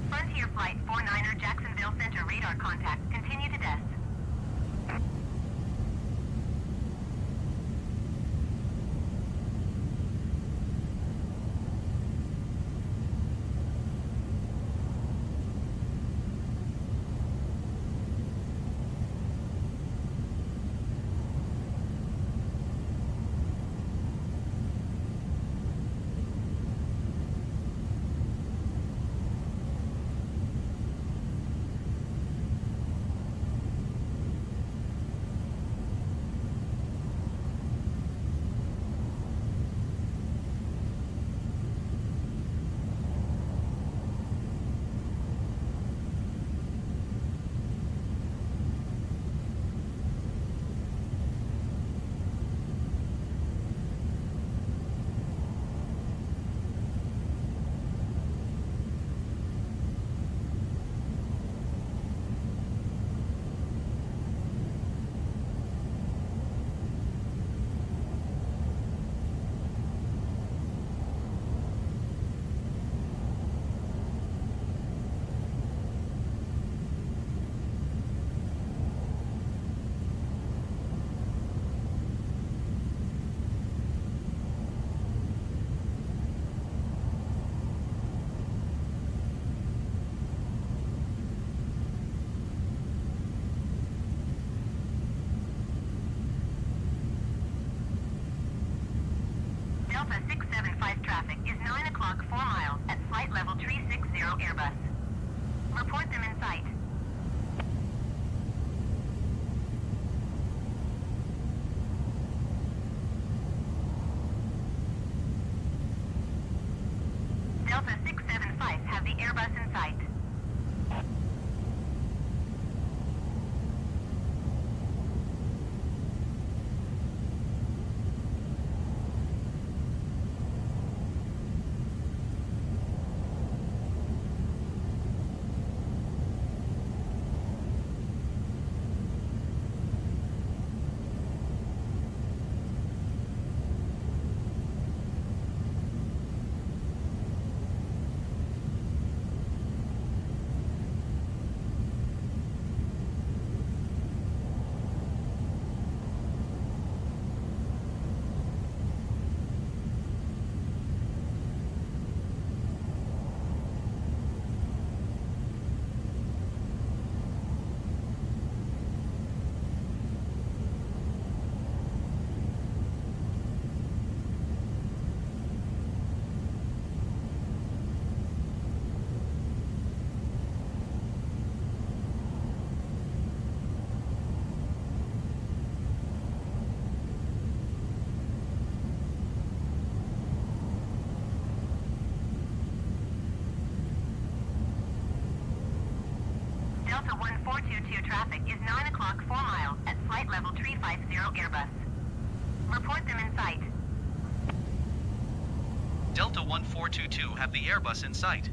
Frontier Flight 49er Jacksonville Center radar contact, continue to DES. Delta 675 traffic is 9 o'clock 4 miles at flight level 360 Airbus. Report them in sight. Delta 675 have the Airbus in sight. Delta 1422 traffic is 9 o'clock 4 miles at flight level 350 Airbus. Report them in sight. Delta 1422 have the Airbus in sight.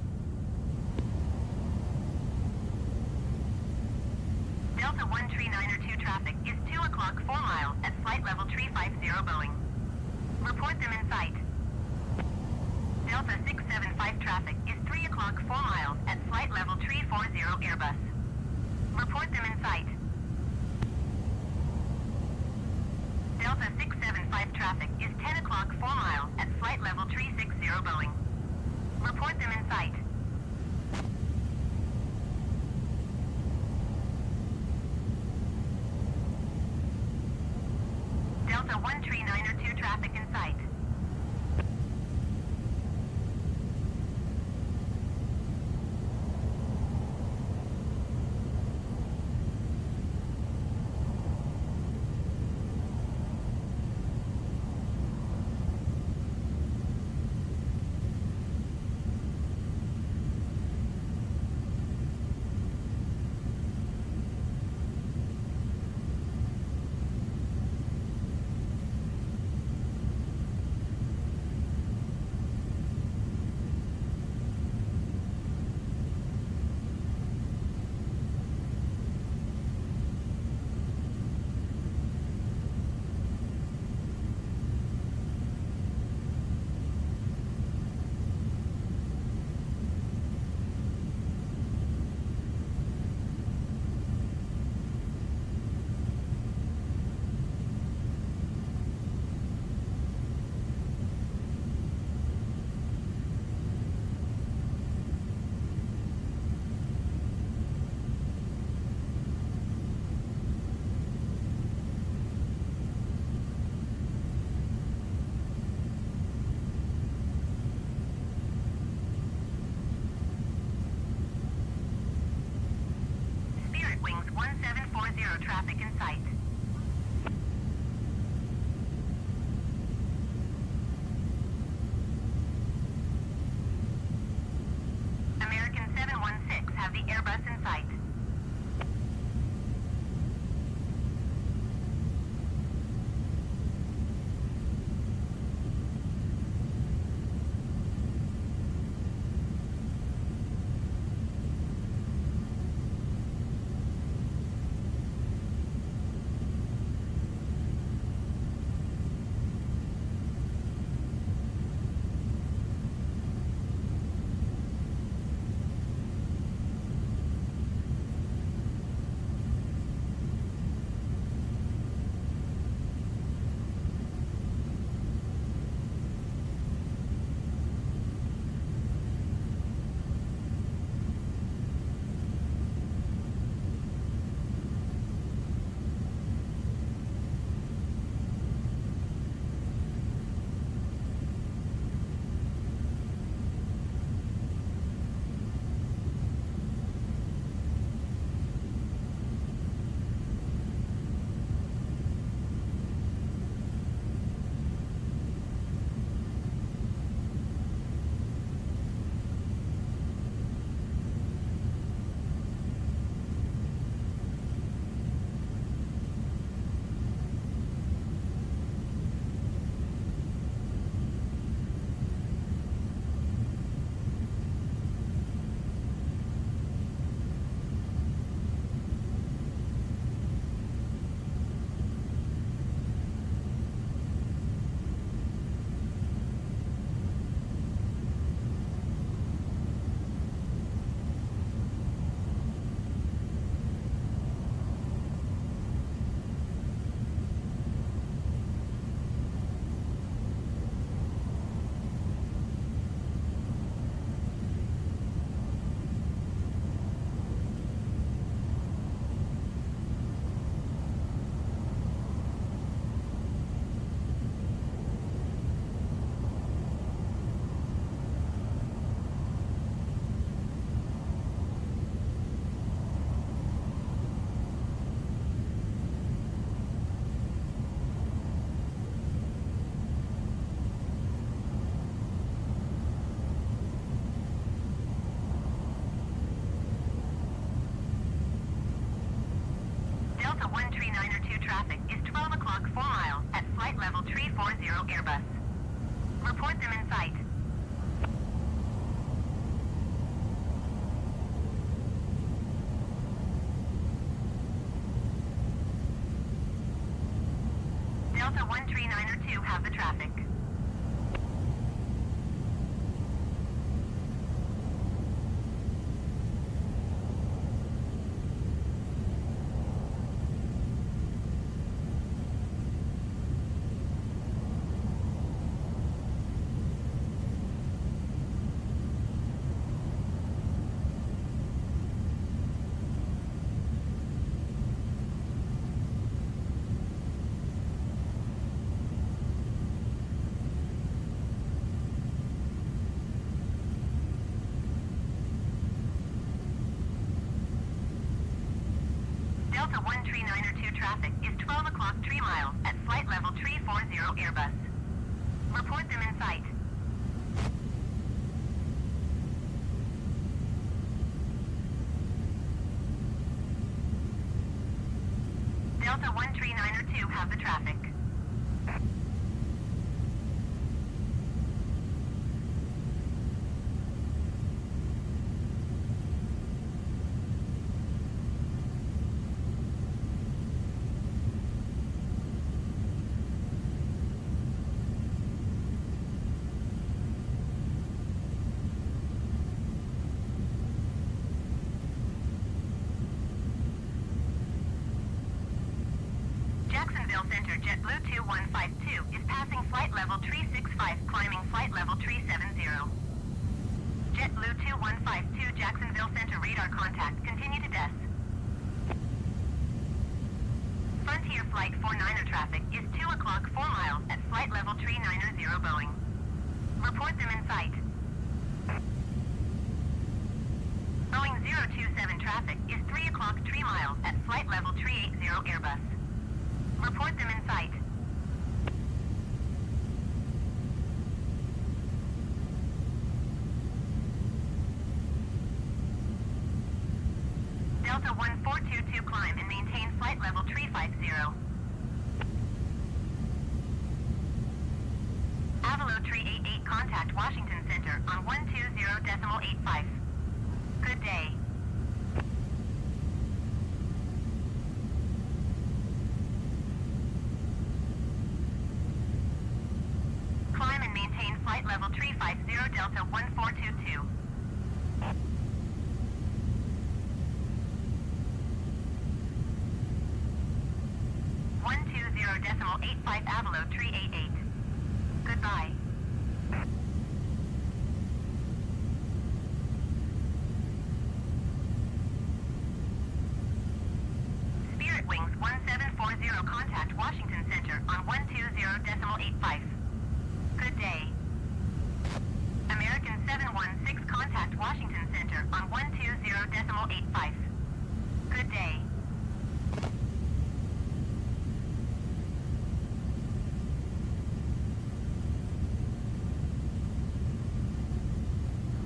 Delta 13902 traffic is 2 o'clock 4 miles at flight level 350 Boeing. Report them in sight. Delta 675 traffic is 3 o'clock 4 miles at flight level 340 Airbus. Report them in sight. Delta 675 traffic is 10 o'clock 4 miles at flight level 360 Boeing. Report them in sight. Delta 13902 traffic in sight. Wings 1740 traffic in sight. American 716 have the Airbus in sight. Delta 13902 traffic is 12 o'clock 4 miles at flight level 340 Airbus. Report them in sight. Delta 13902 have the traffic. Delta 13902 traffic is 12 o'clock 3 miles at flight level 340 Airbus. Report them in sight. Delta 13902 have the traffic. Jacksonville Center JetBlue 2152 is passing flight level 365, climbing flight level 370. JetBlue 2152 Jacksonville Center radar contact, continue to DES. Frontier Flight 490 traffic is 2 o'clock 4 miles at flight level 390 Boeing. Report them in sight. Boeing 027 traffic is 3 o'clock 3 miles at flight level 380 Airbus. Report them in sight. Delta 1422 climb and maintain flight level 350. Avalo 388 contact Washington Center on 120.85. Good day. Climb and maintain flight level 350 Delta 1422. .85 Avalo 388. Goodbye. Spirit Wings 1740 contact Washington Center on 120.85. Good day. American 716 contact Washington Center on 120.85. Good day.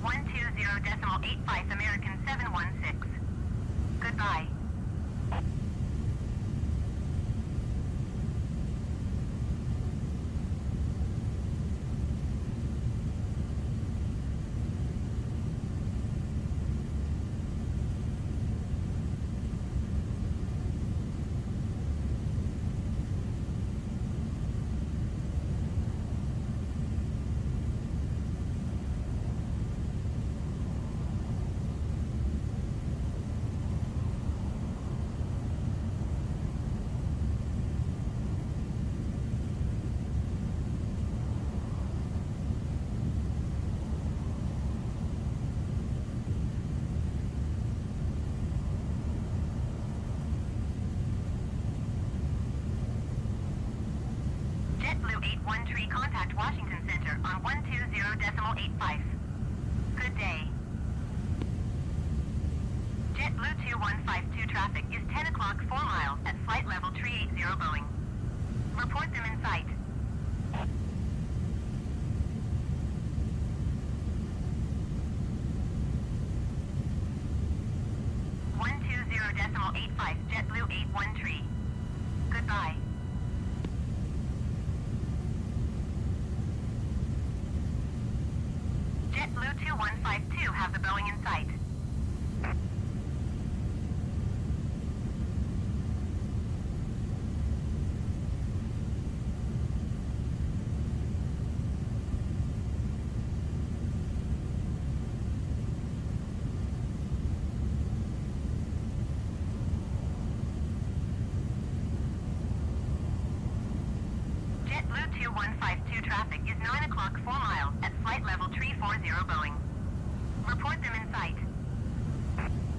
.85 American 716. Goodbye. JetBlue 813 contact Washington Center on 120.85. Good day. JetBlue 2152 traffic is 10 o'clock 4 miles at flight level 380 Boeing. Report them in sight. .10 85, JetBlue 813. Goodbye. JetBlue 2152 have the Boeing in sight. JetBlue 2152 traffic is 9 o'clock 4 miles at flight level 340 Boeing. Report them in sight.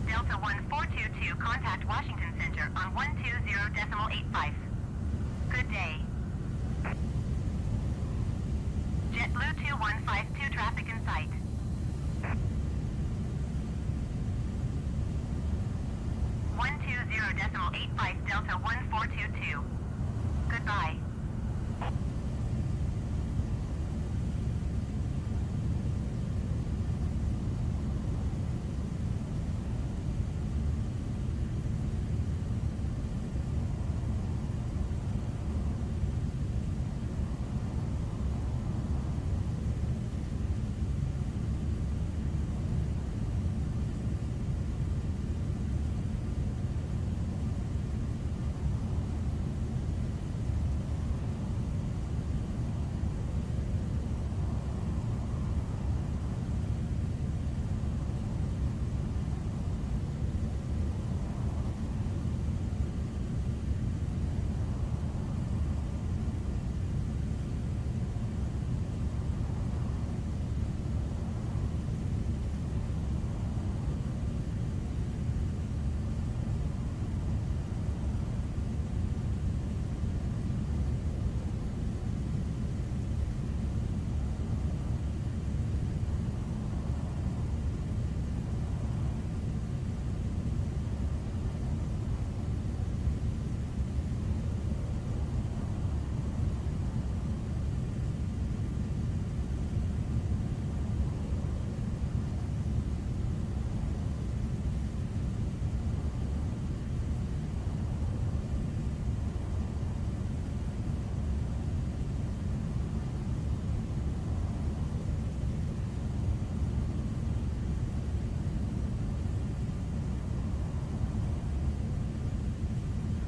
Delta 1422 contact Washington Center on 120.85. Good day. JetBlue 2152 traffic in sight. .85 Delta 1422. Goodbye.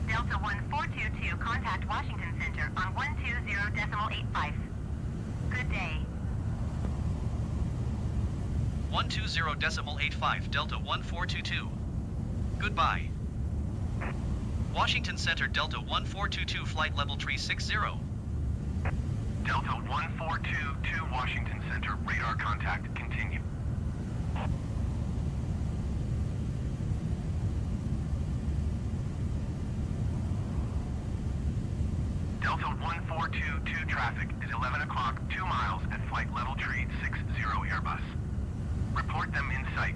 Delta 1422 contact Washington Center on 120.85. Good day. 120.85 Delta 1422. Goodbye. Washington Center Delta 1422 flight level 360. Delta 1422 Washington Center, radar contact, continue. Delta 1422 traffic is 11 o'clock 2 miles at flight level tree 60 Airbus. Report them in sight.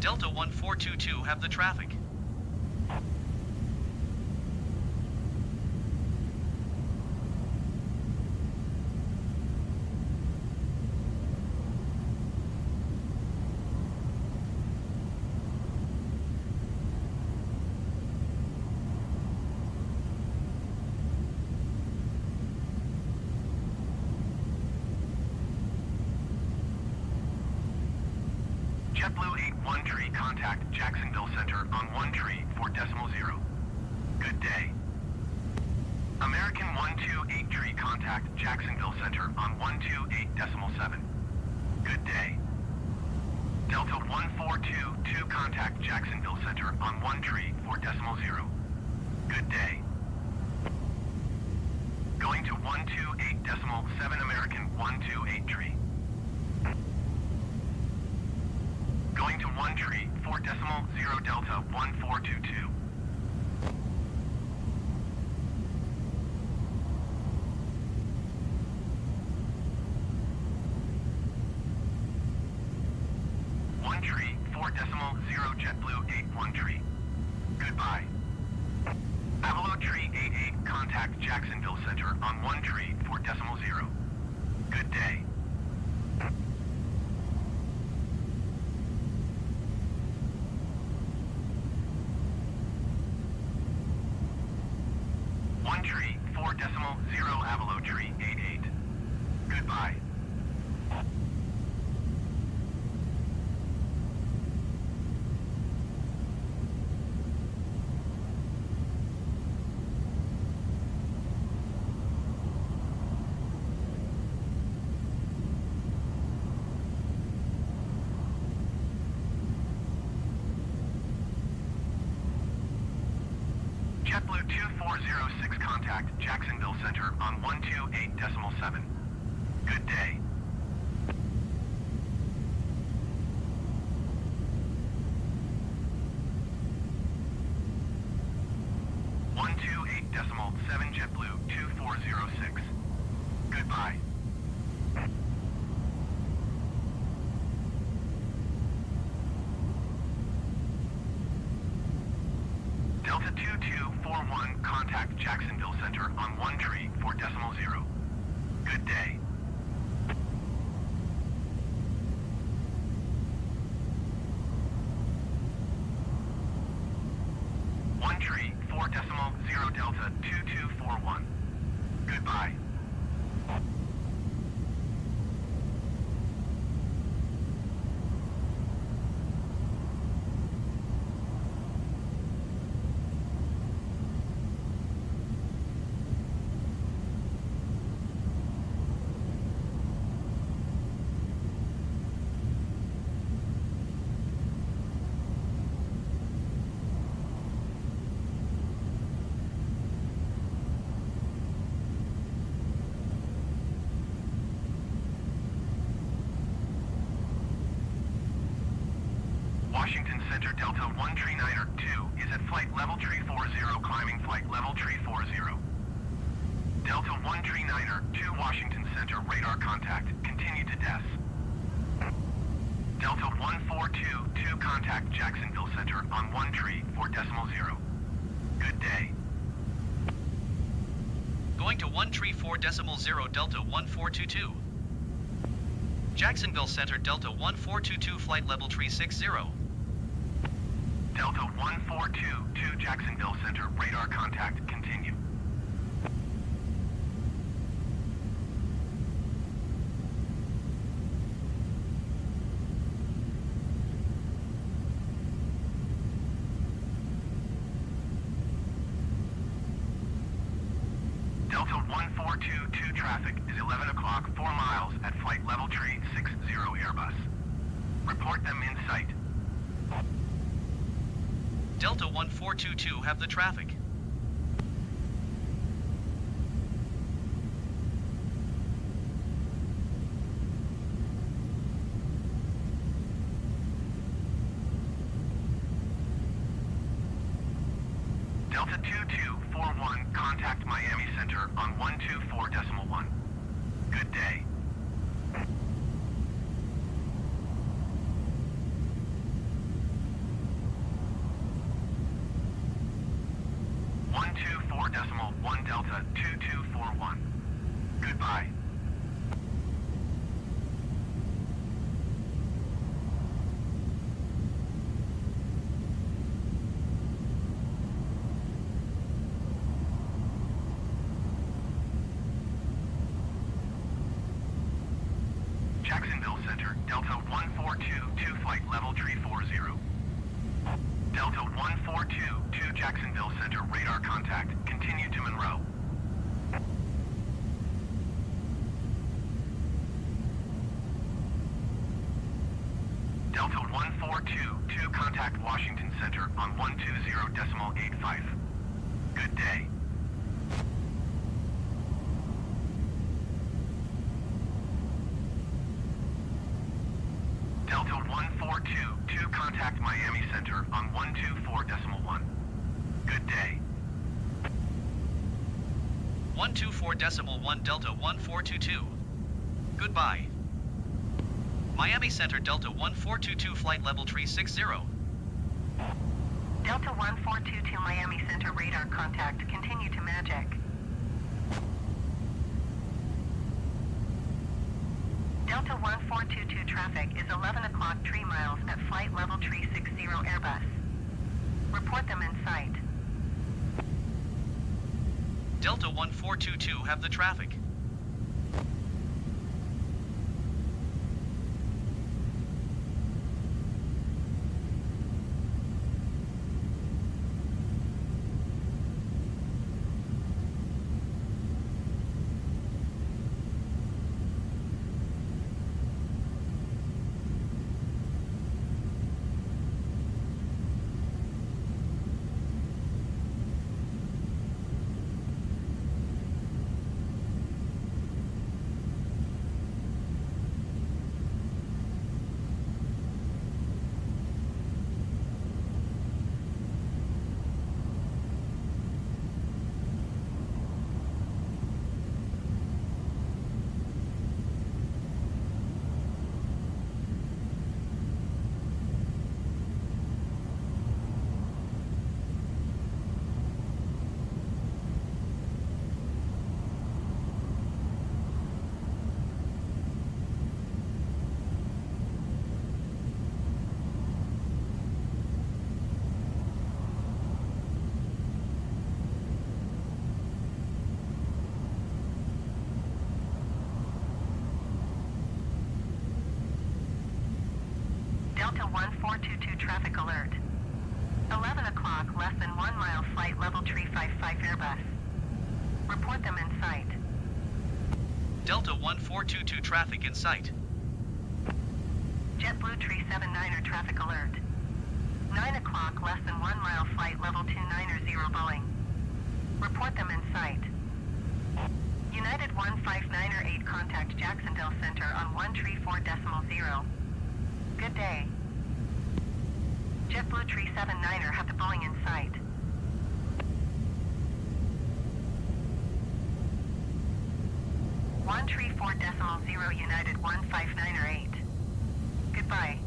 Delta 1422 have the traffic. JetBlue 81 contact Jacksonville Center on 13.0. Good day. American 128 contact Jacksonville Center on 128.7. Good day. Delta 1422 contact Jacksonville Center on 13.0. Good day. Going to 128.7 American 128. Going to 134.0 Delta 1422. One tree, 4.0 JetBlue 813. Goodbye. Avalo Tree 88 contact Jacksonville Center on 134.0. Good day. 4.0 Avalo Tree 88. Goodbye. JetBlue 2406 contact Jacksonville Center on 128.7. Good day. JetBlue 2406. Goodbye. Delta 2241 contact Jacksonville Center on 134.0. Good day. One tree 4.0 Delta 2241. Goodbye. Washington Center Delta 139er 2 is at flight level tree 40, climbing flight level tree 40. Delta 139er 2 Washington Center radar contact, continue to DES. Delta 1422 contact Jacksonville Center on 134.0. Good day. Going to 134.0 Delta 1422. Jacksonville Center Delta 1422 flight level tree 60. Delta 1422 Jacksonville Center radar contact, continue. Delta 1422 traffic is 11 o'clock, 4 miles at flight level tree 60 Airbus. Report them in sight. Delta 1422 have the traffic. Delta 2241 contact Miami Center on 124.1. Good day. .1 Delta 2241. Goodbye. Jacksonville Center Delta 1422 flight level tree 40. Delta 1422 Jacksonville Center radar contact, continue to Monroe. Delta 1422 contact Washington Center on 120.85. Good day. Delta 1422 contact Miami Center on 124.1. Good day. 124.1 Delta 1422. Goodbye. Miami Center Delta 1422 flight level tree 60. Delta 1422 Miami Center radar contact, continue to Magic. Delta 1422 traffic is 11 o'clock 3 miles at flight level tree 60 Airbus. Report them in sight. Delta 1422 have the traffic. Delta 1422 traffic alert. 11 o'clock, less than 1 mile flight level 355 Airbus. Report them in sight. Delta 1422 traffic in sight. JetBlue 379er traffic alert. 9 o'clock, less than 1 mile flight level 290 Boeing. Report them in sight. United 159er 8 contact Jacksonville Center on 134.0. Good day. JetBlue 379er have the Boeing in sight. One 134.0 United 159er 8. Goodbye.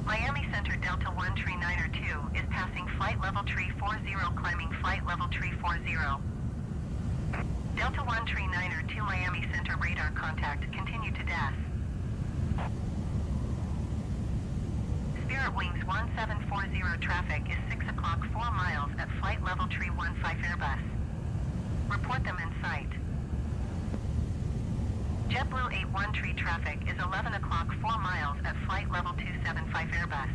Miami Center Delta 139er 2 is passing flight level 340, climbing flight level 340. Delta 139er 2 Miami Center radar contact, continue to DAS. Spirit Wings 1740 traffic is 6 o'clock 4 miles at flight level 315 Airbus. Report them in sight. JetBlue 813 traffic is 11 o'clock 4 miles at flight level 275 Airbus.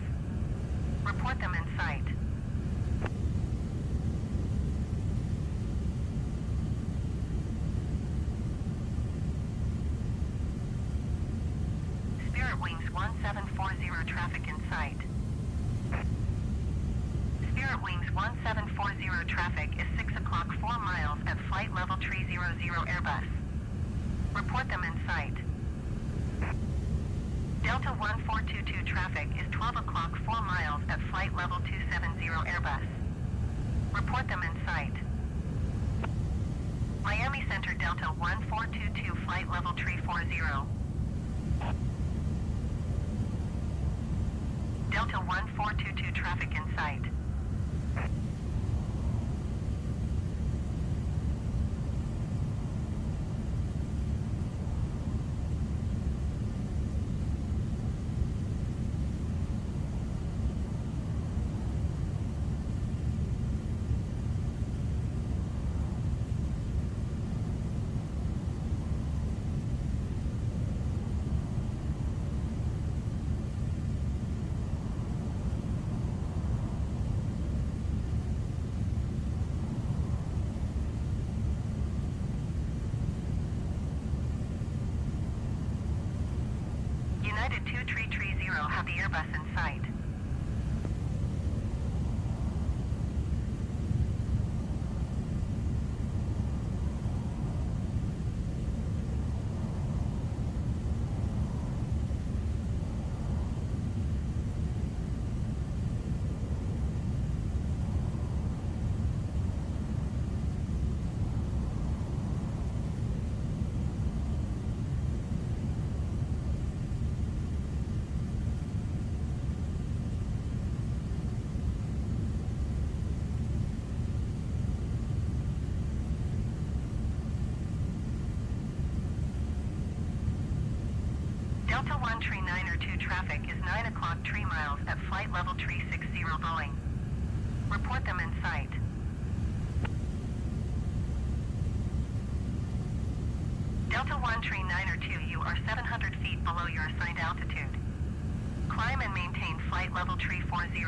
Report them in sight. Spirit Wings 1740 traffic in sight. Spirit Wings 1740 traffic is 6 o'clock 4 miles at flight level 300 Airbus. Report them in sight. Delta 1422 traffic is 12 o'clock 4 miles at flight level 270 Airbus. Report them in sight. Miami Center Delta 1422 flight level 340. Delta 1422 traffic in sight. United 2330 have the Airbus in sight. Delta 1 tree 902 traffic is 9 o'clock tree miles at flight level tree 60 Boeing. Report them in sight. Delta 1 tree 902, you are 700 feet below your assigned altitude. Climb and maintain flight level tree 40.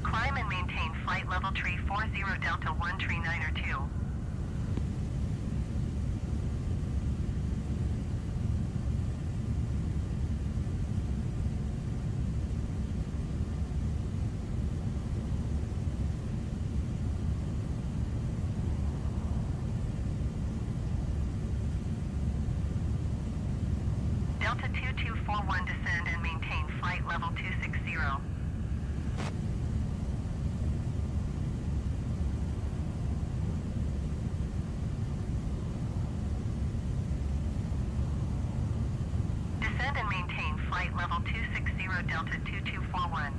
Climb and maintain flight level tree 40 Delta 1 tree 902. Delta 2241 descend and maintain flight level 260. Descend and maintain flight level 260 Delta 2241.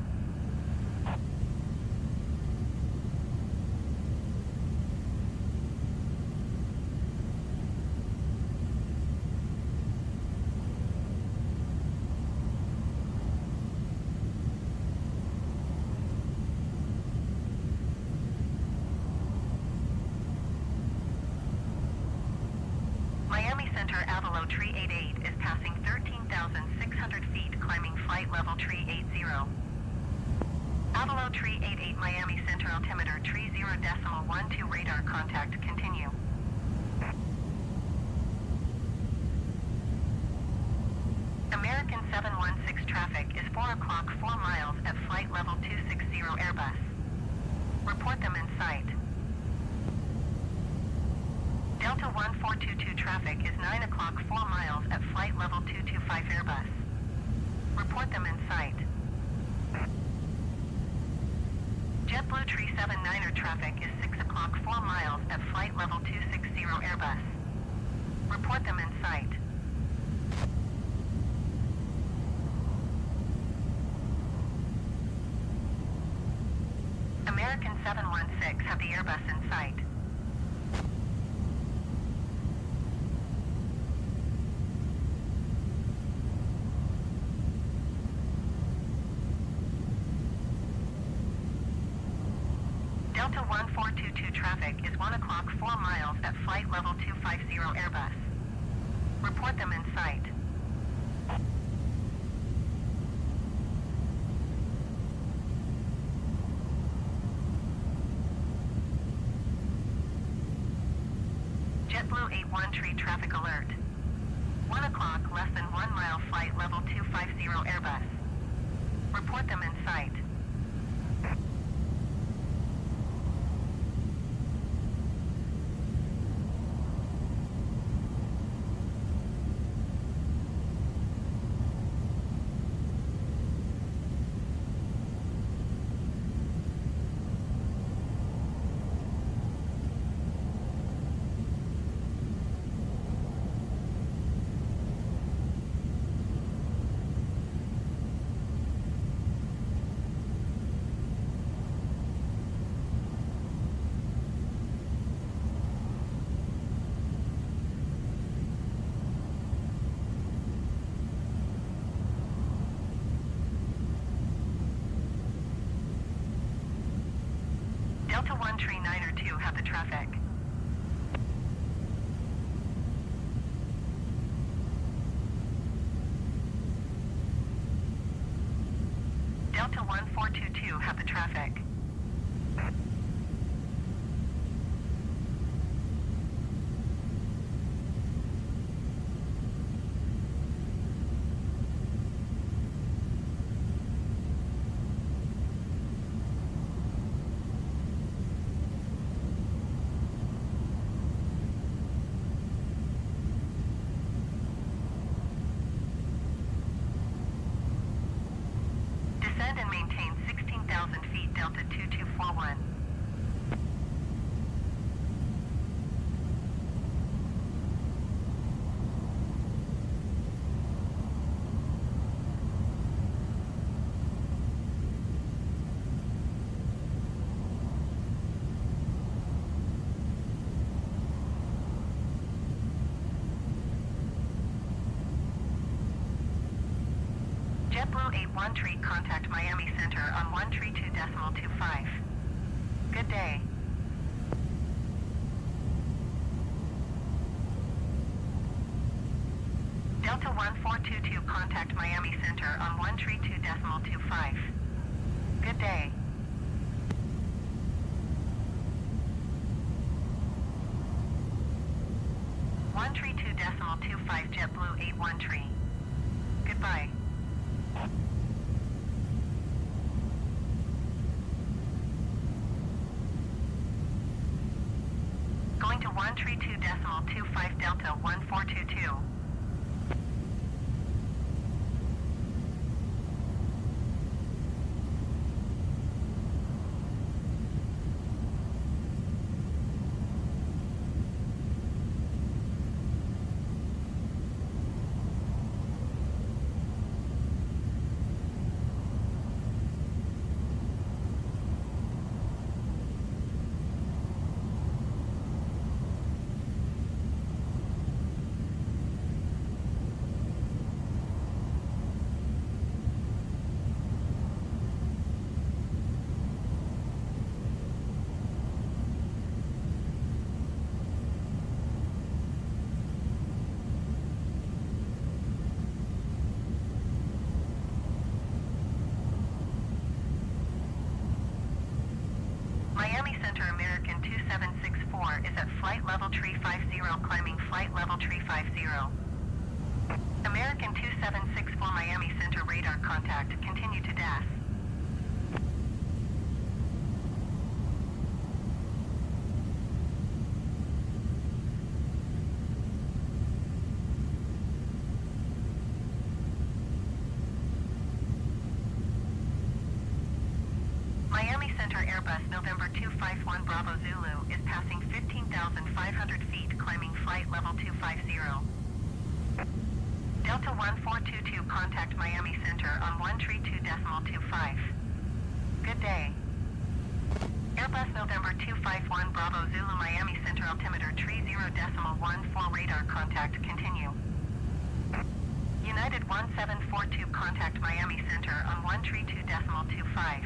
Miami Center Avalo Tree 88 is passing 13,600 feet, climbing flight level Tree 80. Avalo Tree 88 Miami Center altimeter Tree 0.12 radar contact continue. American 716 traffic is 4 o'clock 4 miles at flight level 260 Airbus. Report them in sight. Delta 1422 traffic is 9 o'clock 4 miles at flight level 225 Airbus. Report them in sight. JetBlue Tree 79er traffic is 6 o'clock 4 miles at flight level 260 Airbus. Report them in sight. American 716 have the Airbus in sight. Delta 1422 traffic is 1 o'clock 4 miles at flight level 250 Airbus. Report them in sight. JetBlue 81 tree traffic alert. 1 o'clock less than 1 mile flight level 250 Airbus. Report them in sight. Delta 1 tree 902 have the traffic. Delta 1422 have the traffic. Descend and maintain 16,000 feet, Delta 2241. JetBlue 813, contact Miami Center on 132.25. Good day. Delta 1422, contact Miami Center on 132.25. Good day. One 132.25 JetBlue 813. Goodbye. Going to 132.25 Delta 1422. Miami Center American 2764 is at flight level tree 50, climbing flight level tree 50. American 2764 Miami Center radar contact, continue to DAS. Miami Center Airbus November 251 Bravo Zulu is passing 15,500 feet, climbing flight level 250. Delta 1422, contact Miami Center on 132.25. Good day. Airbus November 251 Bravo Zulu Miami Center altimeter 30.14 radar contact, continue. United 1742, contact Miami Center on 132.25.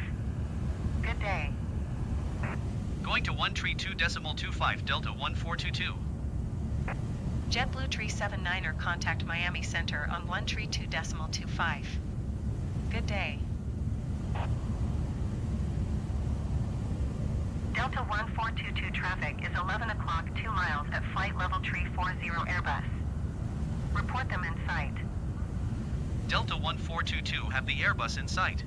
Good day. Going to 132.25 Delta 1422. JetBlue 379er, contact Miami Center on 132.25. Good day. Delta 1422 traffic is 11 o'clock, 2 miles at flight level tree 40 Airbus. Report them in sight. Delta 1422 have the Airbus in sight.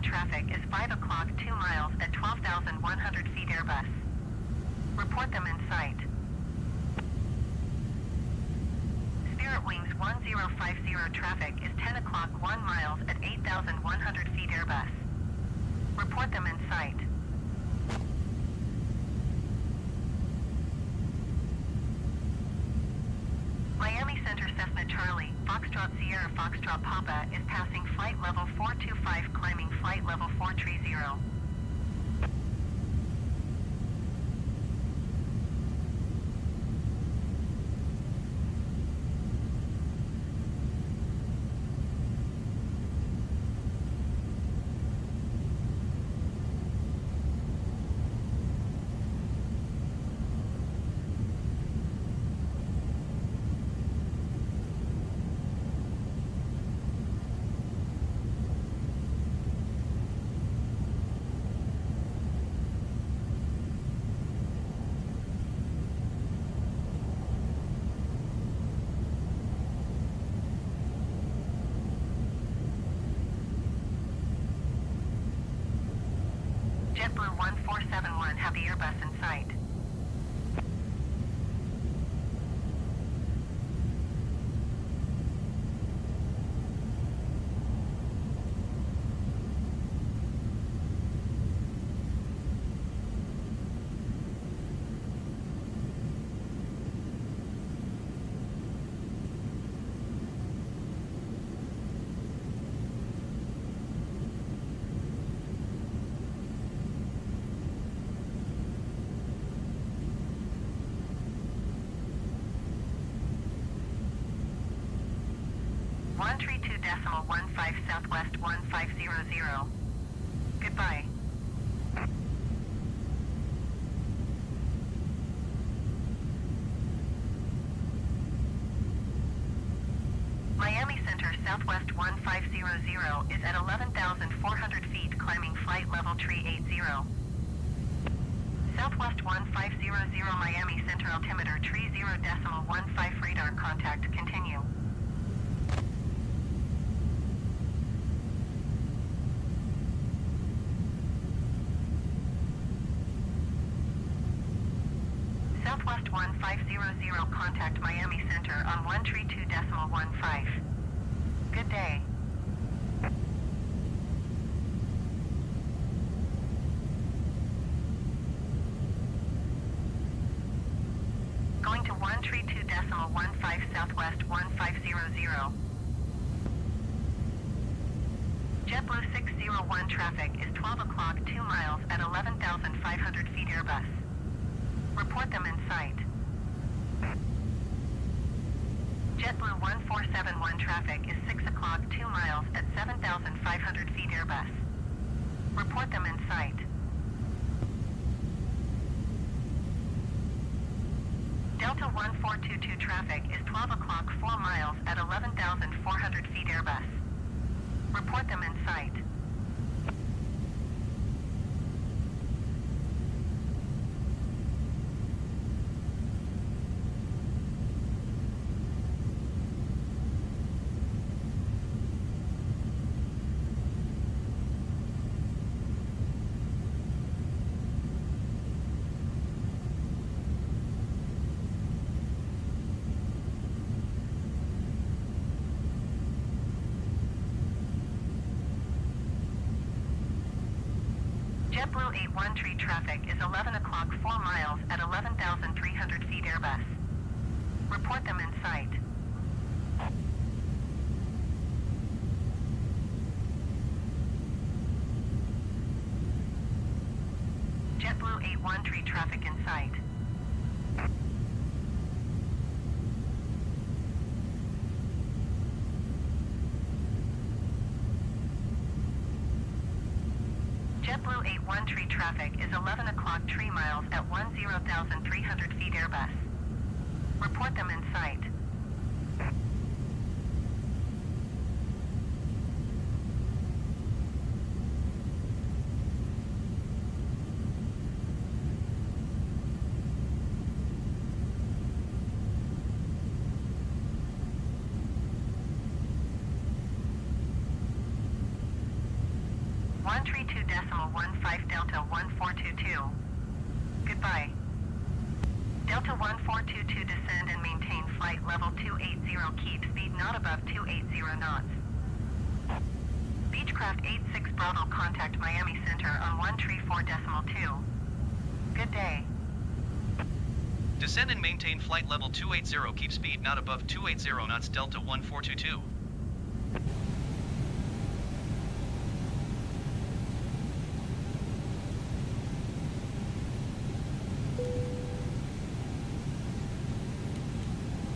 traffic is 5 o'clock 2 miles at 12,100 feet Airbus. Report them in sight. Spirit Wings 1050 traffic is 10 o'clock 1 miles at 8,100 feet Airbus. Report them in sight. Miami Center Cessna Charlie, Foxtrot Sierra Foxtrot Papa is passing flight level 425 climbing flight level 430. JetBlue 1471 have the Airbus in sight. Decimal 15 Southwest 1500. Goodbye. Miami Center Southwest 1500 is at 11,400 feet climbing flight level 380. Southwest 1500 Miami Center altimeter 30.15 radar contact continue. Southwest 1500 contact Miami Center on 132.15. Good day. Going to 132.15 Southwest 1500. JetBlue 601 traffic is 12 o'clock 2 miles at 11,500 feet Airbus. Report them in sight. JetBlue 1471 traffic is 6 o'clock 2 miles at 7,500 feet Airbus. Report them in sight. Delta 1422 traffic is 12 o'clock 4 miles at 11,400 feet Airbus. Report them in sight. JetBlue 813 traffic is 11 o'clock 4 miles at 11,300 feet Airbus. Report them in sight. JetBlue 813 traffic in sight. JetBlue 813 traffic is 11 o'clock 3 miles at 10,300 feet Airbus. Report them in sight. 132.15 Delta 1422. Goodbye. Delta 1422 descend and maintain flight level 280. Keep speed not above 280 knots. Beechcraft 86 Bravo contact Miami Center on 134.2. Good day. Descend and maintain flight level 280. Keep speed not above 280 knots. Delta 1422.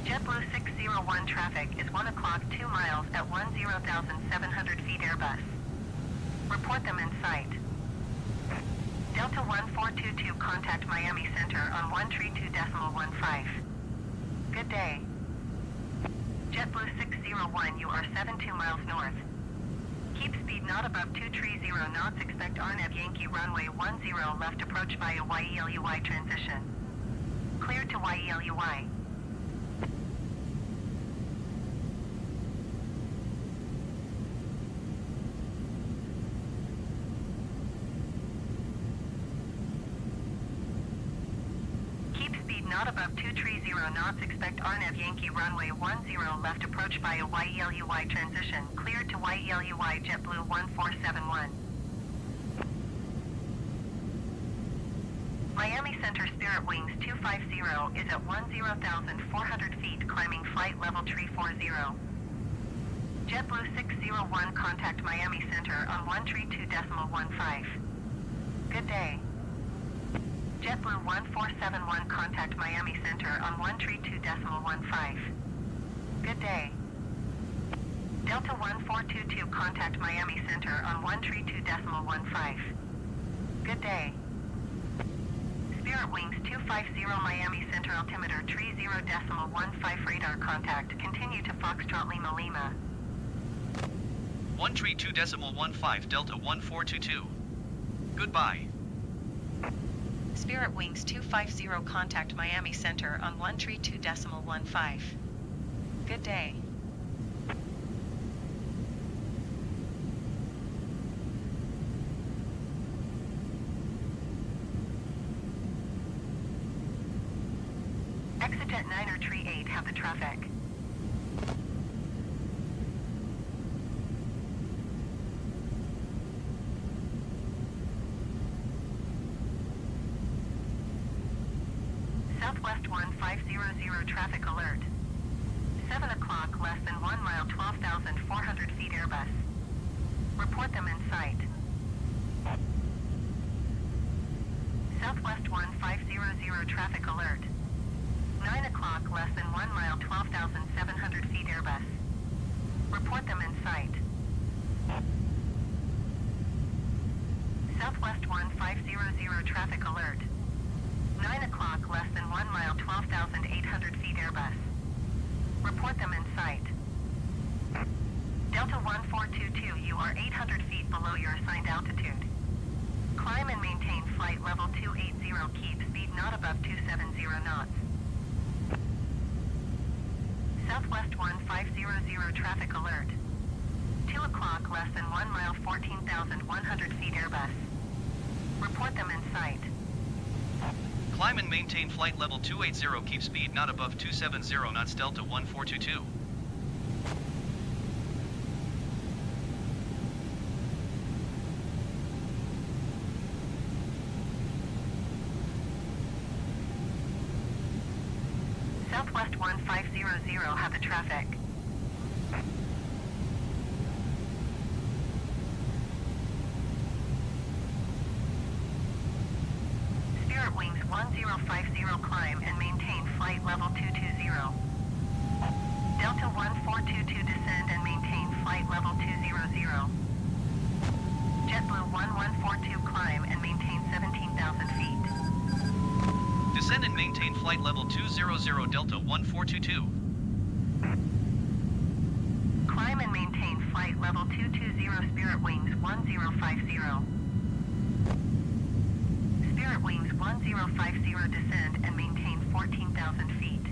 JetBlue 601 traffic is 1 o'clock 2 miles at 10,700 feet Airbus. Report them in sight. Delta 1422 contact Miami Center on 132.15. Good day. JetBlue 601, you are 72 miles north. Keep speed not above 230 knots. Expect RNAV Yankee runway 10 left approach via YELUI transition. Clear to YELUI. Not above 230 knots. Expect RNAV Yankee runway 10 left approach via YELUI transition. Clear to YELUI JetBlue 1471. Miami Center Spirit Wings 250 is at 10,400 feet climbing flight level 340. JetBlue 601 contact Miami Center on 132.15. Good day. JetBlue 1471 contact Miami Center on 132.15. Good day. Delta 1422 contact Miami Center on 132.15. Good day. Spirit Wings 250 Miami Center altimeter 30.15 radar contact. Continue to Foxtrot Lima Lima. 132.15 Delta 1422. Goodbye. Spirit Wings 250 contact Miami Center on 132.15. Good day. Exejet 938 have the traffic. Southwest 1500 traffic alert. 7 o'clock, less than 1 mile, 12,400 feet Airbus. Report them in sight. Southwest 1500 traffic alert. 9 o'clock, less than 1 mile, 12,700 feet Airbus. Report them in sight. Southwest 1500 traffic alert. 9 o'clock, less than 1 mile, 12,800 feet Airbus. Report them in sight. Delta 1422, you are 800 feet below your assigned altitude. Climb and maintain flight level 280. Keep speed not above 270 knots. Southwest 1500 traffic alert. 2 o'clock, less than 1 mile, 14,100 feet Airbus. Report them in sight. Climb and maintain flight level 280. Keep speed not above 270 knots. Delta 1422. Southwest 1500 have the traffic. Spirit Wings 1050 climb and maintain flight level 220. Delta 1422 descend and maintain flight level 200. JetBlue 1142 climb and maintain 17,000 feet. Descend and maintain flight level 200 Delta 1422. Climb and maintain flight level 220 Spirit Wings 1050. Spirit Wings 1050 descend and maintain 14,000 feet.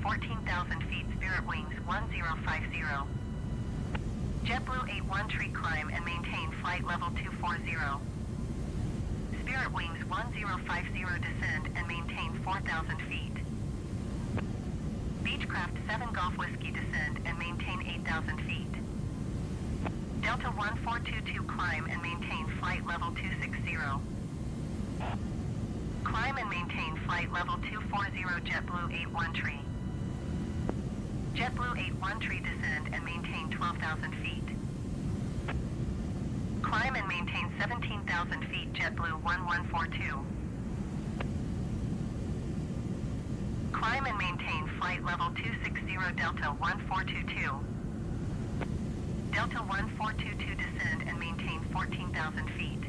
14,000 feet, Spirit Wings 1050. JetBlue 81 climb and maintain flight level 240. Spirit Wings 1050 descend and maintain 4,000 feet. Beechcraft 7 Golf Whiskey descend and maintain 8,000 feet. Delta 1422 climb and maintain flight level 260. Climb and maintain flight level 240 JetBlue 81 JetBlue 81 descend and maintain 12,000 feet. Climb and maintain 17,000 feet JetBlue 1142. Climb and maintain flight level 260 Delta 1422. Delta 1422 descend and maintain 14,000 feet.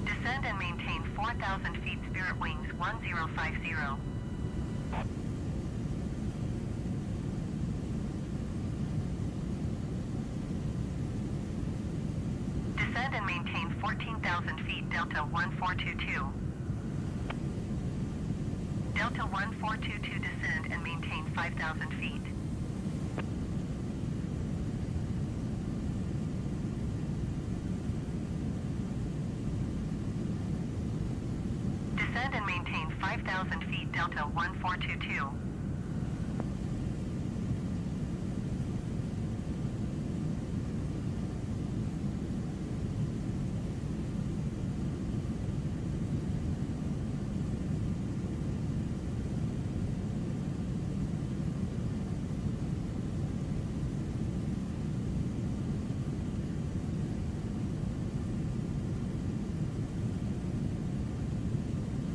Descend and maintain 4,000 feet, Spirit Wings 1050. Descend and maintain 14,000 feet, Delta 1422. Delta 1422 descend and maintain 5,000 feet. Descend and maintain 5,000 feet, Delta 1422.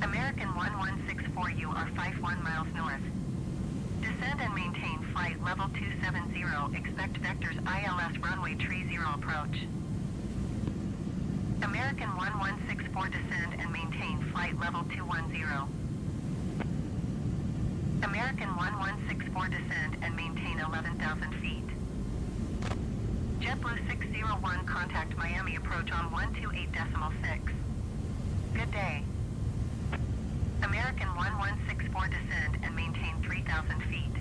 American 1164, you are 51 miles north. Descend and maintain flight level 270. Expect vectors ILS runway 30 approach. American 1164, descend and maintain flight level 210. American 1164, descend and maintain 11,000 feet. JetBlue 601, contact Miami approach on 128.6. Good day. American 1164, descend and maintain 3,000 feet.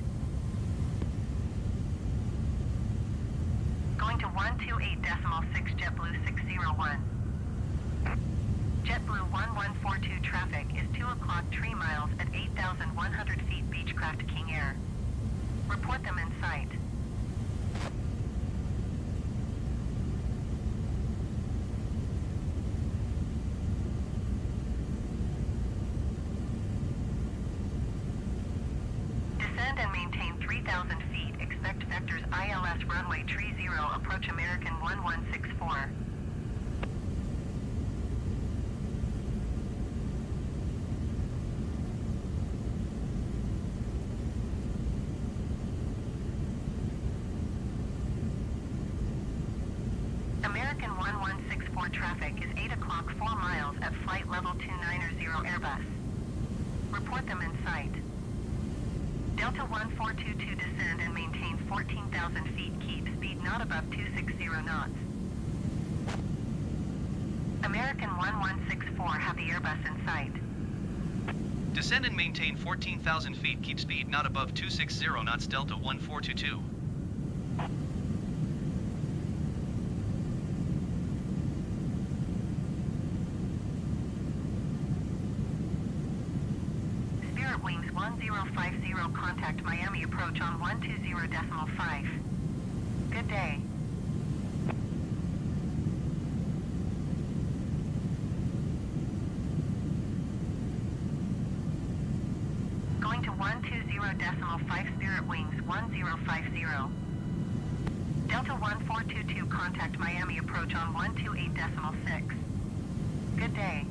Going to 128.6, JetBlue 601. JetBlue 1142 traffic is 2 o'clock 3 miles at 8,100 feet, Beechcraft King Air. Report them in sight. Descend and maintain 3,000 feet. Expect vectors ILS runway 30 approach American 1164. American 1164 traffic is 8 o'clock 4 miles at flight level 290 Airbus. Report them in sight. Delta 1422 descend and maintain 14,000 feet. Keep speed not above 260 knots. American 1164, have the Airbus in sight. Descend and maintain 14,000 feet. Keep speed not above 260 knots, Delta 1422. Spirit Wings 1050, contact Miami approach on 120.5. Good day. Going to 120.5, Spirit Wings 1050. Delta 1422, contact Miami approach on 128.6. Good day.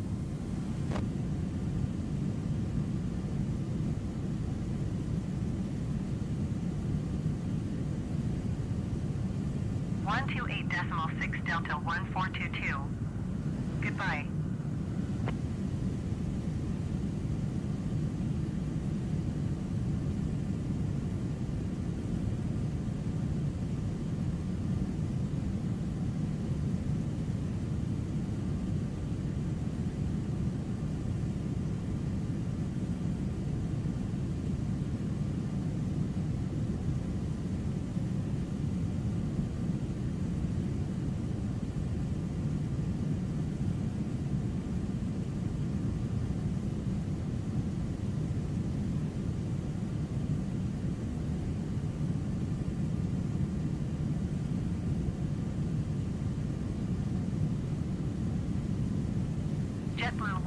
.6 Delta 1422. Goodbye.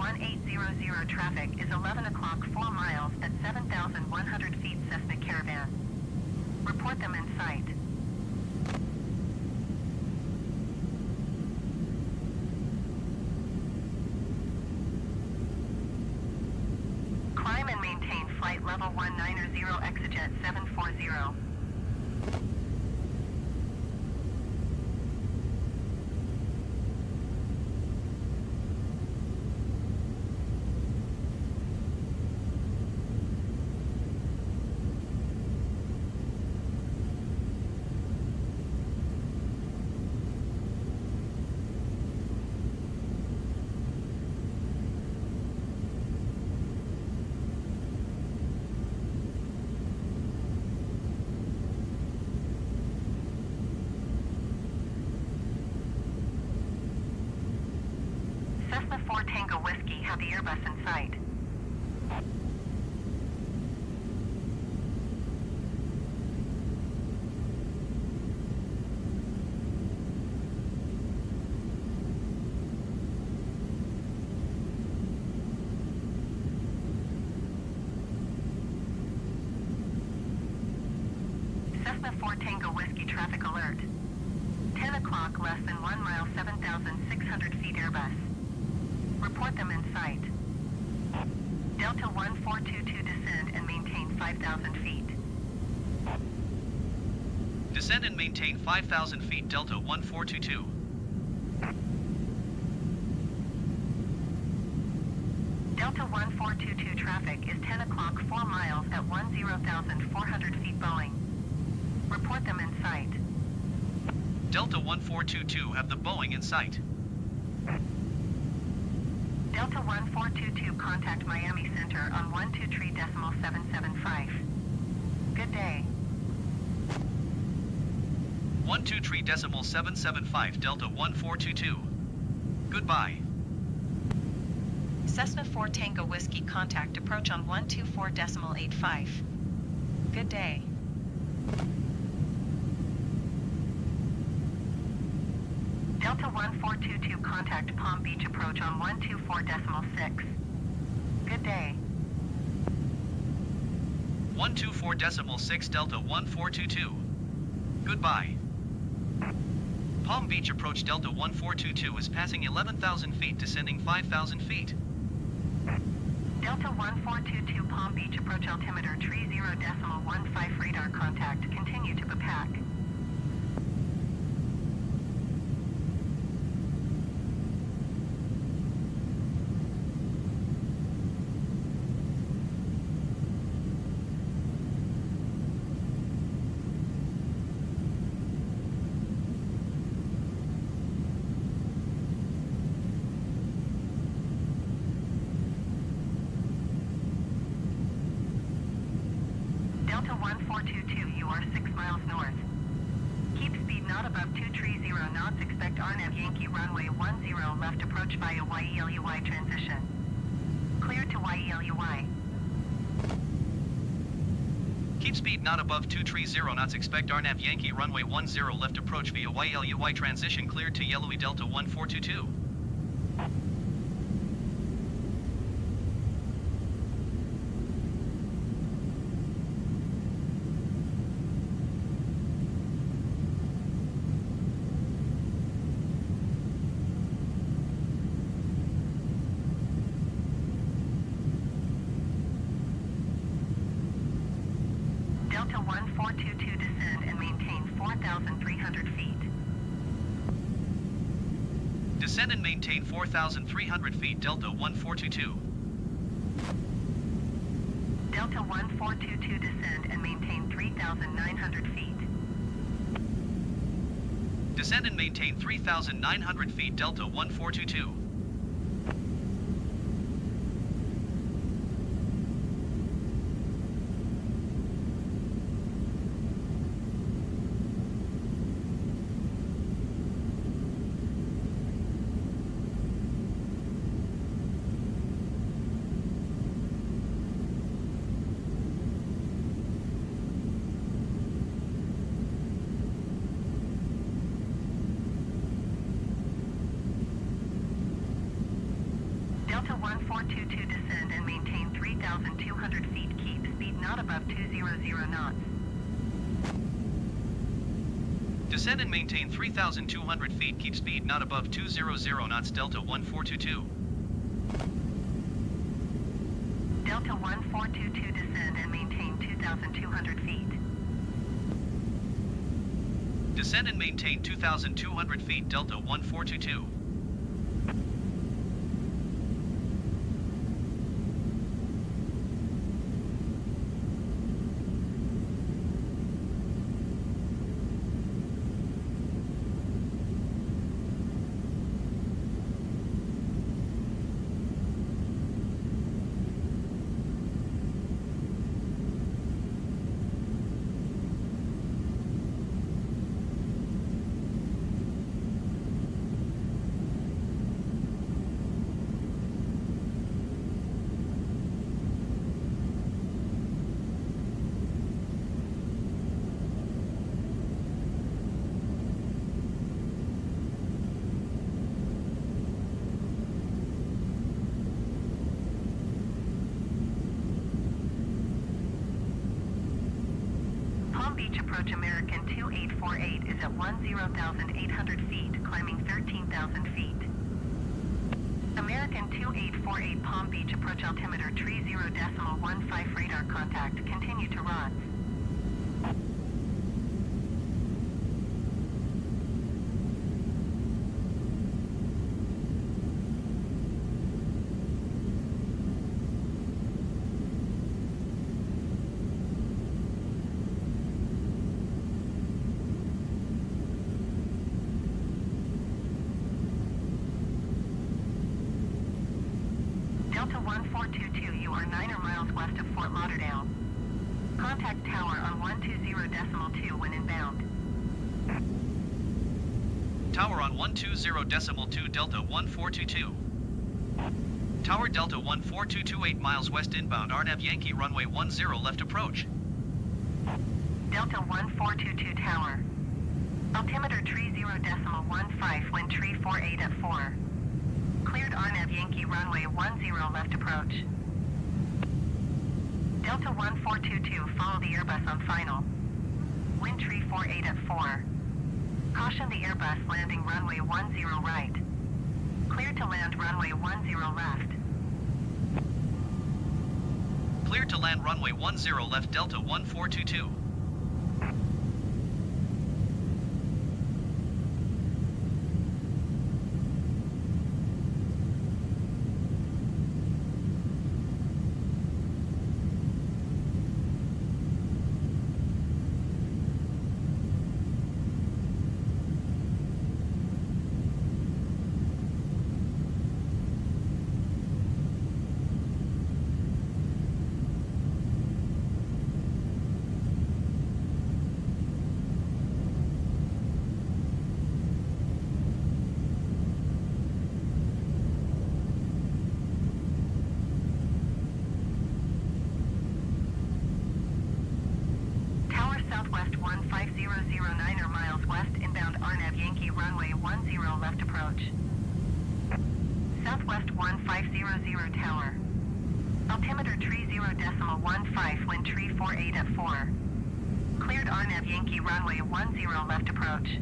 1800 traffic is 11 o'clock 4 miles at 7,100 feet Cessna Caravan. Report them in sight. Climb and maintain flight level 190 Exejet 740. Cessna 4 Tango Whiskey, have the Airbus in sight. Cessna 4 Tango Whiskey traffic alert. 10 o'clock, less than 1 mile, 7,600 feet Airbus. Report them in sight. Delta 1422 descend and maintain 5,000 feet. Descend and maintain 5,000 feet, Delta 1422. Delta 1422 traffic is 10 o'clock 4 miles at 10,400 feet Boeing. Report them in sight. Delta 1422 have the Boeing in sight. Delta 1422 contact Miami Center on 123.775. Good day. 123.775 Delta 1422. Goodbye. Cessna 4 Tango Whiskey contact approach on 124.85. Good day. Delta 1422 contact Palm Beach approach on 124.6. Good day. 124.6 Delta 1422. Goodbye. Palm Beach approach Delta 1422 is passing 11,000 feet, descending 5,000 feet. Delta 1422 Palm Beach approach altimeter 30.15 radar contact. Continue to BPAC. Delta 1422, you are 6 miles north. Keep speed not above 230 knots. Expect RNAV Yankee runway 10 left approach via YELUI transition. Clear to YELUI. Keep speed not above 230 knots. Expect RNAV Yankee runway 10 left approach via YLUI transition. Cleared to Yellowy Delta 1422. Delta 1422 descend and maintain 4,300 feet. Descend and maintain 4,300 feet, Delta 1422. Delta 1422 descend and maintain 3,900 feet. Descend and maintain 3,900 feet, Delta 1422. 1422 descend and maintain 3,200 feet. Keep speed not above 200 knots. Descend and maintain 3,200 feet. Keep speed not above 200 knots. Delta 1422. Delta 1422 descend and maintain 2,200 feet. Descend and maintain 2,200 feet. Delta 1422. Approach American 2848 is at 10,800 feet, climbing 13,000 feet. American 2848 Palm Beach approach altimeter 30.15 radar contact. Continue to rods. Delta 1422, you are 9 miles west of Fort Lauderdale. Contact tower on 120.2 when inbound. Tower on 120.2 Delta 1422. Tower Delta 1422 8 miles west inbound RNAV Yankee runway 10 left approach. Delta 1422 tower. Altimeter 30.15 wind tree 48 at 4. Cleared RNAV Yankee runway 10 left approach. Delta 1422, follow the Airbus on final. Wind tree 48 at 4. Caution the Airbus landing runway 10 right. Cleared to land runway 10 left. Cleared to land runway 10 left Delta 1422. Southwest 15009 miles west, inbound RNAV Yankee runway 10 left approach. Southwest 1500 tower. Altimeter 30.15 wind tree 48 at 4. Cleared RNAV Yankee runway 10 left approach.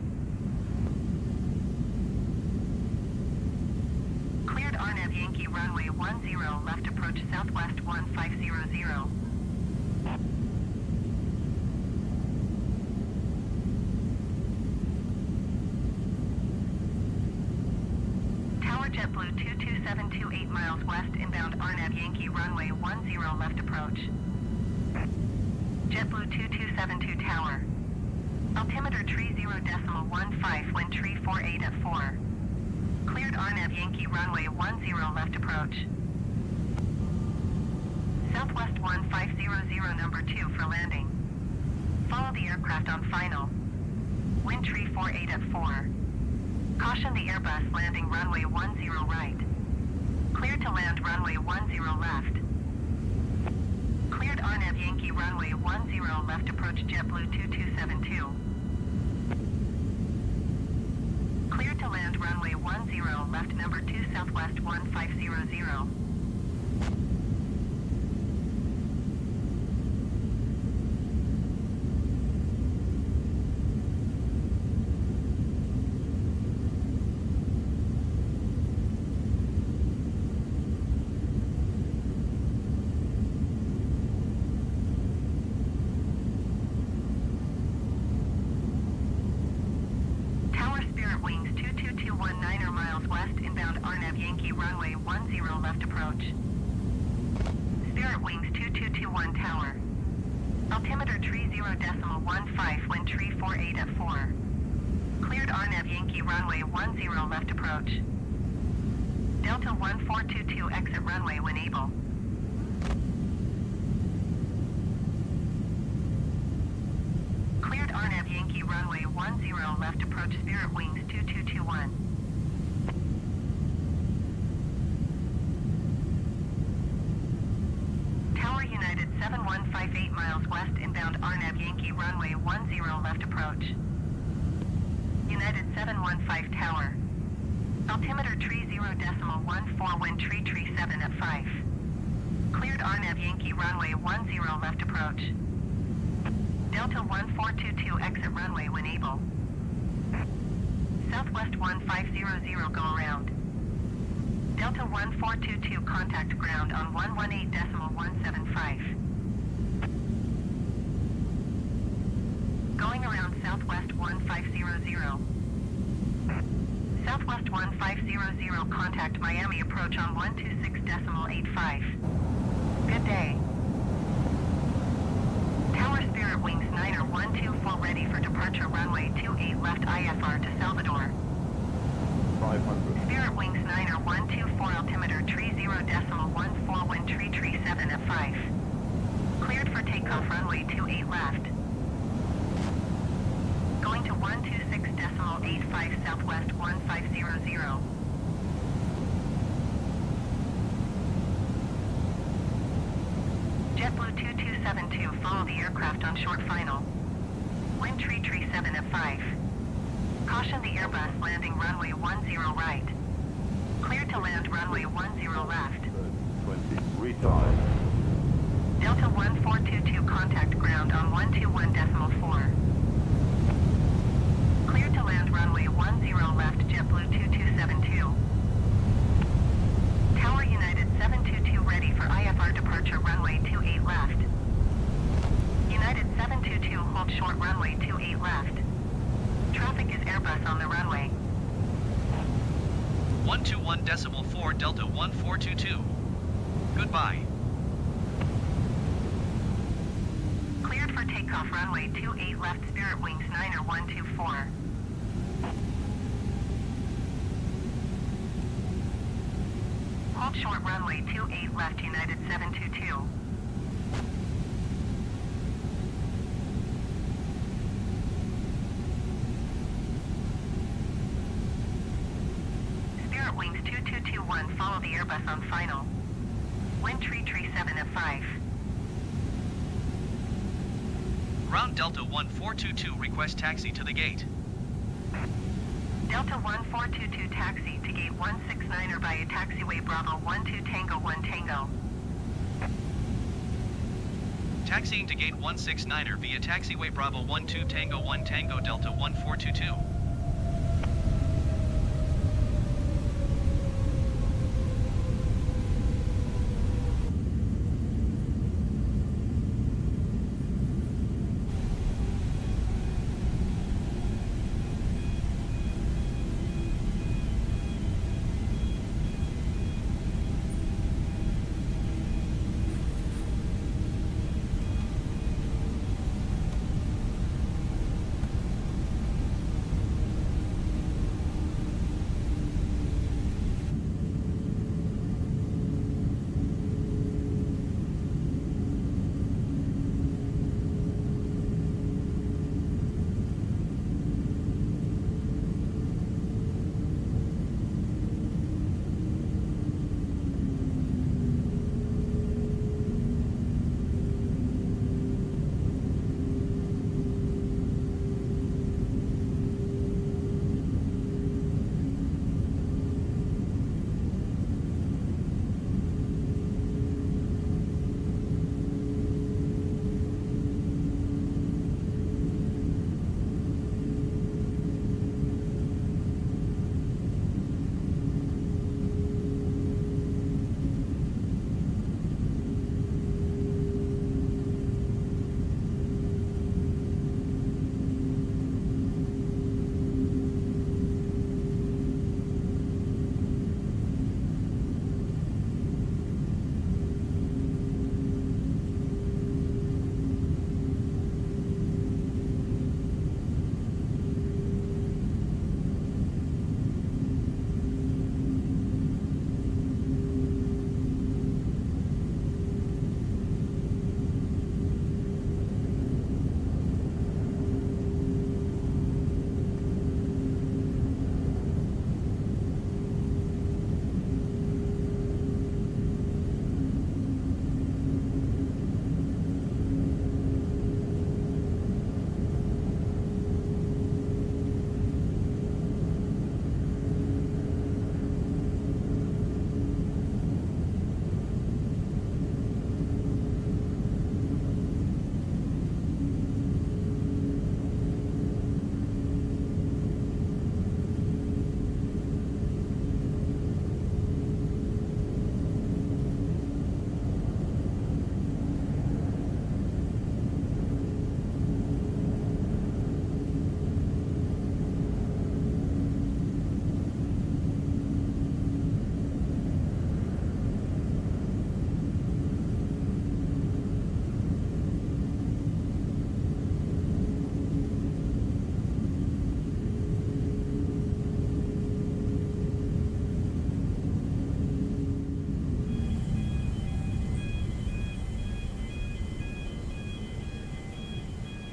Cleared RNAV Yankee runway 10 left approach Southwest 1500. JetBlue 22728 8 miles west, inbound RNAV Yankee runway 10 left approach. JetBlue 2272 tower. Altimeter 30.15 wind tree 48 at 4. Cleared RNAV Yankee runway 10 left approach. Southwest 1500 number 2 for landing. Follow the aircraft on final. Wind tree 48 at 4. Caution the Airbus landing runway 10 right. Cleared to land runway 10 left. Cleared RNAV Yankee runway 10 left approach JetBlue 2272. Cleared to land runway 10 left number 2 Southwest 1500. Tower Spirit Wings 22219 Niner miles west inbound RNAV Yankee runway 10 left approach. Spirit Wings 2221 Tower. Altimeter tree 0.15, wind tree 48 at 4. Cleared RNAV Yankee runway 10 left approach. Delta 1422 exit runway when able. Cleared RNAV Yankee runway 10 left approach Spirit Wings 2221. Tower United 7158 miles west inbound RNAV Yankee runway 10 left approach. United 715 Tower. Altimeter tree 0.14, wind tree 7 at 5. Cleared RNAV Yankee runway 10 left approach. Delta 1422 exit runway when able. Southwest 1500 go around. Delta 1422 contact ground on 118.175. Going around Southwest 1500. Southwest 1500 contact Miami approach on 126.85. Good day. Tower Spirit Wings Niner 124 ready for departure runway 28 left IFR to Salvador. 500. Spirit Wings Niner 124 altimeter tree 0.14, wind tree 7 at 5. Cleared for takeoff runway 28 left. Going to 126.85 Southwest 1500. JetBlue 2272, follow the aircraft on short final. Wind tree 7 at 5. Caution the Airbus landing runway 10 right. Clear to land runway 10 left. 20, retard. Delta 1422 contact ground on 121.4. Clear to land runway 10 left JetBlue 2272. Tower United 722 ready for IFR departure runway 28 left. United 722 hold short runway 28 left. Traffic is Airbus on the runway. 121.4 Delta 1422. Goodbye. Cleared for takeoff runway 28 left Spirit Wings Niner 124. Hold short runway 28 left United 722. Spirit Wings 2221 follow the Airbus on final. Wind tree 7 at 5. Ground Delta 1422 request taxi to the gate. Delta 1422 taxi to gate 169 via taxiway Bravo 12 Tango 1 Tango. Taxiing to gate 169er via taxiway Bravo 12 Tango 1 Tango Delta 1422.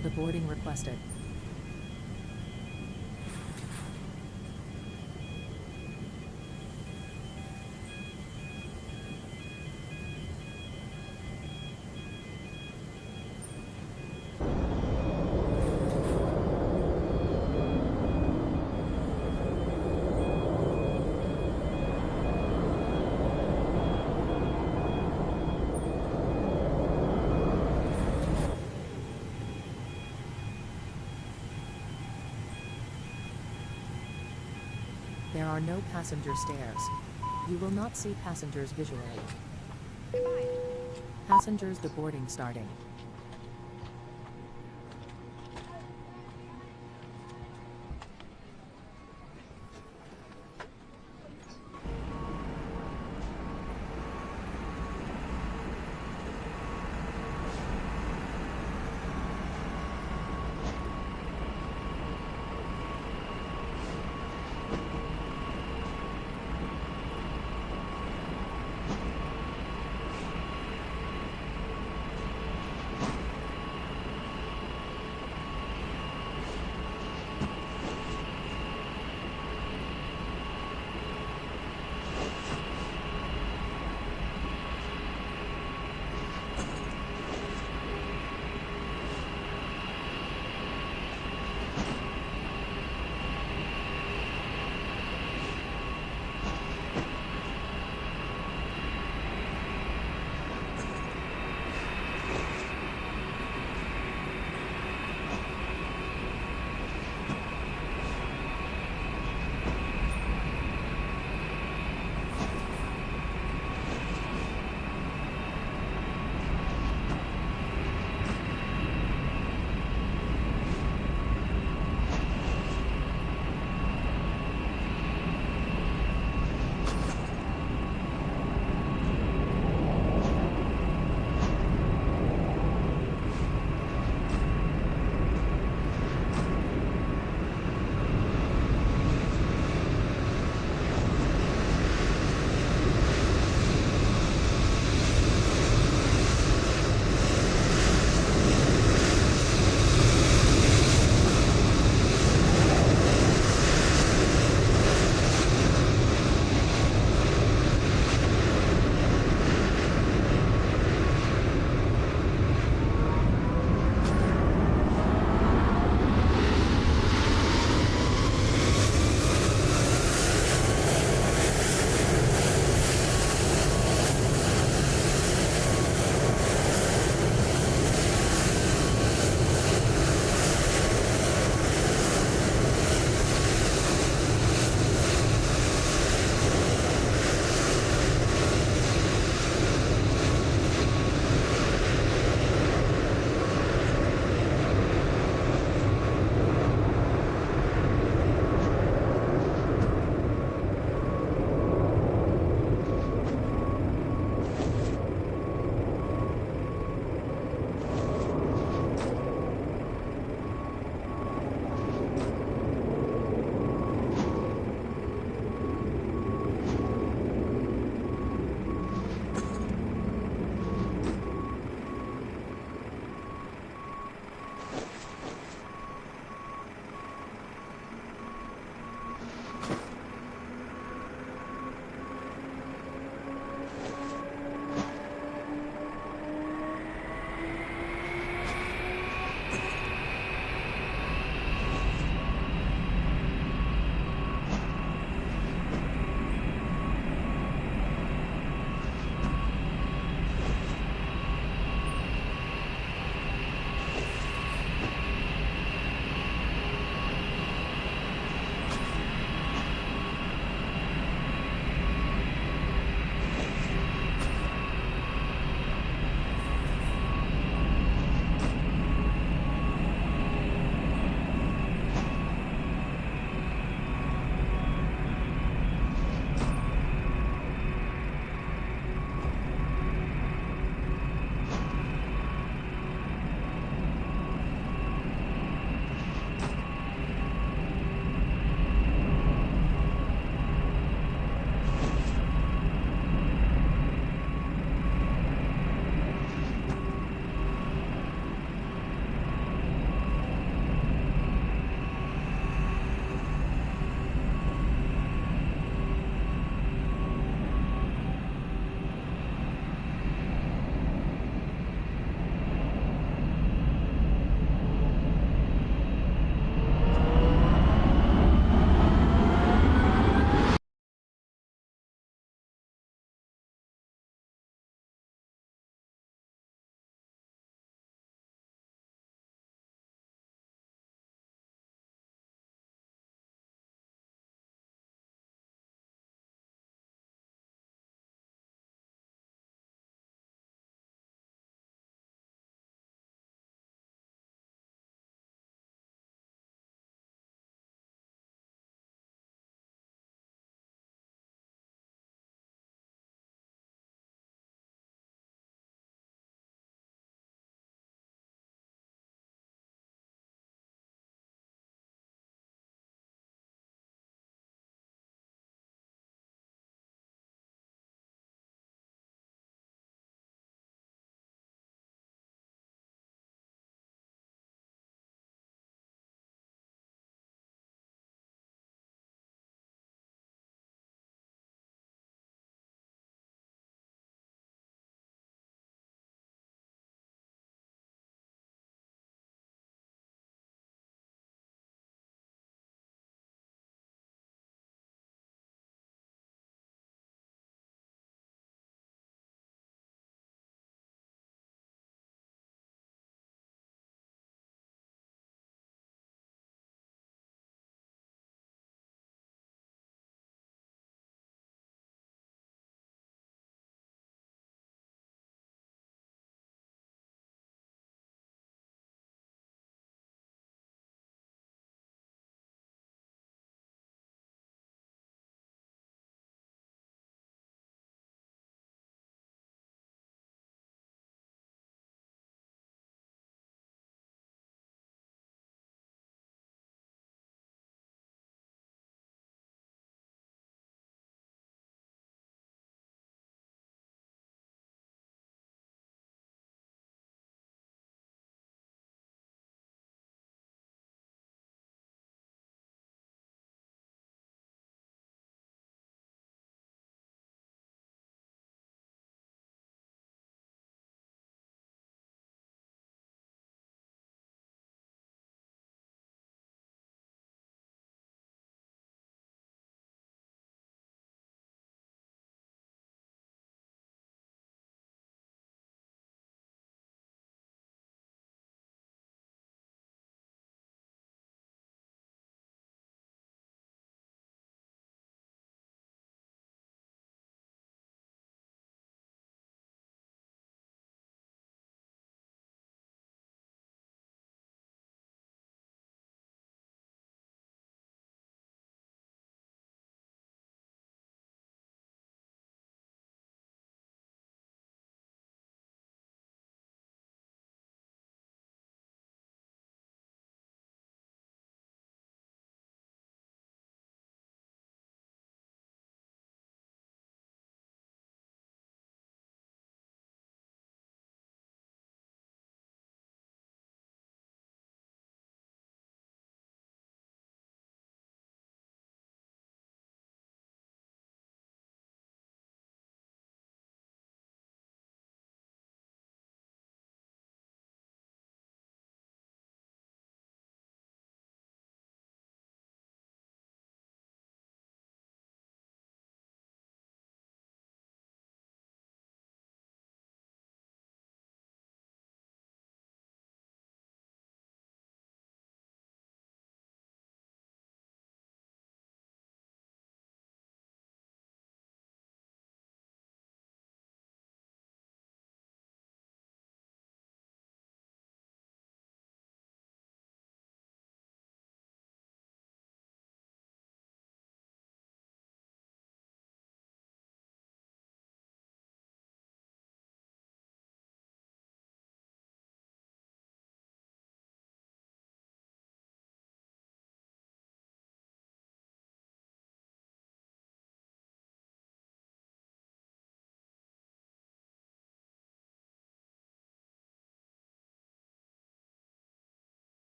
The boarding requested. There are no passenger stairs. You will not see passengers visually. Passengers deboarding starting.